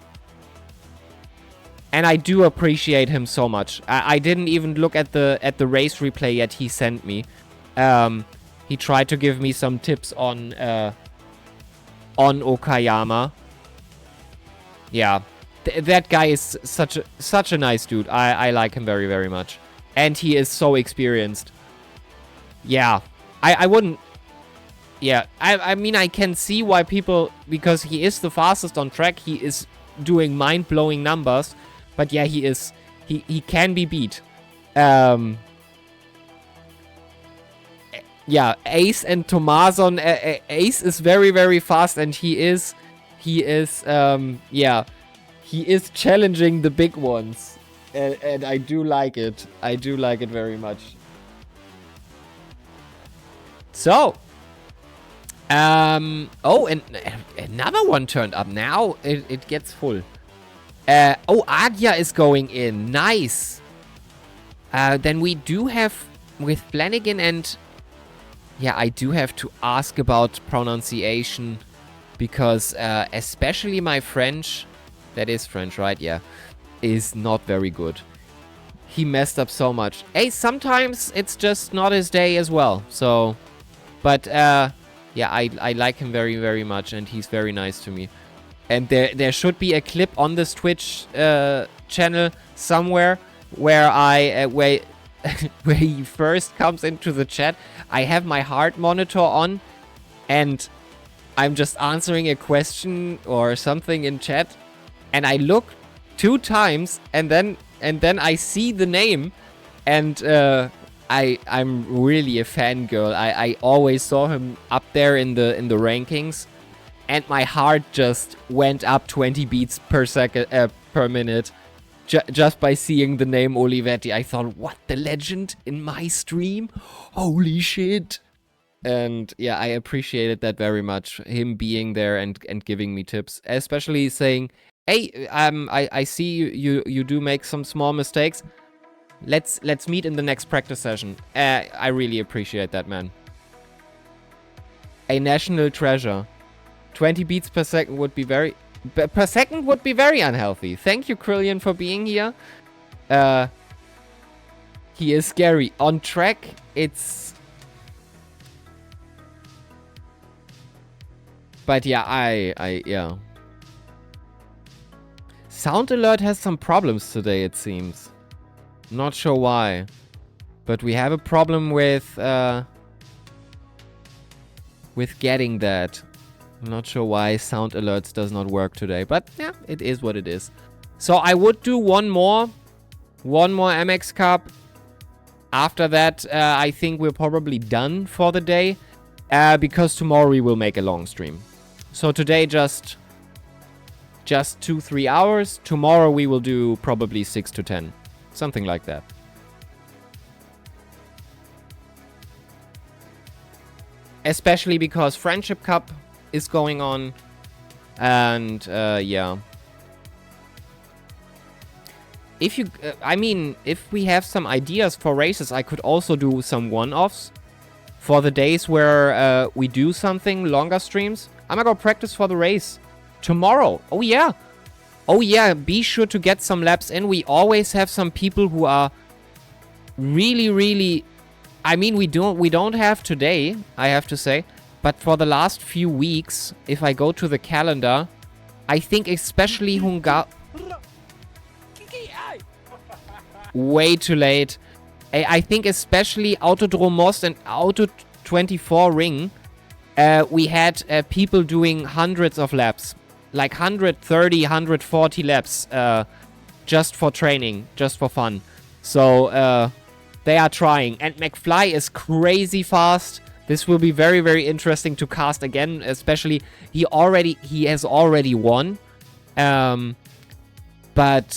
And I do appreciate him so much. I didn't even look at the race replay yet he sent me. He tried to give me some tips on Okayama. Yeah, that guy is such a nice dude. I like him very, very much, and he is so experienced. Yeah, I wouldn't. Yeah, I mean I can see why people, because he is the fastest on track. He is doing mind-blowing numbers. But yeah, he is. He can be beat. Yeah, Ace and Tomason. Ace is very, very fast, and he is. Yeah, he is challenging the big ones, and I do like it. I do like it very much. So. Oh, and another one turned up. Now it gets full. Oh, Agia is going in. Nice. Then we do have with Flanagan and... Yeah, I do have to ask about pronunciation. Because especially my French... That is French, right? Yeah. Is not very good. He messed up so much. Hey, sometimes it's just not his day as well. So... But, yeah, I like him very, very much. And he's very nice to me. And there should be a clip on this Twitch channel somewhere where where he first comes into the chat. I have my heart monitor on, and I'm just answering a question or something in chat, and I look 2 times, and then I see the name, and I'm really a fangirl. I always saw him up there in the rankings. And my heart just went up 20 beats per second, per minute, just by seeing the name Olivetti. I thought, what, the legend in my stream? Holy shit! And yeah, I appreciated that very much. Him being there and giving me tips, especially saying, "Hey, I see you do make some small mistakes. Let's meet in the next practice session. I really appreciate that, man. A national treasure. 20 beats per second would be very... Per second would be very unhealthy. Thank you, Krillian, for being here. He is scary. On track, it's... But yeah, yeah. Sound Alert has some problems today, it seems. Not sure why. But we have a problem with getting that. I'm not sure why Sound Alerts does not work today. But yeah, it is what it is. So I would do one more MX Cup. After that, I think we're probably done for the day. Because tomorrow we will make a long stream. So today just 2-3 hours. Tomorrow we will do probably 6 to 10. Something like that. Especially because Friendship Cup is going on. And, yeah. If you, I mean, if we have some ideas for races, I could also do some one-offs. For the days where we do something, longer streams. I'm gonna go practice for the race. Tomorrow. Oh, yeah. Oh, yeah. Be sure to get some laps in. We always have some people who are really, really... I mean, we don't have today, I have to say. But for the last few weeks, if I go to the calendar, I think especially Hungar... Way too late. I think especially Autodrome Most and Auto 24 Ring, we had people doing hundreds of laps. Like 130, 140 laps just for training, just for fun. So they are trying. And McFly is crazy fast. This will be very, very interesting to cast again. Especially, he has already won. But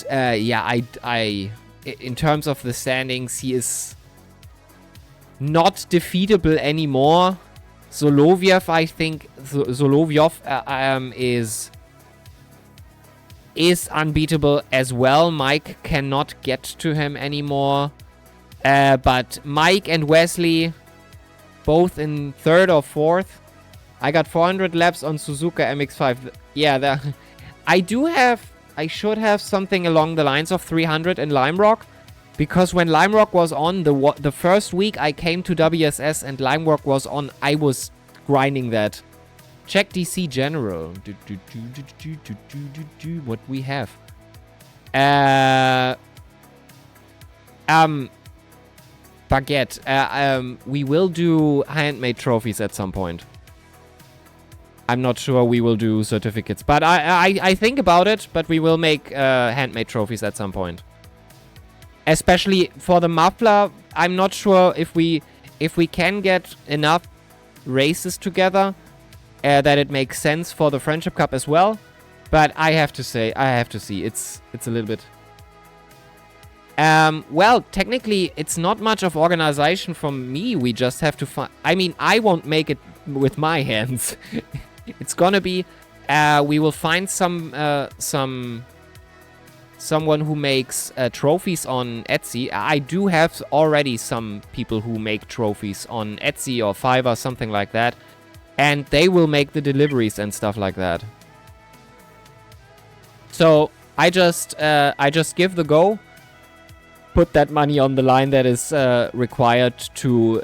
yeah, in terms of the standings, he is not defeatable anymore. Solovyov, I think, is unbeatable as well. Mike cannot get to him anymore. But Mike and Wesley, both in 3rd or 4th. I got 400 laps on Suzuka MX5. Yeah, I should have something along the lines of 300 in Lime Rock. Because when Lime Rock was on, the first week I came to WSS and Lime Rock was on, I was grinding that. Check DC General. What we have. Baguette. We will do handmade trophies at some point. I'm not sure we will do certificates. But I think about it, but we will make handmade trophies at some point. Especially for the muffler, I'm not sure if we can get enough races together that it makes sense for the Friendship Cup as well. But I have to see. It's a little bit... well, technically, it's not much of organization from me. We just have to find... I mean, I won't make it with my hands. It's gonna be... we will find someone who makes trophies on Etsy. I do have already some people who make trophies on Etsy or Fiverr, something like that. And they will make the deliveries and stuff like that. So I just give the go. Put that money on the line that is required to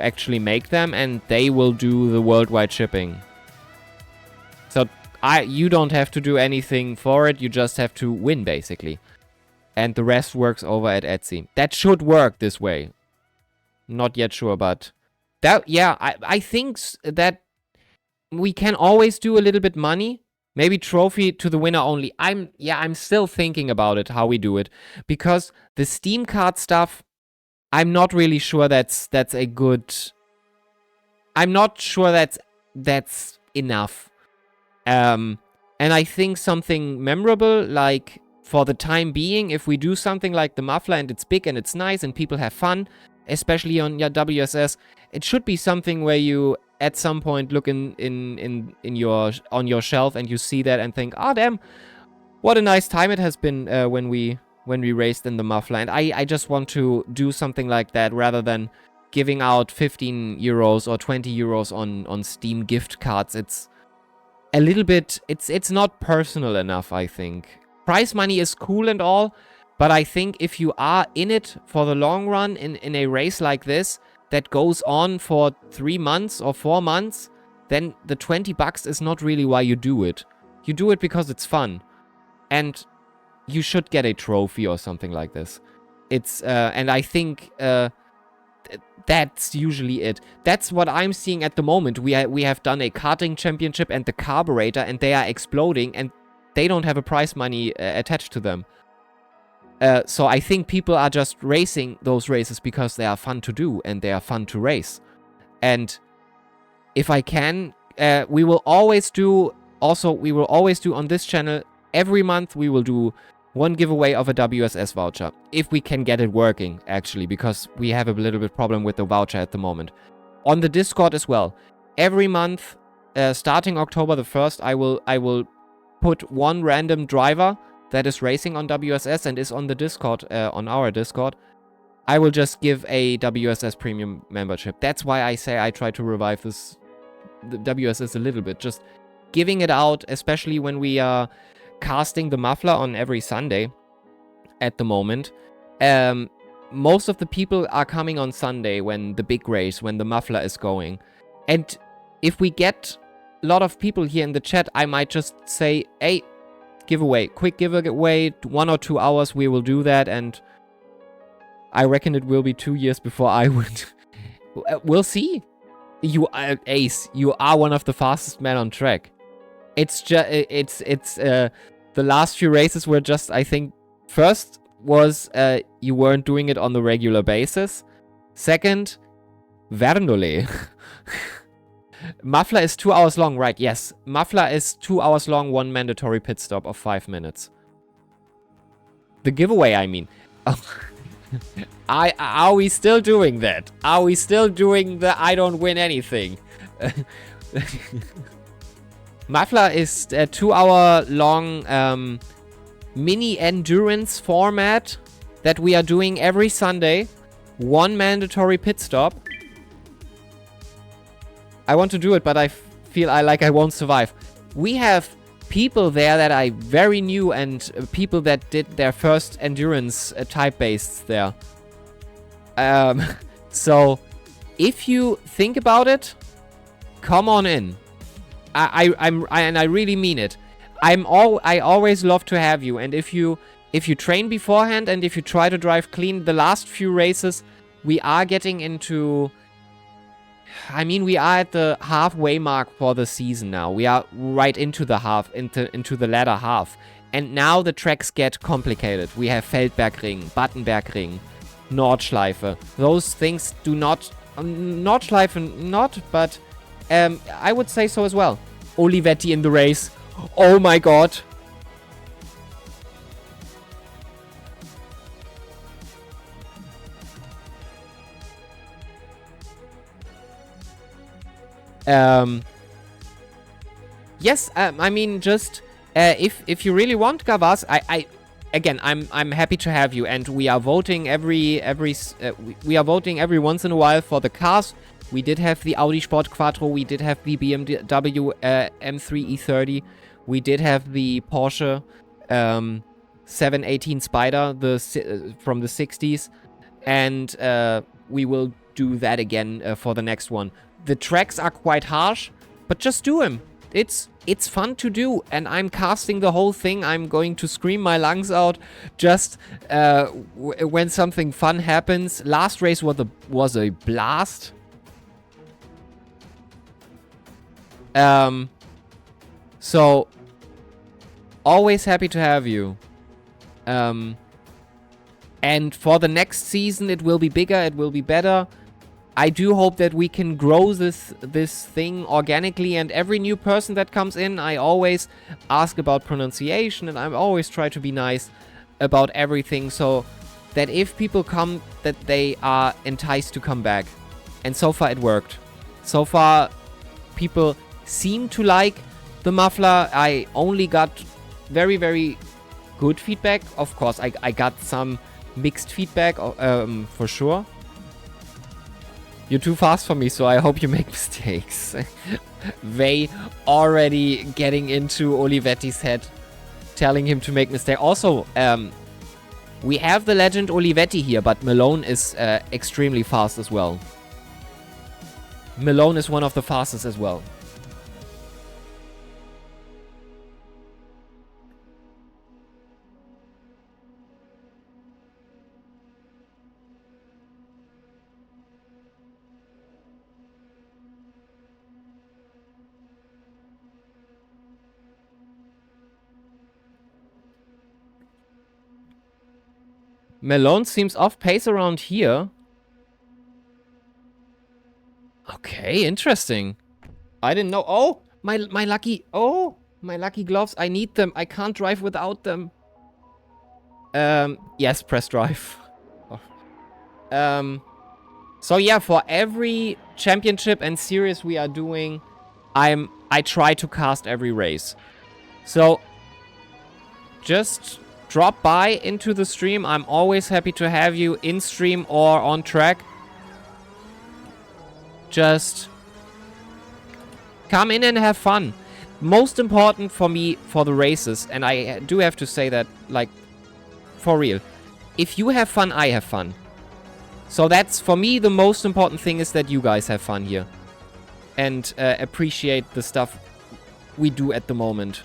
actually make them, and they will do the worldwide shipping. So you don't have to do anything for it. You just have to win, basically. And the rest works over at Etsy. That should work this way. Not yet sure, but... I think that we can always do a little bit money. Maybe trophy to the winner only. I'm still thinking about it, how we do it. Because the Steam card stuff, I'm not really sure that's a good... I'm not sure that's enough. And I think something memorable, like for the time being, if we do something like the muffler and it's big and it's nice and people have fun, especially on your WSS, it should be something where you at some point look on your shelf and you see that and think, oh damn, what a nice time it has been when we when we raced in the muffler. And I just want to do something like that rather than giving out 15 euros or 20 euros on Steam gift cards. It's a little bit, it's not personal enough, I think. Prize money is cool and all, but I think if you are in it for the long run in a race like this that goes on for 3 months or 4 months, then the 20 bucks is not really why you do it. You do it because it's fun. And you should get a trophy or something like this. It's, and I think, that's usually it. That's what I'm seeing at the moment. We have done a karting championship and the carburetor, and they are exploding, and they don't have a prize money attached to them. So I think people are just racing those races because they are fun to do and they are fun to race. And if I can, we will always do on this channel, every month we will do one giveaway of a WSS voucher. If we can get it working, actually, because we have a little bit problem with the voucher at the moment. On the Discord as well. Every month, starting October the 1st, I will put one random driver that is racing on WSS and is on the Discord, on our Discord. I will just give a WSS premium membership. That's why I say I try to revive the WSS a little bit. Just giving it out, especially when we are casting the muffler on every Sunday at the moment. Most of the people are coming on Sunday when the big race, when the muffler is going. And if we get a lot of people here in the chat, I might just say, hey, giveaway, quick giveaway, 1 or 2 hours, we will do that. And I reckon it will be 2 years before I would. We'll see. You are Ace. You are one of the fastest men on track. It's just, the last few races were just, I think, first was you weren't doing it on the regular basis. Second, Vernole. Muffler is 2 hours long, right? Yes. Muffler is 2 hours long, 1 mandatory pit stop of 5 minutes. The giveaway, I mean. Are we still doing that? Are we still doing the I don't win anything? Muffler is a 2 hour long mini endurance format that we are doing every Sunday. 1 mandatory pit stop. I want to do it, but I feel like I won't survive. We have people there that are very new and people that did their first endurance type based there. So if you think about it, come on in. I really mean it. I always love to have you. And if you train beforehand and if you try to drive clean, the last few races we are getting into. I mean, we are at the halfway mark for the season now. We are right into the the latter half. And now the tracks get complicated. We have Feldbergring, Battenbergring, Nordschleife. Those things do not... Nordschleife not, but I would say so as well. Olivetti in the race. Oh my god. Yes, I mean, just if you really want Gavas, again, I'm happy to have you, and we are voting every once in a while for the cars. We did have the Audi Sport Quattro, we did have the BMW M3 E30, we did have the Porsche 718 Spider, from the 60s, and we will do that again for the next one. The tracks are quite harsh, but just do them. It's fun to do, and I'm casting the whole thing. I'm going to scream my lungs out just when something fun happens. Last race was a blast. So always happy to have you. And for the next season, it will be bigger. It will be better. I do hope that we can grow this thing organically, and every new person that comes in, I always ask about pronunciation, and I always try to be nice about everything, so that if people come, that they are enticed to come back. And so far it worked. So far people seem to like the muffler. I only got very, very good feedback. Of course, I got some mixed feedback, for sure. You're too fast for me, so I hope you make mistakes. They already getting into Olivetti's head, telling him to make mistakes. Also, we have the legend Olivetti here, but Malone is extremely fast as well. Malone is one of the fastest as well. Malone seems off pace around here. Okay, interesting. I didn't know. Oh, my lucky. Oh, my lucky gloves. I need them. I can't drive without them. Yes, press drive. Oh. So yeah, for every championship and series we are doing, I try to cast every race. So just drop by into the stream. I'm always happy to have you in stream or on track. Just come in and have fun. Most important for me for the races, and I do have to say that, like, for real. If you have fun, I have fun. So that's, for me, the most important thing is that you guys have fun here. And appreciate the stuff we do at the moment.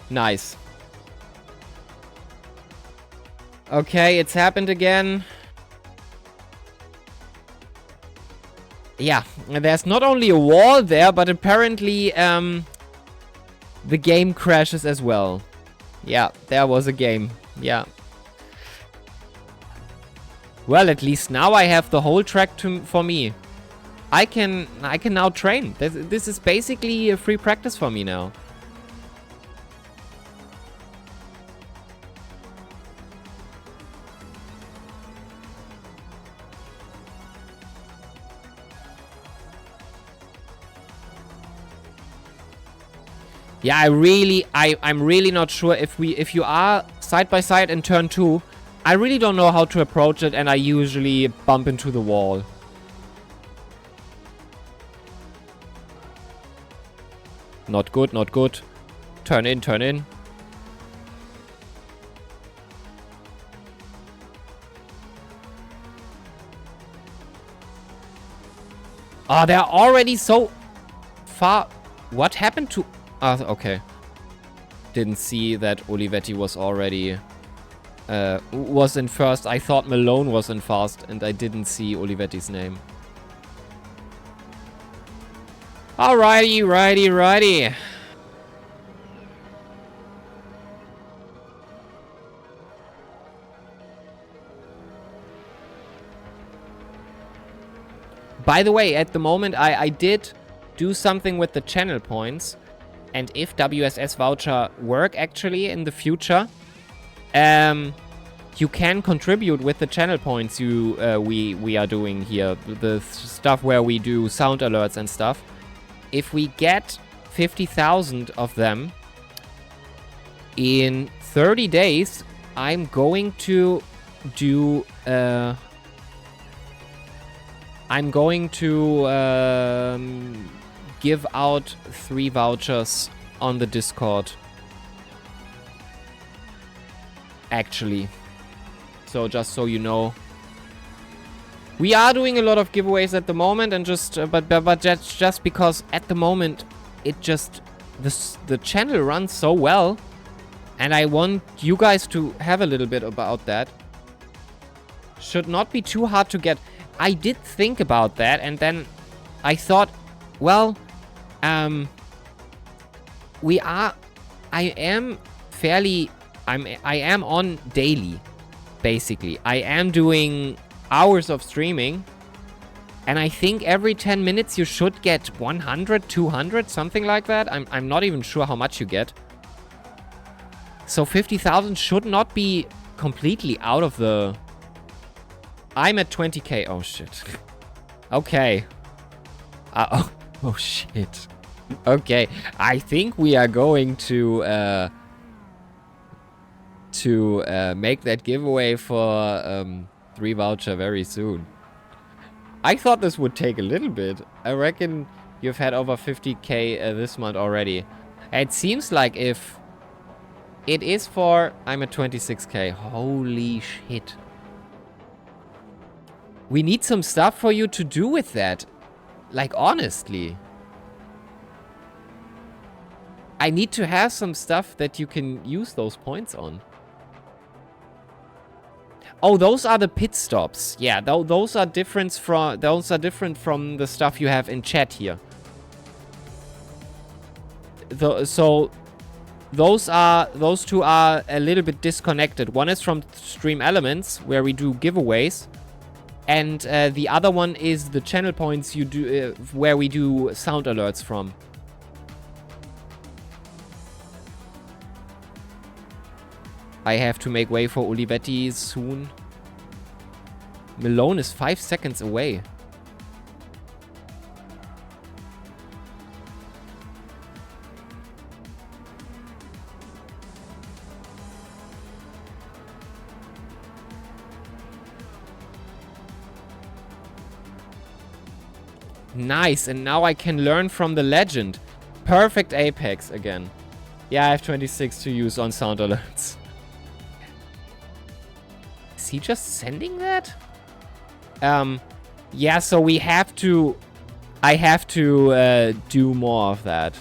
Nice. Okay, it's happened again. Yeah, there's not only a wall there, but apparently the game crashes as well. Yeah, there was a game. Yeah. Well, at least now I have the whole track for me. I can now train. This is basically a free practice for me now. Yeah, I'm really not sure if you are side by side in turn 2. I really don't know how to approach it, and I usually bump into the wall. Not good, not good. Turn in, turn in. Oh, they're already so far. What happened to... Ah, okay. Didn't see that Olivetti was already... was in first. I thought Malone was in fast, and I didn't see Olivetti's name. Alrighty, righty. By the way, at the moment, I did do something with the channel points. And if WSS voucher work actually in the future, you can contribute with the channel points we are doing here. The stuff where we do sound alerts and stuff. If we get 50,000 of them in 30 days, I'm going to do... I'm going to give out 3 vouchers on the Discord. Actually. So just so you know. We are doing a lot of giveaways at the moment, and just but that's just because at the moment it just the channel runs so well, and I want you guys to have a little bit about that. Should not be too hard to get. I did think about that, and then I thought, well, I am on daily, basically. I am doing hours of streaming, and I think every 10 minutes you should get 100, 200, something like that. I'm not even sure how much you get. So 50,000 should not be completely out of the... I'm at 20k. Oh, shit. Okay. Oh, shit. Okay, I think we are going to make that giveaway for 3 voucher very soon. I thought this would take a little bit. I reckon you've had over 50k this month already. It seems like if it is for... I'm at 26k. Holy shit. We need some stuff for you to do with that. Like, honestly. I need to have some stuff that you can use those points on. Oh, those are the pit stops. Yeah, those are different from the stuff you have in chat here. So those two are a little bit disconnected. One is from Stream Elements, where we do giveaways, and the other one is the channel points you do where we do sound alerts from. I have to make way for Olivetti soon. Malone is 5 seconds away. Nice, and now I can learn from the legend. Perfect Apex again. Yeah, I have 26 to use on sound alerts. Is he just sending that? Yeah, so we have to... I have to do more of that.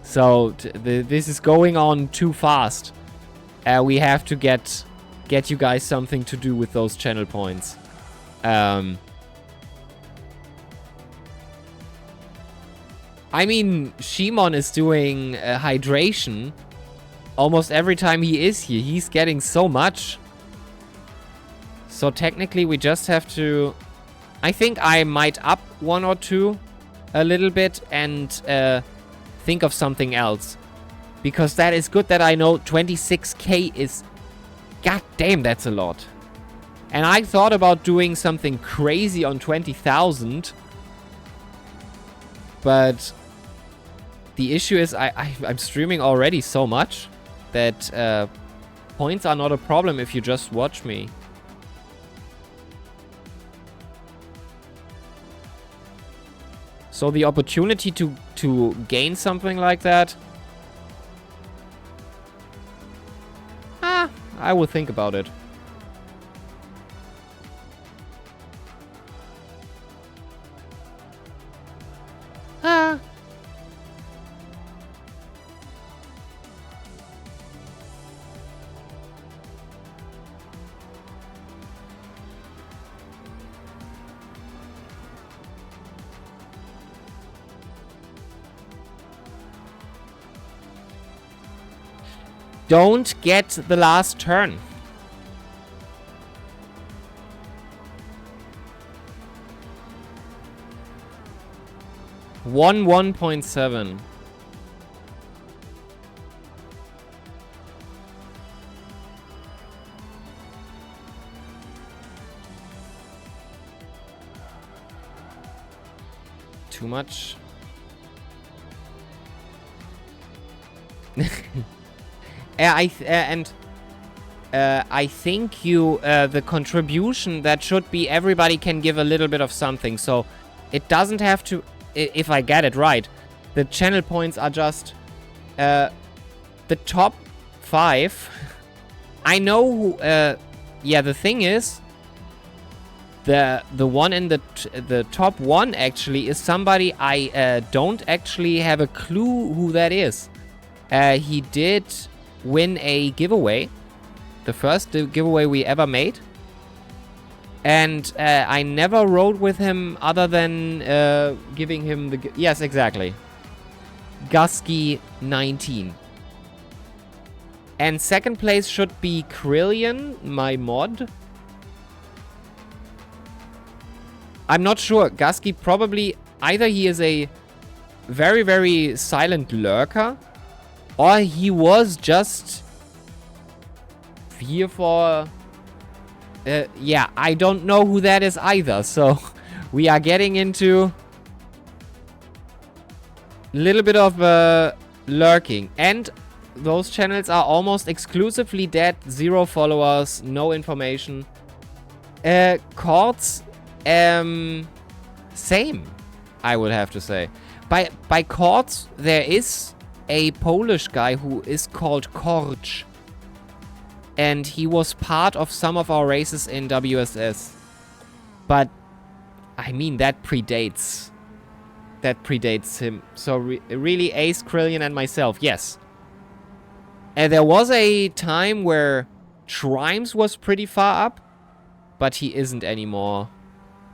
So this is going on too fast. We have to get you guys something to do with those channel points. I mean, Shimon is doing hydration almost every time he is here. He's getting so much. So technically we just have to... I think I might up 1 or 2 a little bit and think of something else. Because that is good that I know 26k is... God damn, that's a lot. And I thought about doing something crazy on 20,000. But the issue is I'm streaming already so much that points are not a problem if you just watch me. So the opportunity to gain something like that, I will think about it. Don't get the last turn. One 1.7. Too much. I think you the contribution that should be everybody can give a little bit of something, so it doesn't have to. If I get it right, the channel points are just the top 5. I know who. Yeah, the thing is, the one in the top 1 actually is somebody I don't actually have a clue who that is. He did win a giveaway, the first giveaway we ever made, and I never rode with him other than giving him the yes, exactly, Gusky 19. And second place should be Krillian, my mod. I'm not sure. Gusky probably either he is a very, very silent lurker, or he was just here for... yeah, I don't know who that is either. So we are getting into little bit of lurking. And those channels are almost exclusively dead. 0 followers, no information. Chords, same, I would have to say. By chords, there is a Polish guy who is called Korcz. And he was part of some of our races in WSS. But, I mean, that predates him. So really Ace, Krillian, and myself, yes. And there was a time where Trimes was pretty far up, but he isn't anymore.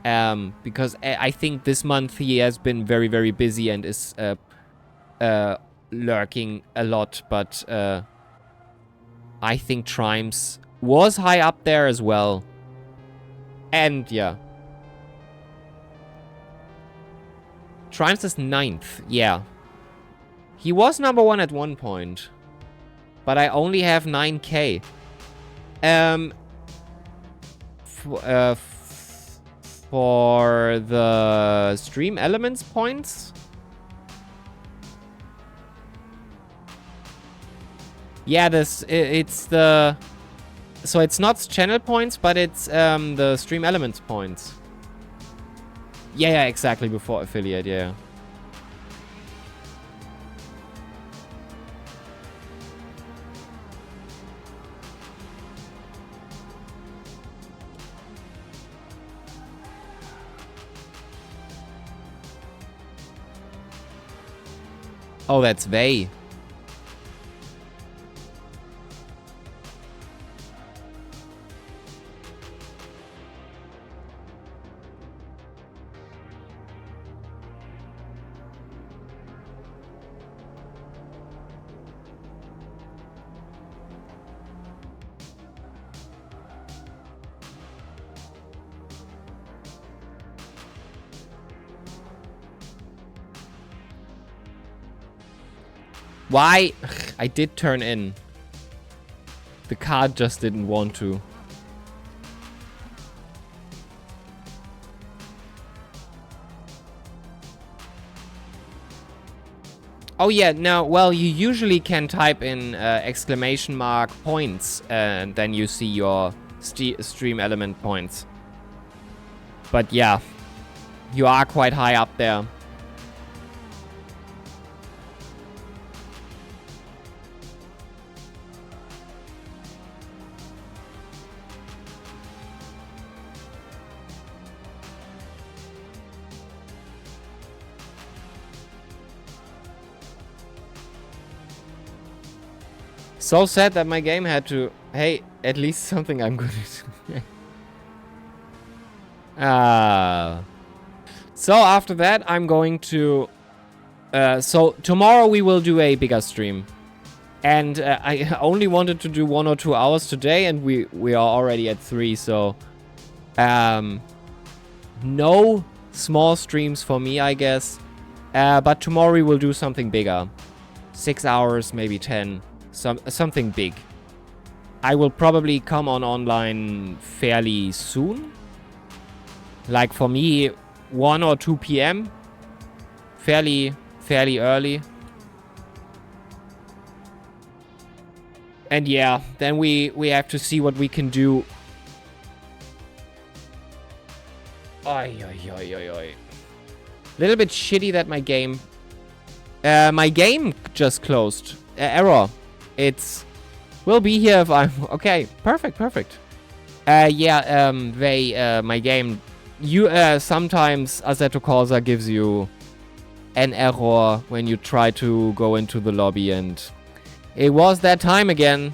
Because I think this month he has been very, very busy and is lurking a lot. But I think Trimes was high up there as well. And yeah. Trimes is 9th, yeah. He was number 1 at one point. But I only have 9k. For the stream elements points. Yeah, it's the... So it's not channel points, but it's the stream elements points. Yeah, exactly, before affiliate, yeah. Oh, that's they. Why? I did turn in. The card just didn't want to. Oh yeah, no, well, you usually can type in exclamation mark points and then you see your stream element points. But yeah, you are quite high up there. So sad that my game had to... Hey, at least something I'm good at. So after that, I'm going to... so tomorrow we will do a bigger stream. And I only wanted to do 1 or 2 hours today, and we are already at 3, so... no small streams for me, I guess. But tomorrow we will do something bigger. 6 hours, maybe 10. Something big. I will probably come on online fairly soon. Like for me, 1 or 2 p.m. Fairly early. And yeah, then we have to see what we can do. Oi. Little bit shitty that my game just closed. Error. It's will be here if I'm okay. Perfect. My game. Sometimes Assetto Corsa gives you an error when you try to go into the lobby, and it was that time again.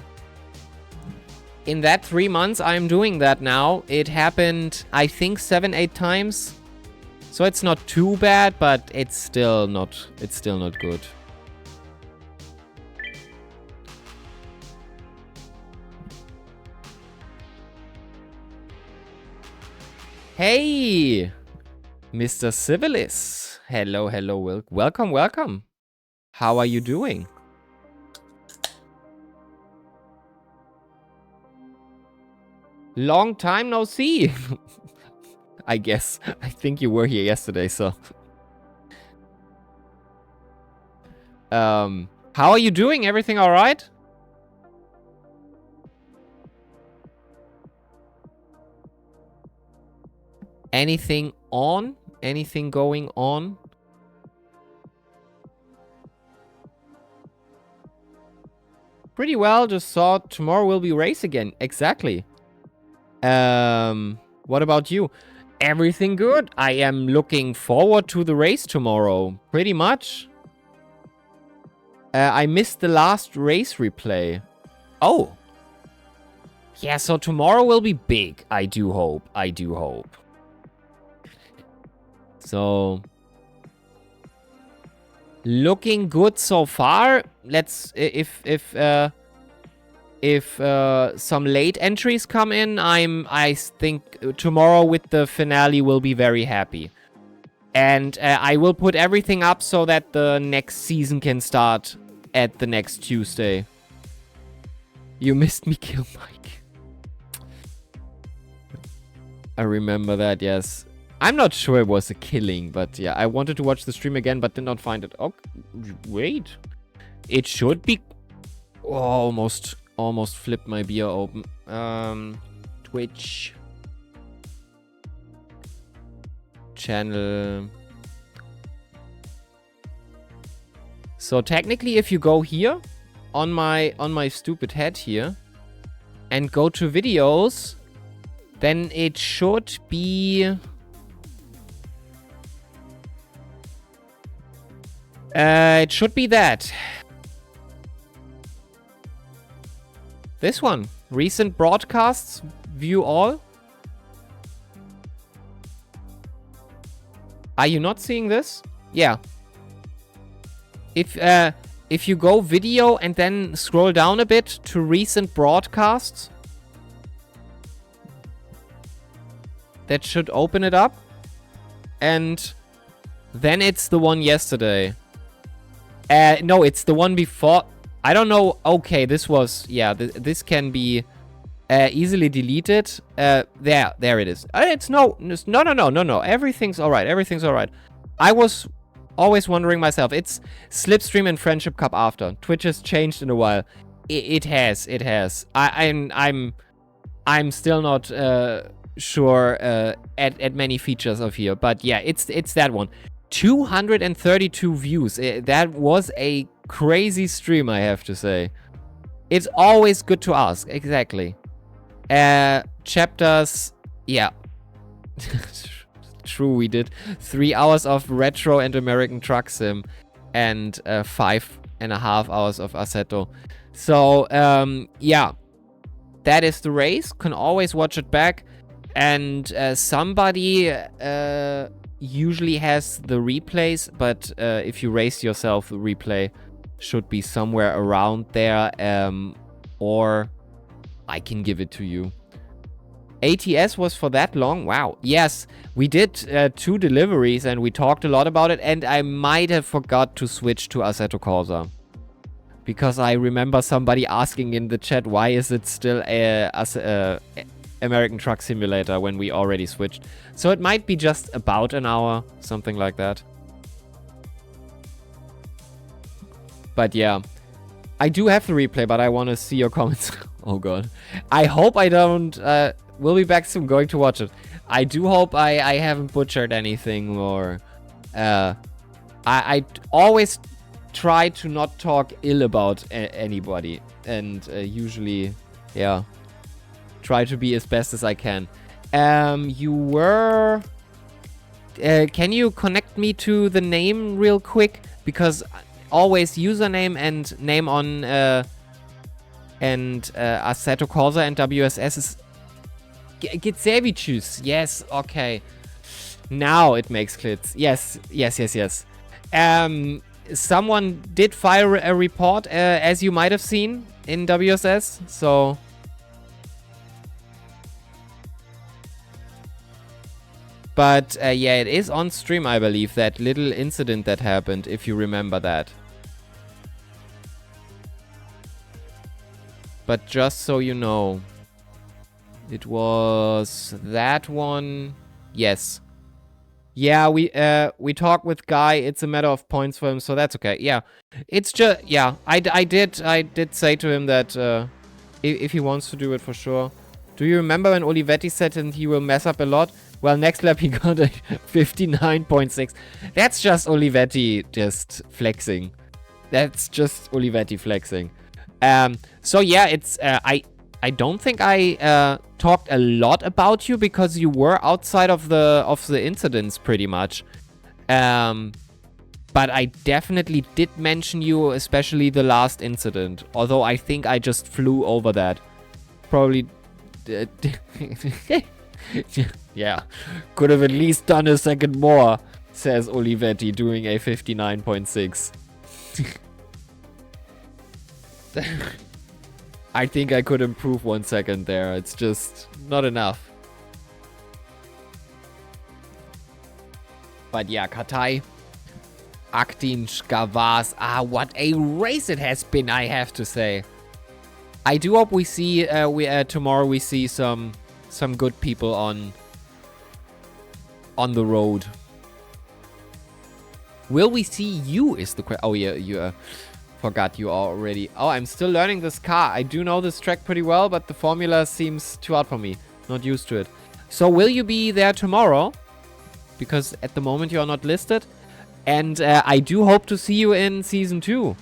In that 3 months I'm doing that now, it happened I think 7-8 times. So it's not too bad, but it's still not good. Hey, Mr. Civilis. Hello. Welcome. How are you doing? Long time no see. I guess. I think you were here yesterday, so. How are you doing? Everything all right? Anything on? Anything going on? Pretty well. Just saw tomorrow will be race again. Exactly. What about you? Everything good. I am looking forward to the race tomorrow. Pretty much. I missed the last race replay. Oh. Yeah, so tomorrow will be big. I do hope. I do hope. So, looking good so far. Let's if some late entries come in, I think tomorrow with the finale will be very happy. And I will put everything up so that the next season can start at the next Tuesday. You missed me kill Mike. I remember that, yes. I'm not sure it was a killing, but yeah, I wanted to watch the stream again, but did not find it. Oh, wait. It should be... Oh, almost flipped my beer open. Twitch. Channel. So technically, if you go here, on my stupid head here, and go to videos, then it should be... it should be that. This one. Recent broadcasts. View all. Are you not seeing this? Yeah. If you go video and then scroll down a bit to recent broadcasts, that should open it up. And then it's the one yesterday. No, it's the one before. I don't know. Okay, this was... Yeah, this can be easily deleted. There it is. It's no. Everything's all right. Everything's all right. I was always wondering myself. It's Slipstream and Friendship Cup after. Twitch has changed in a while. It has. It has. I'm still not sure at many features of here. But yeah, it's that one. 232 views. That was a crazy stream, I have to say. It's always good to ask. Exactly. Chapters. Yeah. True, we did 3 hours of retro and American Truck Sim and 5.5 hours of Assetto. So, yeah. That is the race. Can always watch it back. And somebody usually has the replays, but if you race yourself, the replay should be somewhere around there, or I can give it to you. ATS was for that long? Wow. Yes, we did 2 deliveries and we talked a lot about it, and I might have forgot to switch to Assetto Corsa. Because I remember somebody asking in the chat, why is it still American Truck Simulator when we already switched. So it might be just about an hour, something like that. But yeah, I do have the replay, but I want to see your comments. Oh god. I hope I don't... we'll be back soon, going to watch it. I do hope I haven't butchered anything, or... I always try to not talk ill about anybody. And usually, yeah, try to be as best as I can. You were... can you connect me to the name real quick? Because always username and name on Assetto Corsa and WSS is Gitsevicius. Yes, okay. Now it makes clicks. Yes. Someone did file a report, as you might have seen in WSS, so... But yeah, it is on stream, I believe, that little incident that happened, if you remember that. But just so you know, it was that one. Yes. Yeah, we talked with Guy. It's a matter of points for him, so that's okay. Yeah, it's just I did say to him that if he wants to do it for sure. Do you remember when Olivetti said that he will mess up a lot? Well, next lap he got a 59.6. That's just Olivetti just flexing. That's just Olivetti flexing. So yeah, it's I don't think I talked a lot about you because you were outside of the incidents pretty much. But I definitely did mention you, especially the last incident. Although I think I just flew over that. Probably. Yeah. Could have at least done a second more, says Olivetti, doing a 59.6. I think I could improve 1 second there. It's just not enough. But yeah, Katai. Aktin Skavas. Ah, what a race it has been, I have to say. I do hope we see tomorrow we see some good people on the road. Will we see you is the question. Oh yeah, you forgot you already. Oh, I'm still learning this car. I do know this track pretty well, but the formula seems too hard for me. Not used to it. So will you be there tomorrow? Because at the moment you are not listed. And I do hope to see you in Season 2.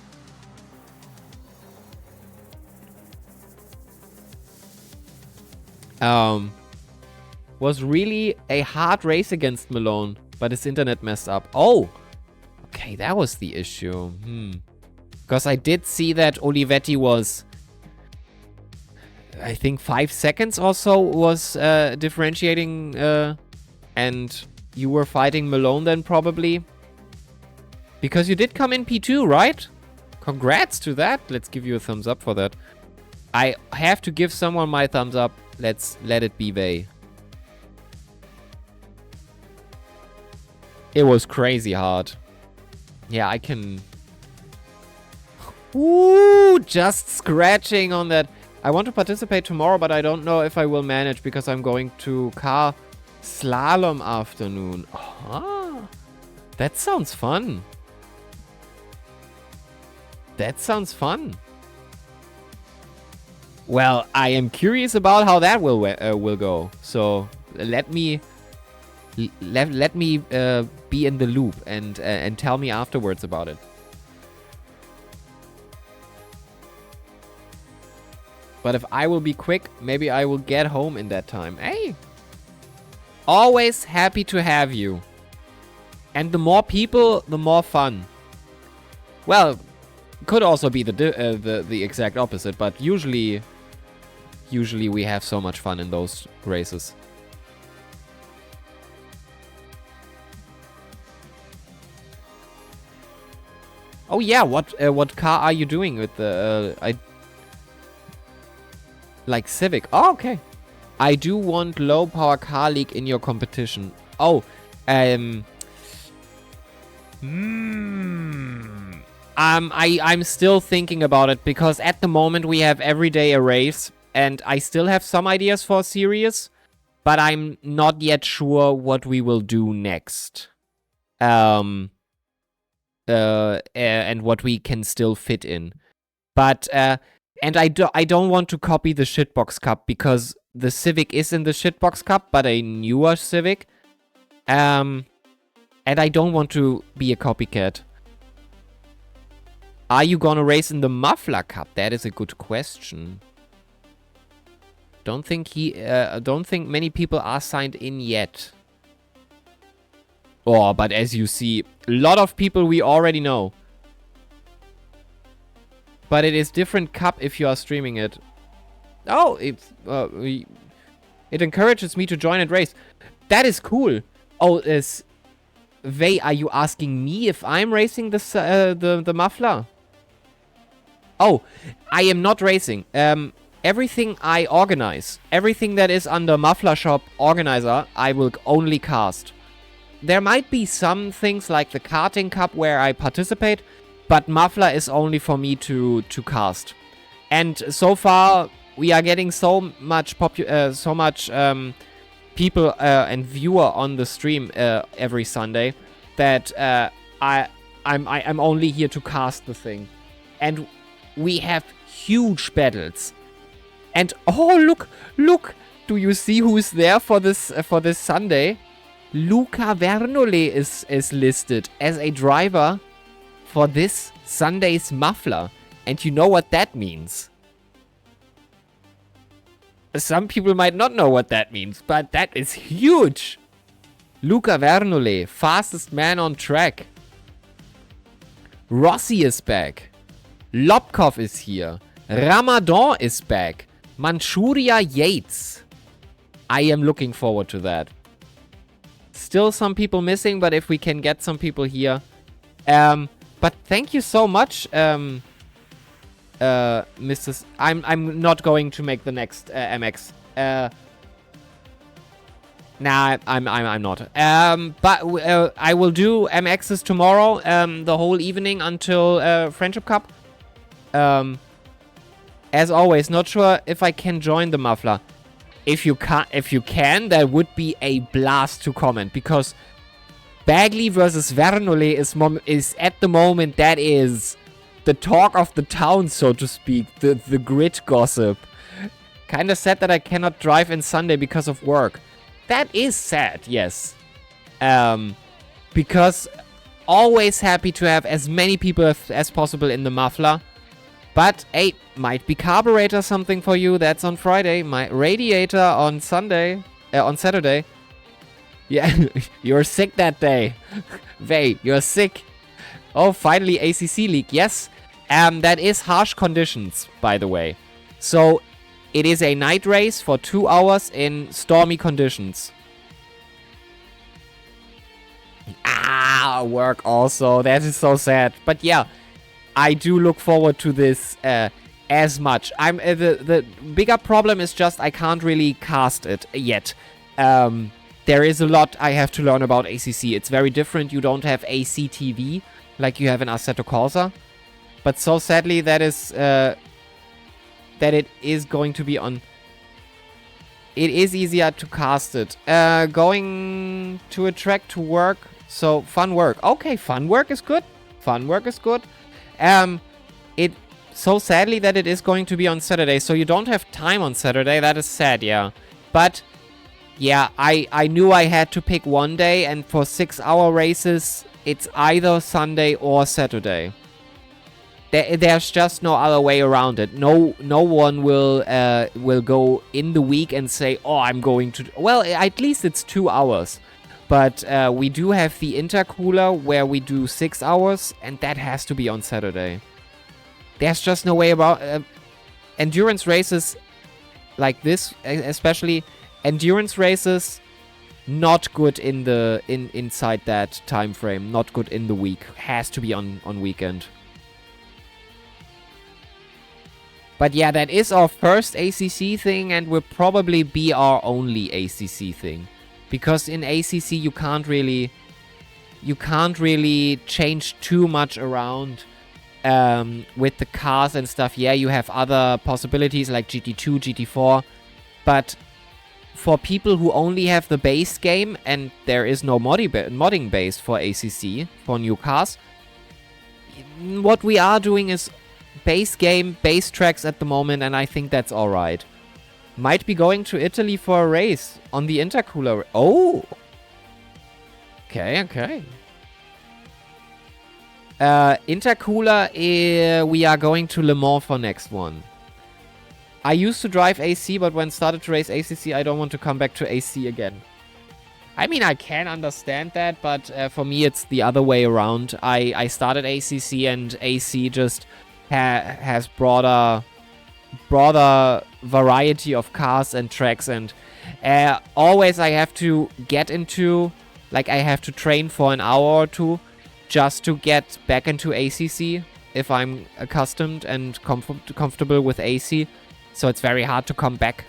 Was really a hard race against Malone, but his internet messed up. Oh! Okay, that was the issue. Because I did see that Olivetti was, I think 5 seconds or so was differentiating, and you were fighting Malone then probably. Because you did come in P2, right? Congrats to that. Let's give you a thumbs up for that. I have to give someone my thumbs up. Let's let it be Vey. It was crazy hard. Yeah, I can... Ooh, just scratching on that. I want to participate tomorrow, but I don't know if I will manage because I'm going to car slalom afternoon. Ah, that sounds fun. That sounds fun. Well, I am curious about how that will go. So let me be in the loop and tell me afterwards about it. But if I will be quick, maybe I will get home in that time. Hey, always happy to have you. And the more people, the more fun. Well, could also be the exact opposite, but usually we have so much fun in those races. Oh yeah, what car are you doing with the like Civic? Oh, okay. I do want low power car league in your competition. Oh, I'm still thinking about it because at the moment we have every day a race and I still have some ideas for a series, but I'm not yet sure what we will do next. And what we can still fit in. But and I don't want to copy the Shitbox Cup because the Civic is in the Shitbox Cup, but a newer Civic. And I don't want to be a copycat. Are you gonna race in the Muffler Cup? That is a good question. Don't think many people are signed in yet. Oh, but as you see, a lot of people we already know. But it is different cup if you are streaming it. Oh, it encourages me to join and race. That is cool. Oh, Vey, are you asking me if I'm racing this the muffler? Oh, I am not racing. Everything I organize, everything that is under Muffler Shop Organizer, I will only cast. There might be some things like the karting cup where I participate, but Muffler is only for me to cast. And so far we are getting so much people and viewer on the stream every Sunday that I'm only here to cast the thing. And we have huge battles. And oh, look! Do you see who's there for this Sunday? Luca Vernole is listed as a driver for this Sunday's muffler. And you know what that means. Some people might not know what that means, but that is huge. Luca Vernole, fastest man on track. Rossi is back. Lobkov is here. Ramadan is back. Manchuria Yates. I am looking forward to that. Still some people missing, but if we can get some people here. But thank you so much, Mrs. I'm not going to make the next MX. Nah, I'm not. But I will do MXs tomorrow, the whole evening until Friendship Cup. As always, not sure if I can join the muffler. If you can, that would be a blast to comment, because Bagley versus Vernole is at the moment, that is the talk of the town, so to speak, the grid gossip. Kinda sad that I cannot drive in Sunday because of work. That is sad, yes. Because always happy to have as many people as possible in the muffler. But, hey, might be carburetor something for you. That's on Friday. My radiator on Sunday. On Saturday. Yeah, you're sick that day. Vey, you're sick. Oh, finally ACC League. Yes. That is harsh conditions, by the way. So, it is a night race for 2 hours in stormy conditions. Ah, work also. That is so sad. But yeah, I do look forward to this as much. The bigger problem is just I can't really cast it yet. There is a lot I have to learn about ACC. It's very different. You don't have ACTV like you have in Assetto Corsa. But so sadly that is that it is going to be on. It is easier to cast it. Going to a track to work. So fun work. Okay, fun work is good. Fun work is good. It so sadly that it is going to be on Saturday, so you don't have time on Saturday. That is sad, yeah. But yeah, I knew I had to pick one day, and for 6-hour races, it's either Sunday or Saturday. There's just no other way around it. No one will go in the week and say, oh, I'm going to. Well, at least it's 2 hours. But we do have the intercooler where we do 6 hours, and that has to be on Saturday. There's just no way about endurance races like this, especially endurance races. Not good in the inside that time frame. Not good in the week. Has to be on weekend. But yeah, that is our first ACC thing, and will probably be our only ACC thing. Because in ACC you can't really change too much around with the cars and stuff. Yeah, you have other possibilities like GT2, GT4, but for people who only have the base game and there is no modding base for ACC for new cars, what we are doing is base game, base tracks at the moment, and I think that's alright. Might be going to Italy for a race on the intercooler. Oh! Okay. Intercooler, we are going to Le Mans for next one. I used to drive AC, but when started to race ACC, I don't want to come back to AC again. I mean, I can understand that, but for me, it's the other way around. I started ACC, and AC just has broader variety of cars and tracks, and always I have to get into, like, I have to train for an hour or two just to get back into ACC if I'm accustomed and comfortable with AC. So it's very hard to come back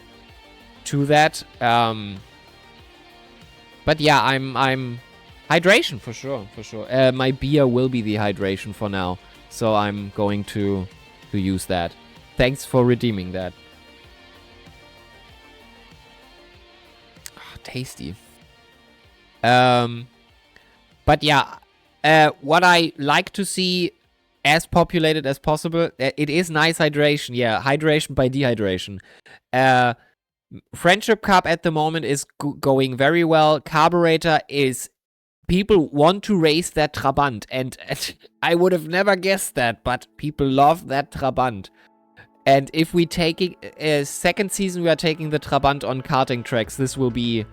to that. But yeah, I'm hydration for sure. My beer will be the hydration for now, so I'm going to use that. Thanks for redeeming that. tasty. But yeah, what I like to see as populated as possible, it is nice hydration. Yeah, hydration by dehydration. Friendship Cup at the moment is going very well. Carburetor is... People want to race that Trabant, and I would have never guessed that, but people love that Trabant. And if we take second season, we are taking the Trabant on karting tracks. This will be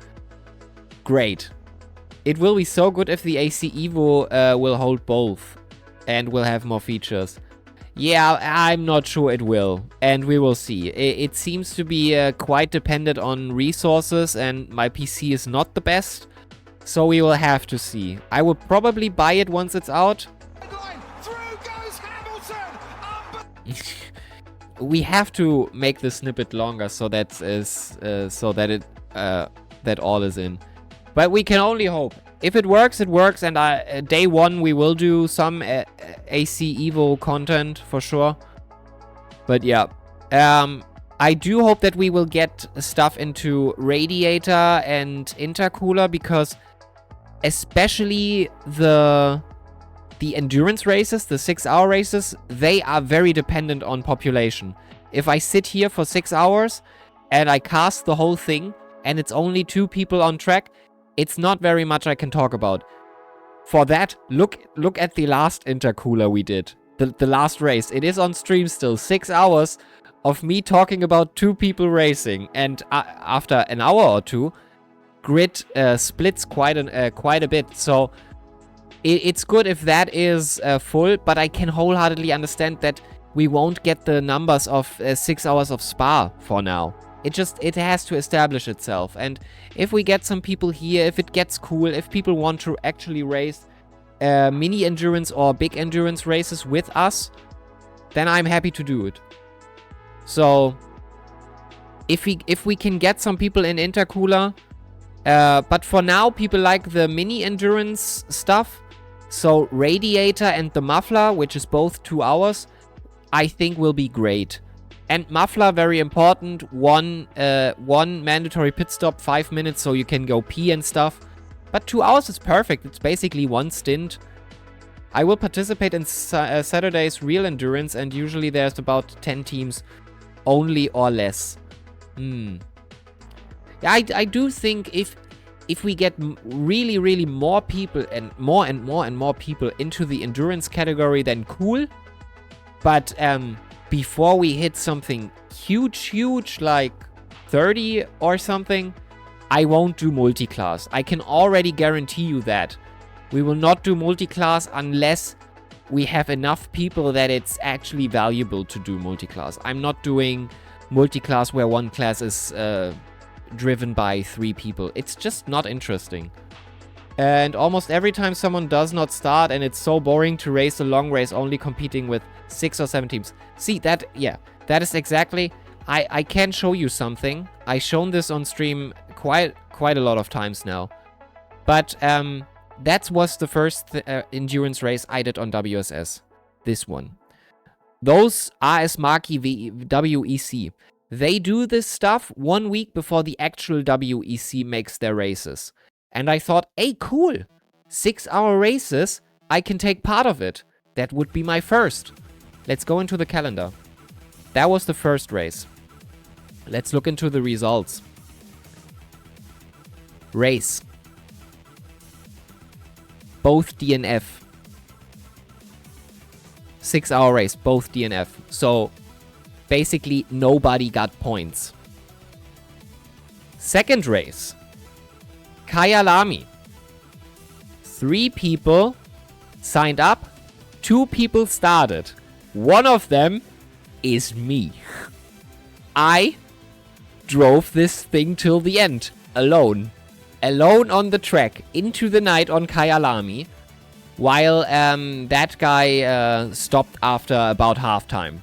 great. It will be so good if the AC Evo will hold both and will have more features. Yeah, I'm not sure it will, and we will see. It seems to be quite dependent on resources, and my PC is not the best. So we will have to see. I will probably buy it once it's out. We have to make the snippet longer so that that all is in. But we can only hope. If it works, it works. And day one we will do some AC Evo content for sure. But yeah, I do hope that we will get stuff into radiator and intercooler, because especially the endurance races, the 6-hour races, they are very dependent on population. If I sit here for 6 hours and I cast the whole thing and it's only 2 people on track, it's not very much I can talk about. For that, look at the last intercooler we did. The last race. It is on stream still. 6 hours of me talking about 2 people racing, and after an hour or 2, grid splits quite a bit. So it's good if that is full, but I can wholeheartedly understand that we won't get the numbers of 6 hours of Spa for now. It has to establish itself. And if we get some people here, if it gets cool, if people want to actually race mini endurance or big endurance races with us, then I'm happy to do it. So if we can get some people in intercooler, but for now people like the mini endurance stuff, so radiator and the muffler, which is both 2 hours, I think will be great. And muffler, very important. One mandatory pit stop, 5 minutes, so you can go pee and stuff. But 2 hours is perfect. It's basically one stint. I will participate in Saturday's real endurance, and usually there's about 10 teams only or less. Yeah, I do think if we get really more people and more people into the endurance category, then cool. But before we hit something huge like 30 or something, I won't do multi-class. I can already guarantee you that. We will not do multi-class unless we have enough people that it's actually valuable to do multi-class. I'm not doing multi-class where one class is driven by 3 people. It's just not interesting. And almost every time someone does not start, and it's so boring to race a long race only competing with 6 or 7 teams. See, that is exactly... I can show you something. I've shown this on stream quite a lot of times now. But that was the first endurance race I did on WSS. This one. Those AS Marquis WEC. They do this stuff 1 week before the actual WEC makes their races. And I thought, hey, cool. 6-hour races, I can take part of it. That would be my first. Let's go into the calendar. That was the first race. Let's look into the results. Race. Both DNF. 6-hour race, both DNF. So, basically, nobody got points. Second race. Kyalami. 3 people signed up. 2 people started. One of them is me. I drove this thing till the end. Alone. Alone on the track. Into the night on Kyalami. While that guy stopped after about halftime.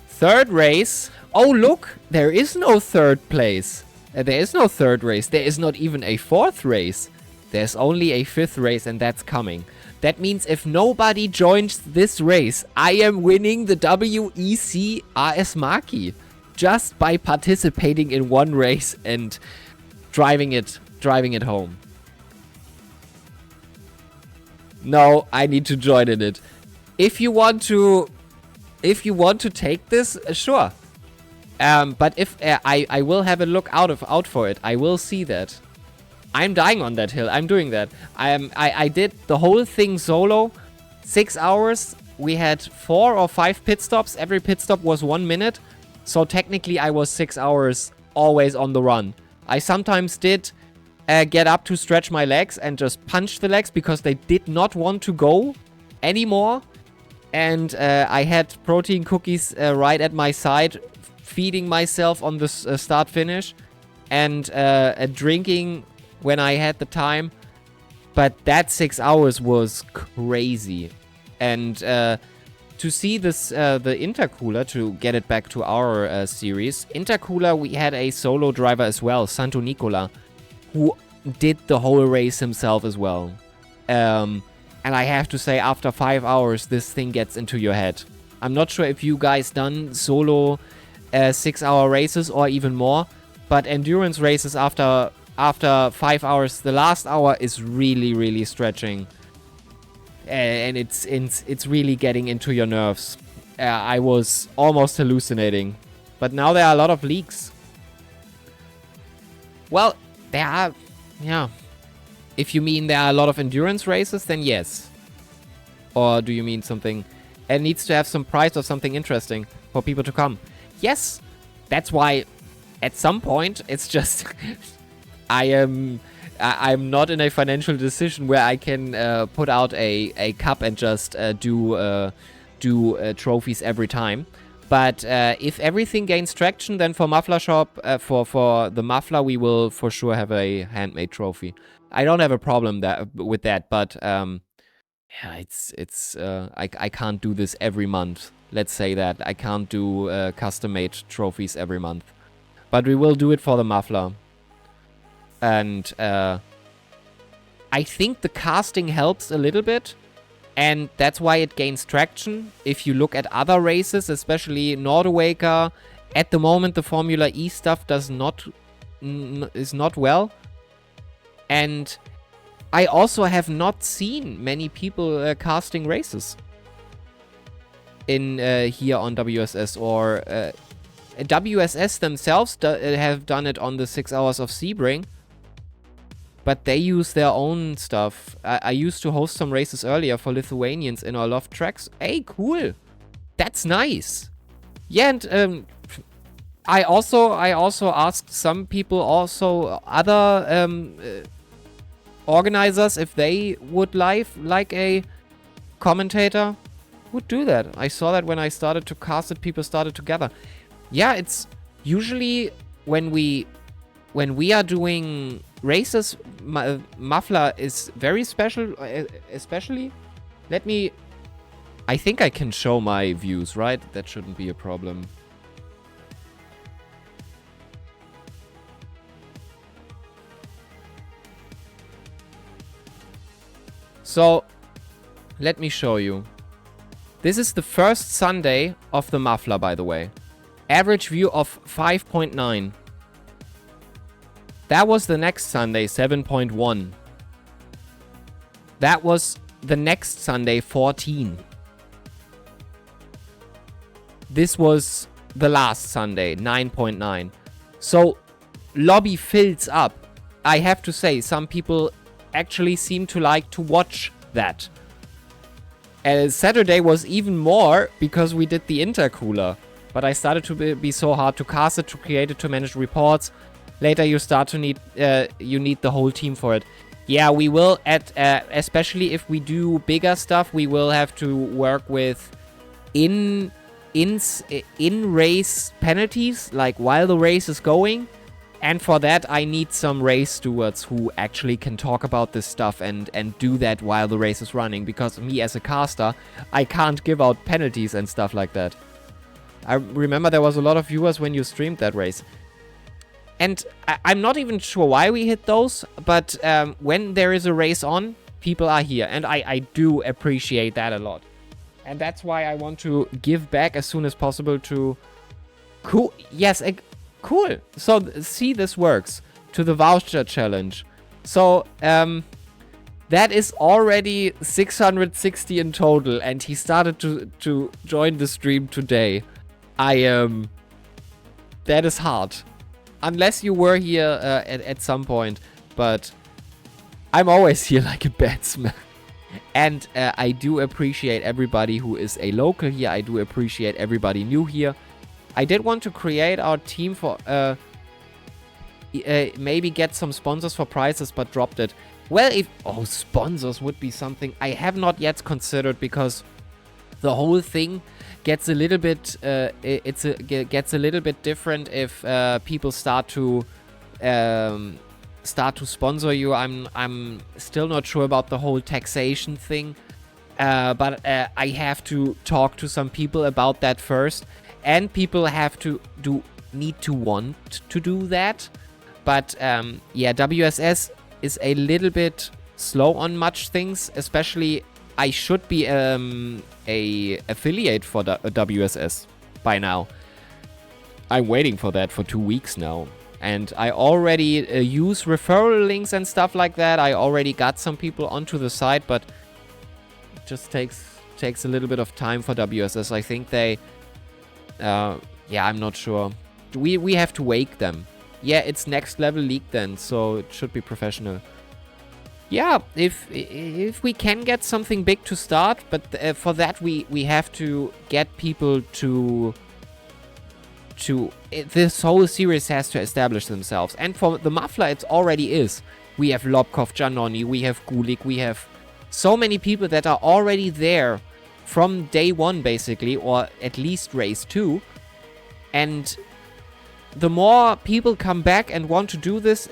Third race. Oh, look. There is no third place. There is no third race. There is not even a 4th race. There's only a 5th race, and that's coming. That means if nobody joins this race, I am winning the WEC AS Marquis. just by participating in one race and driving it home. No, I need to join in it. If you want to take this, sure. But if I will have a look out for it. I will see that. I'm dying on that hill. I'm doing that. I did the whole thing solo. 6 hours. We had 4 or 5 pit stops. Every pit stop was 1 minute. So technically I was 6 hours always on the run. I sometimes did get up to stretch my legs and just punch the legs because they did not want to go anymore. And I had protein cookies right at my side, feeding myself on the start-finish. And drinking when I had the time. But that 6 hours was crazy. And to see this, the intercooler, to get it back to our series, intercooler, we had a solo driver as well, Santo Nicola, who did the whole race himself as well. And I have to say, after 5 hours, this thing gets into your head. I'm not sure if you guys done solo 6-hour races or even more, but endurance races after 5 hours, the last hour is really, really stretching. And it's really getting into your nerves. I was almost hallucinating. But now there are a lot of leaks. Well, there are... Yeah. If you mean there are a lot of endurance races, then yes. Or do you mean something... It needs to have some price or something interesting for people to come. Yes. That's why at some point it's just... I'm not in a financial decision where I can put out a cup and just do trophies every time. But if everything gains traction, then for Muffler Shop, for the muffler, we will for sure have a handmade trophy. I don't have a problem with that, but yeah, I can't do this every month. Let's say that I can't do custom-made trophies every month, but we will do it for the muffler. And I think the casting helps a little bit, and that's why it gains traction. If you look at other races, especially Nordowaker, at the moment the Formula E stuff is not well. And I also have not seen many people casting races in here on WSS, or WSS themselves have done it on the 6 hours of Sebring. But they use their own stuff. I used to host some races earlier for Lithuanians in our loft tracks. Hey, cool. That's nice. Yeah, and I also asked some people, also other organizers, if they would like a commentator. Would do that. I saw that when I started to cast it, people started to gather. Yeah, it's usually when we are doing races, Muffler is very special, especially. I think I can show my views, right? That shouldn't be a problem. So, let me show you. This is the first Sunday of the Muffler, by the way. Average view of 5.9. That was the next Sunday, 7.1. That was the next Sunday, 14. This was the last Sunday, 9.9. So, lobby fills up. I have to say, some people actually seem to like to watch that. And Saturday was even more because we did the intercooler. But I started to be so hard to cast it, to create it, to manage reports. Later you start to need, you need the whole team for it. Yeah, we will, especially if we do bigger stuff, we will have to work with in-race penalties, like while the race is going. And for that, I need some race stewards who actually can talk about this stuff and do that while the race is running. Because me as a caster, I can't give out penalties and stuff like that. I remember there was a lot of viewers when you streamed that race. And I'm not even sure why we hit those, but when there is a race on, people are here. And I do appreciate that a lot. And that's why I want to give back as soon as possible to Cool. Yes, cool. So, see, this works. To the voucher challenge. So, that is already 660 in total, and he started to join the stream today. That is hard. Unless you were here at some point, but I'm always here like a batsman. And I do appreciate everybody who is a local here. I do appreciate everybody new here. I did want to create our team for maybe get some sponsors for prizes, but dropped it. Well, sponsors would be something I have not yet considered, because the whole thing gets a little bit gets a little bit different if people start to sponsor you. I'm still not sure about the whole taxation thing, but I have to talk to some people about that first, and people have to need to want to do that. But yeah, WSS is a little bit slow on much things, especially I should be a affiliate for the WSS by now. I'm waiting for that for 2 weeks now. And I already use referral links and stuff like that. I already got some people onto the site, but it just takes a little bit of time for WSS. I think they, yeah, I'm not sure. We have to wake them. Yeah, it's next level league then, so it should be professional. Yeah, if we can get something big to start, but for that we have to get people to this whole series has to establish themselves. And for the Muffler, it already is. We have Lobkov, Giannoni, we have Gulik, we have so many people that are already there from day one, basically, or at least race 2. And the more people come back and want to do this,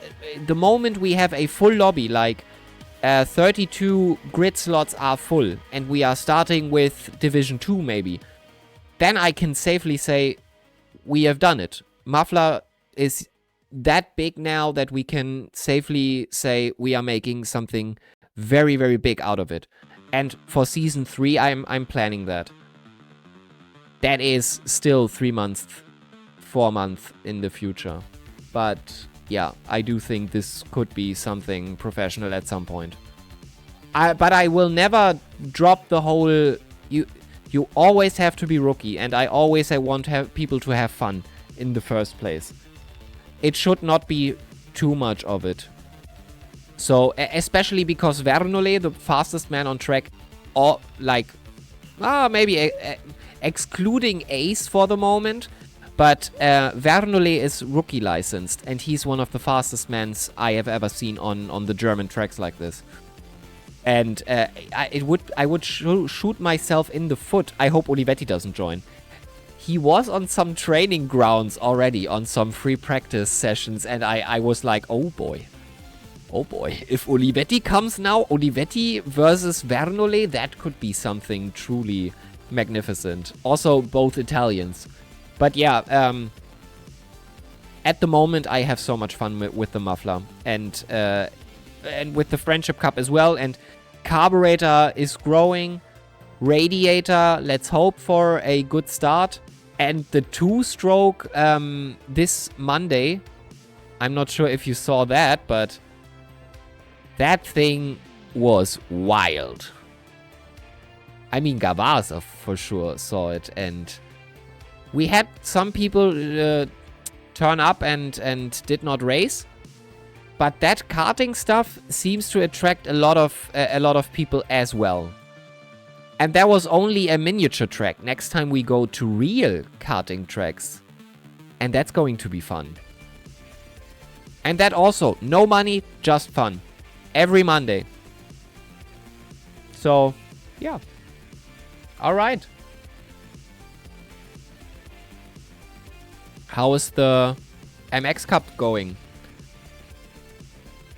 the moment we have a full lobby, like 32 grid slots are full, and we are starting with Division 2 maybe, then I can safely say we have done it. Muffler is that big now that we can safely say we are making something very, very big out of it. And for Season 3, I'm planning that. That is still 3 months, 4 months in the future. But yeah, I do think this could be something professional at some point. But I will never drop the whole... You always have to be rookie, and I want to have people to have fun in the first place. It should not be too much of it. So, especially because Vernole, the fastest man on track, or like, maybe excluding Ace for the moment, but Vernole is rookie licensed, and he's one of the fastest men I have ever seen on the German tracks like this. And I would shoot myself in the foot. I hope Olivetti doesn't join. He was on some training grounds already, on some free practice sessions, and I was like, oh boy. Oh boy. If Olivetti comes now, Olivetti versus Vernole, that could be something truly magnificent. Also, both Italians. But yeah, at the moment, I have so much fun with the Muffler. And with the Friendship Cup as well. And Carburetor is growing. Radiator, let's hope for a good start. And the 2-stroke this Monday, I'm not sure if you saw that, but that thing was wild. I mean, Gavasa for sure saw it. And we had some people turn up and did not race. But that karting stuff seems to attract a lot of people as well. And there was only a miniature track. Next time we go to real karting tracks. And that's going to be fun. And that also, no money, just fun. Every Monday. So, yeah. Alright. How is the MX Cup going?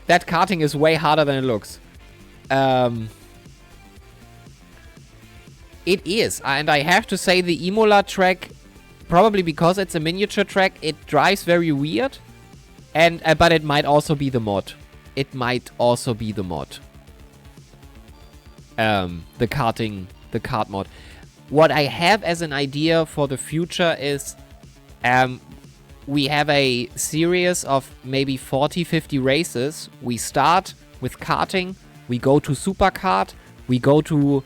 That karting is way harder than it looks. It is. And I have to say the Imola track, probably because it's a miniature track, it drives very weird. And but it might also be the mod. It might also be the mod. The kart mod. What I have as an idea for the future is We have a series of maybe 40, 50 races. We start with karting. We go to superkart. We go to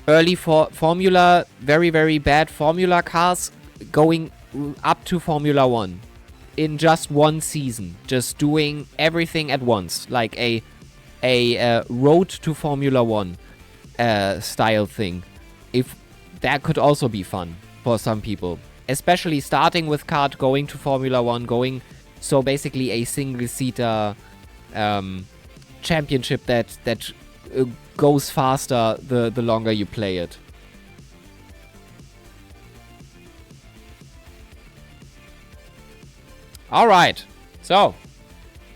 early formula, very, very bad formula cars, going up to Formula 1 in just one season. Just doing everything at once. Like a road to Formula 1 style thing. If that could also be fun for some people. Especially starting with kart, going to Formula 1, going... So basically a single-seater championship that goes faster the longer you play it. Alright, so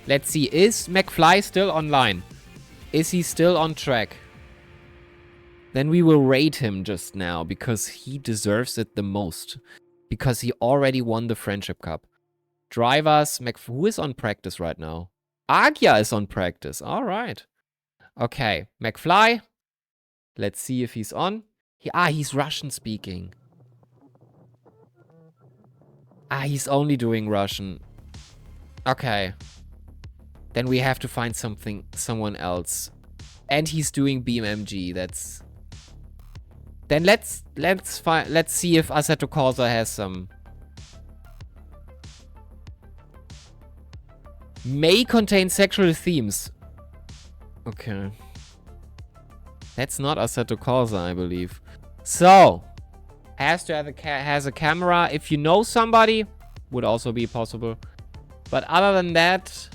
let's see. Is McFly still online? Is he still on track? Then we will rate him just now because he deserves it the most. Because he already won the Friendship Cup. Drivers, who is on practice right now? Agya is on practice. Alright. Okay, McFly. Let's see if he's on. He's Russian speaking. He's only doing Russian. Okay. Then we have to find someone else. And he's doing BMMG. That's... Then let's see if Assetto Corsa has some. May contain sexual themes. Okay. That's not Assetto Corsa, I believe. So, has to have has a camera. If you know somebody, would also be possible. But other than that,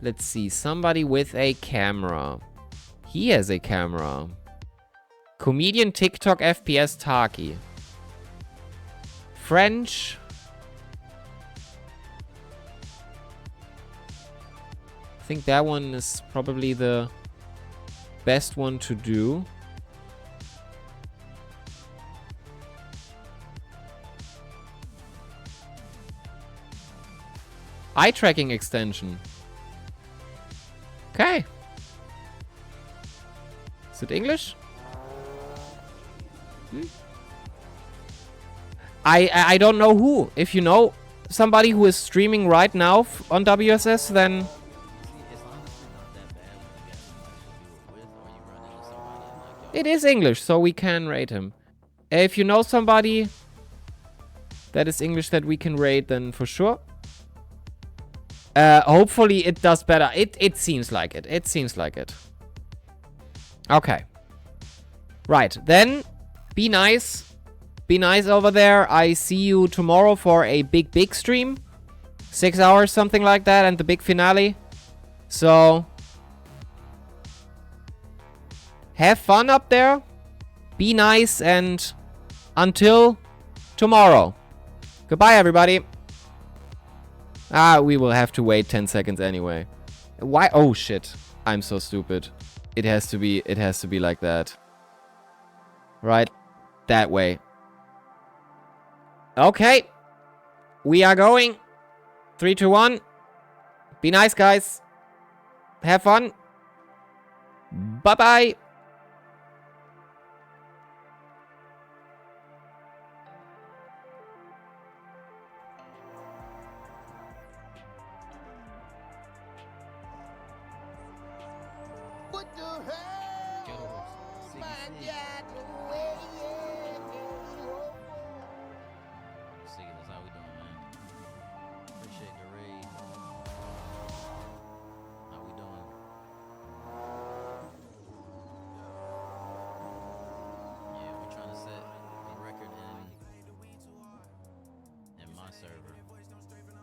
let's see. Somebody with a camera. He has a camera. Comedian, TikTok, FPS, Taki. French. I think that one is probably the best one to do. Eye tracking extension. Okay. Is it English? I don't know who. If you know somebody who is streaming right now on WSS, then... It is English, so we can rate him. If you know somebody that is English that we can rate, then for sure. Hopefully it does better. It seems like it. It seems like it. Okay. Right, then be nice. Be nice over there. I see you tomorrow for a big stream. 6 hours, something like that, and the big finale. So, have fun up there. Be nice, and until tomorrow. Goodbye, everybody. We will have to wait 10 seconds anyway. Why? Oh, shit. I'm so stupid. It has to be like that. Right? That way. Okay. We are going. 3, 2, 1. Be nice, guys. Have fun. Bye-bye. What the hell? Man, yeah, no way, See, that's how we doing, man. Appreciate the raid. How we doing? Yeah, we're trying to set a record in my server.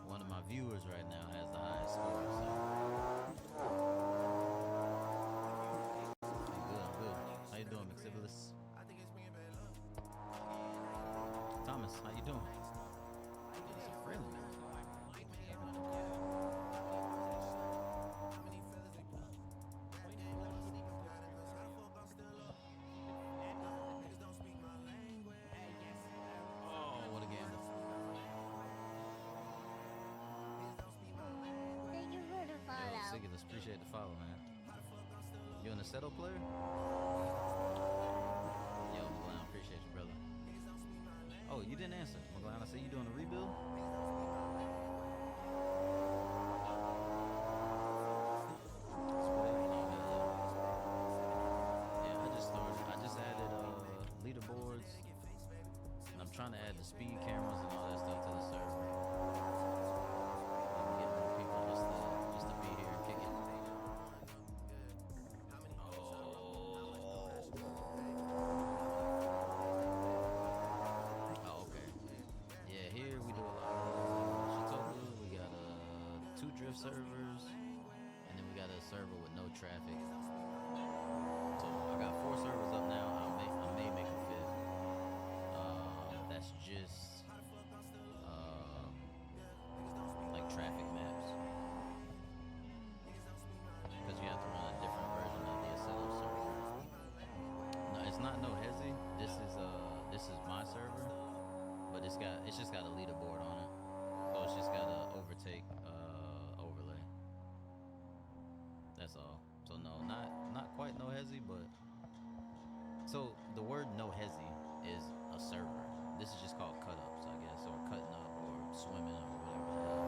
One of my viewers right now has the highest score, so. I'm good. How you doing, Maxibilis? Thomas, how you doing? He's a friendly man. Oh, what a game. Thank you for the Yo, follow. Sigilus, appreciate the follow, man. You an Assetto player? Yo, Clown, appreciate you, brother. Oh, Oh, you didn't answer. McGlynn, I said you doing a rebuild? Yeah, I just started. I just added leaderboards, and I'm trying to add the speed cameras and all that stuff to the server. And get more people just to be here and kick it. Oh, okay. Yeah, here we do a lot of Shitoku. We got 2 drift servers, and then we got a server with no traffic. So I got 4 servers up now. I may make a 5th. That's just like traffic maps, because you have to run a different version of the Assetto server. No, it's not no hezi. This is my server, but it's just got a leaderboard on it, so it's just got a overtake overlay. That's all. So no, not quite no hezi, but so the word no hezi is a server. This is just called cut ups, I guess, or cutting up or swimming or whatever the hell.